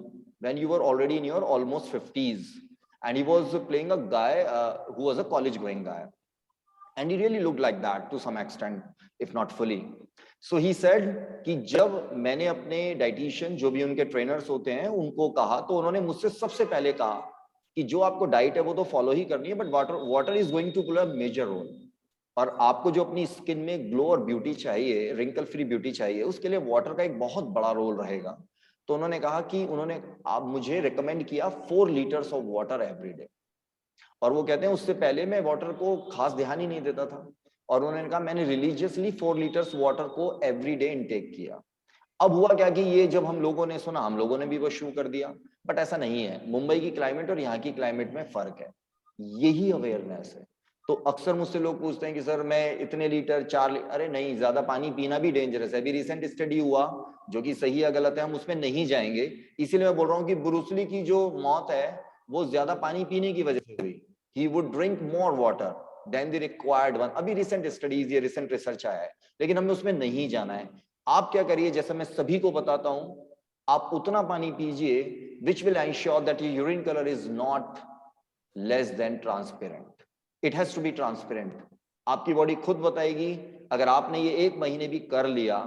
when you were already in your almost 50s, and he was playing a guy who was a college going guy, and he really looked like that to some extent, if not fully. So he said कि जब मैंने अपने dietitian जो भी उनके trainers होते हैं उनको कहा, तो उन्होंने मुझसे सबसे पहले कहा कि जो आपको डाइट है वो तो फॉलो ही करनी है, but water is going to play a major role. और आपको जो अपनी स्किन में ग्लो और ब्यूटी चाहिए, रिंकल फ्री ब्यूटी चाहिए, उसके लिए वाटर का एक बहुत बड़ा रोल रहेगा. तो उन्होंने कहा कि आप मुझे रिकमेंड किया 4 litres of water every day. और वो कहते हैं उससे पहले मैं वाटर को खास ध्यान ही नहीं देता था, और उन्होंने कहा मैंने रिलीजियसली 4 लीटर्स वाटर को एवरी डे इनटेक किया. अब हुआ क्या कि ये जब हम लोगों ने सुना, हम लोगों ने भी वो शुरू कर दिया, बट ऐसा नहीं है. मुंबई की क्लाइमेट और यहाँ की क्लाइमेट में फर्क है, यही अवेयरनेस है. तो अक्सर मुझसे लोग पूछते हैं कि सर मैं इतने लीटर 4 लीटर, अरे नहीं, ज्यादा पानी पीना भी डेंजरस है. अभी रिसेंट स्टडी हुआ जो कि सही है गलत है हम उसमें नहीं जाएंगे, इसीलिए मैं बोल रहा हूँ कि ब्रूस ली की जो मौत है वो ज्यादा पानी पीने की वजह से हुई. He would drink more water than the required one. अभी रिसेंट स्टडीज, ये रिसेंट रिसर्च आया है, लेकिन हमें उसमें नहीं जाना है. आप क्या करिए, जैसे मैं सभी को बताता हूँ, आप उतना पानी पीजिए which will ensure that your urine colour is not less than transparent. It has to be transparent. आपकी बॉडी खुद बताएगी. अगर आपने ये 1 महीने भी कर लिया,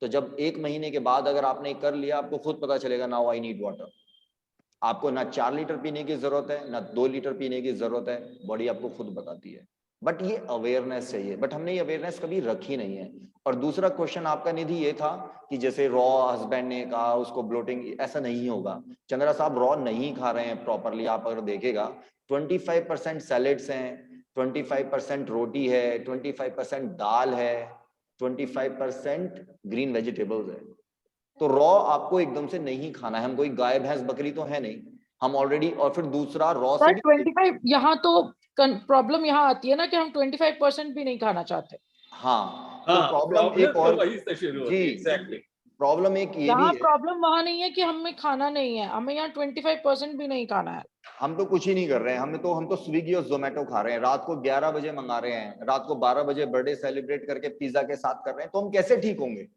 तो जब 1 महीने के बाद अगर आपने कर लिया, आपको खुद पता चलेगा नाउ आई नीड वाटर. आपको ना 4 लीटर पीने की जरूरत है, ना 2 लीटर पीने की जरूरत है, बॉडी आपको खुद बताती है. बट ये अवेयरनेस चाहिए, बट हमने ये अवेयरनेस कभी रखी नहीं है. और दूसरा क्वेश्चन आपका निधि ये था कि जैसे रॉ हस्बैंड ने कहा उसको ब्लोटिंग, ऐसा नहीं होगा. चंद्रा साहब रॉ नहीं खा रहे हैं प्रॉपरली. आप अगर देखेगा 25% सैलेड्स हैं, 25% रोटी है, 25% दाल है, 25% ग्रीन वेजिटेबल्स है. तो रॉ आपको एकदम से नहीं खाना है. हम कोई गाय भैंस बकरी तो है नहीं, हम ऑलरेडी. और फिर दूसरा रॉ से 25, यहाँ तो प्रॉब्लम यहाँ आती है ना कि हम 25% भी नहीं खाना चाहते. हाँ, तो प्रॉब्लम एक और वही से शुरू होती है. एग्जैक्टली. प्रॉब्लम एक ये भी है, प्रॉब्लम वहां नहीं है कि हमें खाना नहीं है, हमें यहाँ 25% भी नहीं खाना है. हम तो कुछ ही नहीं कर रहे हैं. हम तो स्विगी और जोमेटो खा रहे हैं, रात को 11 बजे मंगा रहे हैं, रात को 12 बजे बर्थडे सेलिब्रेट करके पिज्जा के साथ कर रहे हैं. तो हम कैसे ठीक होंगे?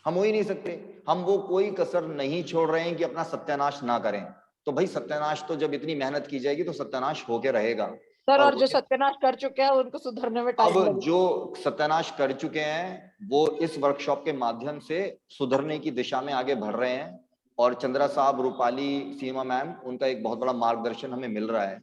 हम हो ही नहीं सकते। हम वो कोई कसर नहीं छोड़ रहे हैं कि अपना सत्यानाश ना करें। तो भाई सत्यानाश तो जब इतनी मेहनत की जाएगी तो सत्यानाश होके रहेगा। सर और जो सत्यानाश कर चुके हैं उनको सुधरने में टाइम लगेगा। अब जो सत्यानाश कर चुके हैं वो इस वर्कशॉप के माध्यम से सुधरने की दिशा में आगे बढ़ रहे हैं, और चंद्रा साहब, रूपाली, सीमा मैम, उनका एक बहुत बड़ा मार्गदर्शन हमें मिल रहा है।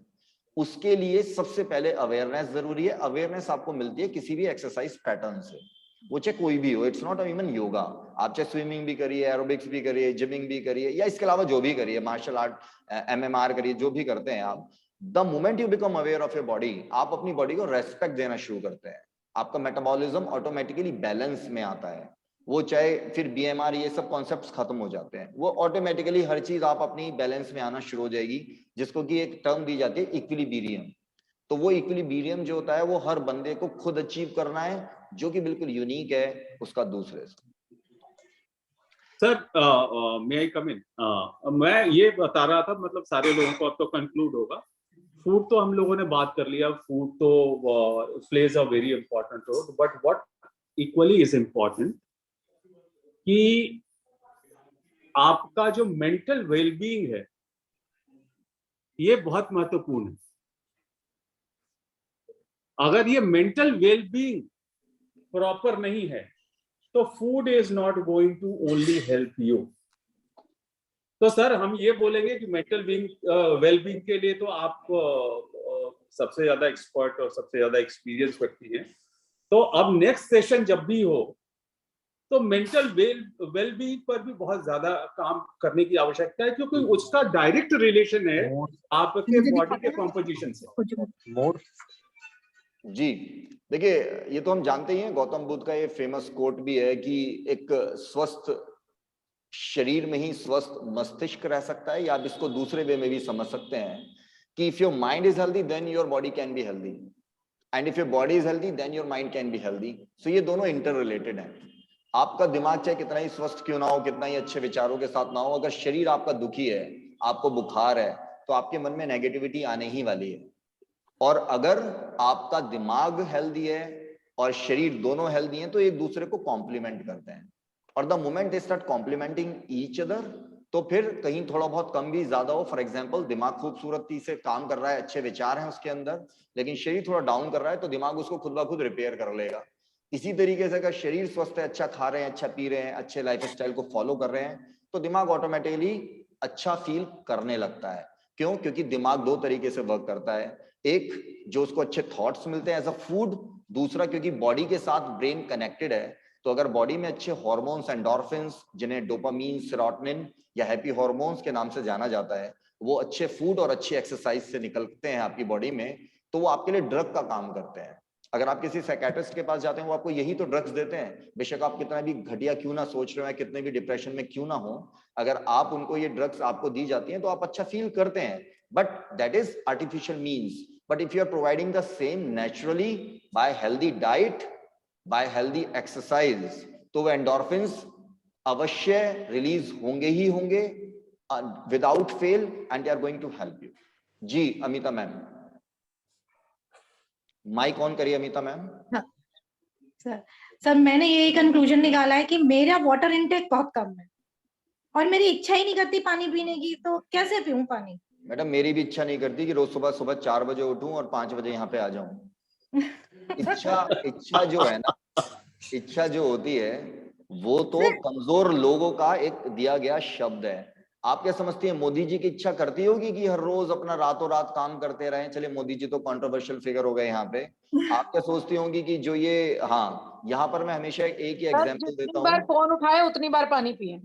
उसके लिए सबसे पहले अवेयरनेस जरूरी है। अवेयरनेस आपको मिलती है किसी भी एक्सरसाइज पैटर्न से, वो चाहे कोई भी हो। इट्स नॉट इवन योगा, आप चाहे स्विमिंग भी करिए, एरोबिक्स भी करिए, जिमिंग भी करिए, या इसके अलावा जो भी करिए, मार्शल आर्ट, MMR करिए, जो भी करते हैं आप। The moment you become aware of your body, आप अपनी बॉडी को रेस्पेक्ट देना शुरू करते हैं, आपका मेटाबॉलिज्म ऑटोमेटिकली बैलेंस में आता है। वो चाहे फिर BMR, ये सब कॉन्सेप्ट्स खत्म हो जाते हैं, वो ऑटोमेटिकली हर चीज आप अपनी बैलेंस में आना शुरू हो जाएगी, जिसको कि एक टर्म दी जाती है इक्विलिब्रियम। तो वो इक्विलिब्रियम जो होता है वो हर बंदे को खुद अचीव करना है, जो कि बिल्कुल यूनिक है उसका दूसरे से। सर मे आई कम इन? मैं ये बता रहा था, मतलब सारे लोगों को अब तो कंक्लूड होगा। फूड तो हम लोगों ने बात कर लिया, फूड तो plays a very important role, but what equally is important कि आपका जो मेंटल वेलबींग है ये बहुत महत्वपूर्ण है। अगर ये मेंटल वेलबींग प्रॉपर नहीं है तो food is not going to only help you. तो सर हम ये बोलेंगे कि मेंटल वेलबींग के लिए तो आप सबसे ज्यादा एक्सपर्ट और सबसे ज्यादा एक्सपीरियंस व्यक्ति हैं। तो अब नेक्स्ट सेशन जब भी हो तो मेंटल वेलबींग पर भी बहुत ज्यादा काम करने की आवश्यकता है, क्योंकि उसका डायरेक्ट रिलेशन है आपके बॉडी के कॉम्पोजिशन से। जी देखिए, ये तो हम जानते ही हैं, गौतम बुद्ध का ये फेमस कोट भी है कि एक स्वस्थ शरीर में ही स्वस्थ मस्तिष्क रह सकता है, या आप इसको दूसरे वे में भी समझ सकते हैं कि if your mind is healthy then your body can be healthy, and if your body is healthy then your mind can be healthy. So ये दोनों इंटर रिलेटेड हैं। आपका दिमाग चाहे कितना ही स्वस्थ क्यों ना हो, कितना ही अच्छे विचारों के साथ ना हो, अगर शरीर आपका दुखी है, आपको बुखार है, तो आपके मन में नेगेटिविटी आने ही वाली है। और अगर आपका दिमाग हेल्दी है और शरीर दोनों हेल्दी हैं तो एक दूसरे को कॉम्प्लीमेंट करते हैं, और the moment they start complimenting each other, तो फिर कहीं थोड़ा बहुत कम भी ज्यादा हो, फॉर एग्जांपल दिमाग खूबसूरती से काम कर रहा है, अच्छे विचार हैं उसके अंदर, लेकिन शरीर थोड़ा डाउन कर रहा है, तो दिमाग उसको खुद ब खुद रिपेयर कर लेगा। इसी तरीके से अगर शरीर स्वस्थ है, अच्छा खा रहे हैं, अच्छा पी रहे हैं, अच्छे लाइफस्टाइल को फॉलो कर रहे हैं, तो दिमाग ऑटोमेटिकली अच्छा फील करने लगता है। क्यों? क्योंकि दिमाग दो तरीके से वर्क करता है, एक जो उसको अच्छे थॉट्स मिलते हैं एज अ फूड, दूसरा क्योंकि बॉडी के साथ ब्रेन कनेक्टेड है, तो अगर बॉडी में अच्छे हार्मोन्स, एंडोर्फिन्स, जिन्हें डोपामीन, सेरोटोनिन या हैप्पी हार्मोन्स के नाम से जाना जाता है, वो अच्छे फूड और अच्छी एक्सरसाइज से निकलते हैं आपकी बॉडी में, तो वो आपके लिए ड्रग का काम करते हैं। अगर आप किसी साइकियाट्रिस्ट के पास जाते हैं, वो आपको यही तो ड्रग्स देते हैं, बेशक आप कितना भी घटिया क्यों ना सोच रहे हो, कितने भी डिप्रेशन में क्यों ना हो, अगर आप उनको ये ड्रग्स आपको दी जाती हैं तो आप अच्छा फील करते हैं, but that is artificial means. But if you are providing the same naturally by healthy diet, by healthy exercise, तो वो endorphins अवश्य रिलीज होंगे ही होंगे without fail, and they are going to help you. जी Amita ma'am, mic on करिए Amita ma'am. Sir मैंने यही conclusion निकाला है कि मेरा वाटर इनटेक बहुत कम है और मेरी इच्छा ही नहीं करती पानी पीने की, तो कैसे पीऊं पानी? मैडम मेरी भी इच्छा नहीं करती कि रोज सुबह 4 बजे उठूं और 5 बजे यहाँ पे आ जाऊं। इच्छा जो है ना, इच्छा जो होती है वो तो कमजोर लोगों का एक दिया गया शब्द है। आप क्या समझती हैं, मोदी जी की इच्छा करती होगी कि हर रोज अपना रातों रात काम करते रहें? चलिए मोदी जी तो कंट्रोवर्शियल फिगर हो गए यहाँ पे। आप क्या सोचती होंगी कि जो ये, हाँ यहाँ पर मैं हमेशा एक ही एग्जाम्पल देता हूँ, बार फोन उठाए उतनी बार पानी पिए।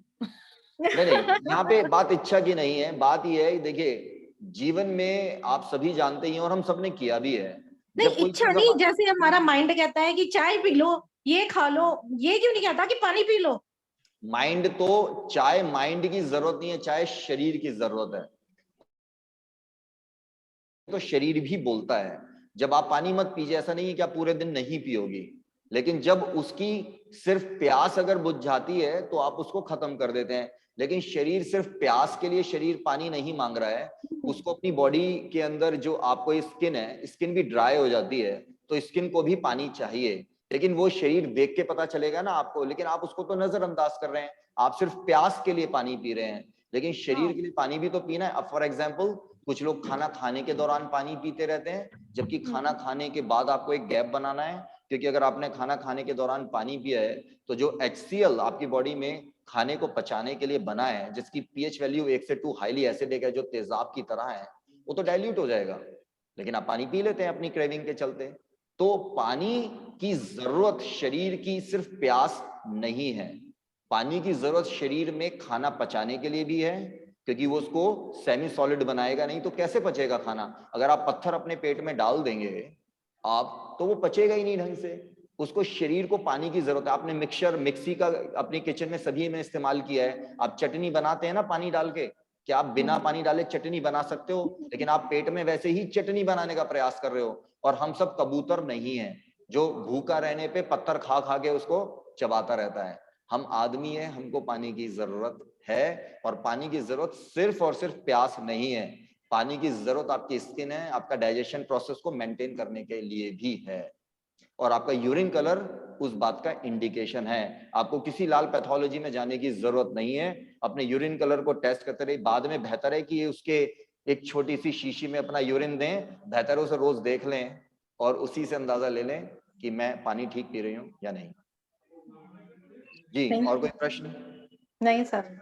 नहीं, यहाँ पे बात इच्छा की नहीं है, बात ये है, देखिए जीवन में आप सभी जानते ही हैं और हम सबने किया भी है। नहीं इच्छा नहीं, जैसे हमारा माइंड कहता है कि चाय पी लो, ये खा लो, ये क्यों नहीं कहता कि पानी पी लो? माइंड तो, चाय माइंड की जरूरत नहीं है, चाय शरीर की जरूरत है। तो शरीर भी बोलता है जब आप पानी मत पीजिए, ऐसा नहीं है कि आप पूरे दिन नहीं पियोगी, लेकिन जब उसकी सिर्फ प्यास अगर बुझ जाती है तो आप उसको खत्म कर देते हैं। लेकिन शरीर सिर्फ प्यास के लिए शरीर पानी नहीं मांग रहा है, उसको अपनी बॉडी के अंदर जो आपको स्किन है, स्किन भी ड्राई हो जाती है तो स्किन को भी पानी चाहिए। लेकिन वो शरीर देख के पता चलेगा ना आपको, लेकिन आप उसको तो नजरअंदाज कर रहे हैं। आप सिर्फ प्यास के लिए पानी पी रहे हैं, लेकिन शरीर के लिए पानी भी तो पीना है। अब फॉर एग्जाम्पल कुछ लोग खाना खाने के दौरान पानी पीते रहते हैं, जबकि खाना खाने के बाद आपको एक गैप बनाना है, क्योंकि अगर आपने खाना खाने के दौरान पानी पिया है तो जो HCl आपकी बॉडी में खाने को पचाने के लिए बना है, जिसकी pH वैल्यू 1 से 2 हाईली एसिडिक है, जो तेजाब की तरह है, वो तो डाइल्यूट हो जाएगा। लेकिन आप पानी पी लेते हैं अपनी क्रेविंग के चलते। तो पानी की जरूरत शरीर की सिर्फ प्यास नहीं है, पानी की जरूरत शरीर में खाना पचाने के लिए भी है, क्योंकि वो उसको सेमी सॉलिड बनाएगा, नहीं तो कैसे पचेगा खाना। अगर आप पत्थर अपने पेट में डाल देंगे आप, तो वो पचेगा ही नहीं ढंग से। उसको शरीर को पानी की जरूरत है। आपने मिक्सी का अपनी किचन में सभी में इस्तेमाल किया है। आप चटनी बनाते हैं ना पानी डाल के, क्या आप बिना पानी डाले चटनी बना सकते हो? लेकिन आप पेट में वैसे ही चटनी बनाने का प्रयास कर रहे हो। और हम सब कबूतर नहीं है जो भूखा रहने पे पत्थर खा खा के उसको चबाता रहता है। हम आदमी है, हमको पानी की जरूरत है, और पानी की जरूरत सिर्फ और सिर्फ प्यास नहीं है। पानी की जरूरत आपकी स्किन है, आपका डाइजेशन प्रोसेस को मेंटेन करने के लिए भी है। और आपका यूरिन कलर उस बात का इंडिकेशन है। आपको किसी लाल पैथोलॉजी में जाने की जरूरत नहीं है। अपने यूरिन कलर को टेस्ट करते रहिए। बाद में बेहतर है कि उसके एक छोटी सी शीशी में अपना यूरिन दें, बेहतर है उसे रोज देख लें और उसी से अंदाजा ले लें कि मैं पानी ठीक पी रही हूँ या नहीं। जी, और कोई प्रश्न? नहीं सर।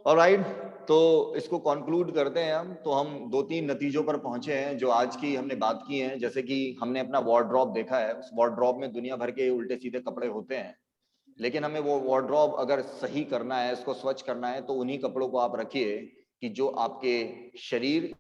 ऑलराइट, तो इसको कंक्लूड करते हैं हम। तो हम 2-3 नतीजों पर पहुंचे हैं जो आज की हमने बात की है। जैसे कि हमने अपना वार्डरोब देखा है, उस वार्डरोब में दुनिया भर के उल्टे सीधे कपड़े होते हैं, लेकिन हमें वो वार्डरोब अगर सही करना है, इसको स्वच्छ करना है, तो उन्हीं कपड़ों को आप रखिए कि जो आपके शरीर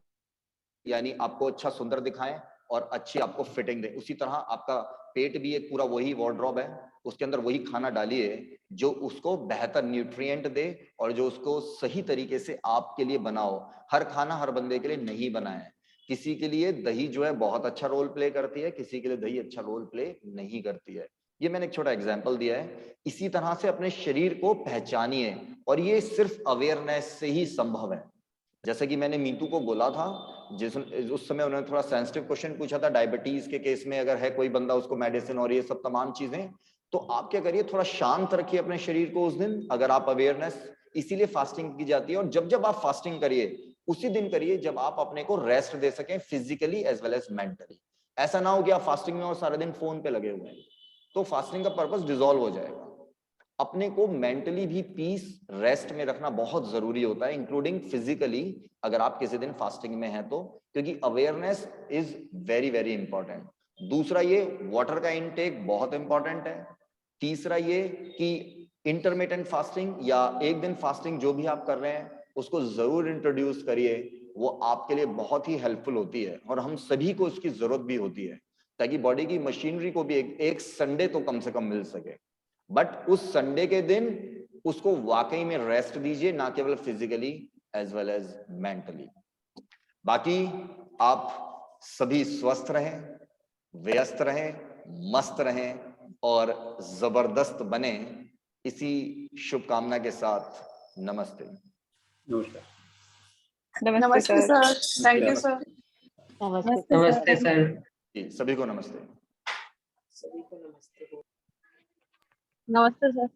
यानी आपको अच्छा सुंदर दिखाएं और अच्छी आपको फिटिंग दे। उसी तरह आपका पेट भी एक पूरा वही वार्डरोब है, उसके अंदर वही खाना डालिए जो उसको बेहतर न्यूट्रिएंट दे और जो उसको सही तरीके से आपके लिए बनाओ। हर खाना हर बंदे के लिए नहीं बना है। किसी के लिए दही जो है बहुत अच्छा रोल प्ले करती है, किसी के लिए दही अच्छा रोल प्ले नहीं करती है। ये मैंने एक छोटा एग्जाम्पल दिया है। इसी तरह से अपने शरीर को पहचानिए, और ये सिर्फ अवेयरनेस से ही संभव है। जैसे कि मैंने मीतू को बोला था, उस समय उन्होंने थोड़ा सेंसिटिव क्वेश्चन पूछा था, डायबिटीज के केस में अगर है कोई बंदा उसको मेडिसिन और ये सब तमाम चीजें, तो आप क्या करिए, थोड़ा शांत रखिए अपने शरीर को उस दिन, अगर आप अवेयरनेस, इसीलिए फास्टिंग की जाती है। और जब जब आप फास्टिंग करिए उसी दिन करिए जब आप अपने को रेस्ट दे सकें, physically as well as mentally. ऐसा ना हो कि आप फास्टिंग में और सारा दिन फोन पे लगे हुए हैं, तो फास्टिंग का पर्पस डिसॉल्व हो जाएगा। अपने को मेंटली भी पीस, रेस्ट में रखना बहुत जरूरी होता है, इंक्लूडिंग फिजिकली, अगर आप किसी दिन फास्टिंग में हैं तो, क्योंकि awareness is very very important. दूसरा ये वाटर का इनटेक बहुत इंपॉर्टेंट है। तीसरा ये कि इंटरमिटेंट फास्टिंग या एक दिन फास्टिंग जो भी आप कर रहे हैं उसको जरूर इंट्रोड्यूस करिए, वो आपके लिए बहुत ही हेल्पफुल होती है और हम सभी को उसकी जरूरत भी होती है, ताकि बॉडी की मशीनरी को भी एक संडे तो कम से कम मिल सके। बट उस संडे के दिन उसको वाकई में रेस्ट दीजिए, ना केवल physically as well as mentally. बाकी आप सभी स्वस्थ रहें, व्यस्त रहें, मस्त रहें और जबरदस्त बने, इसी शुभकामना के साथ नमस्ते। नमस्ते सर। Thank you sir. नमस्ते सर। जी, सभी को नमस्ते। नमस्ते सर।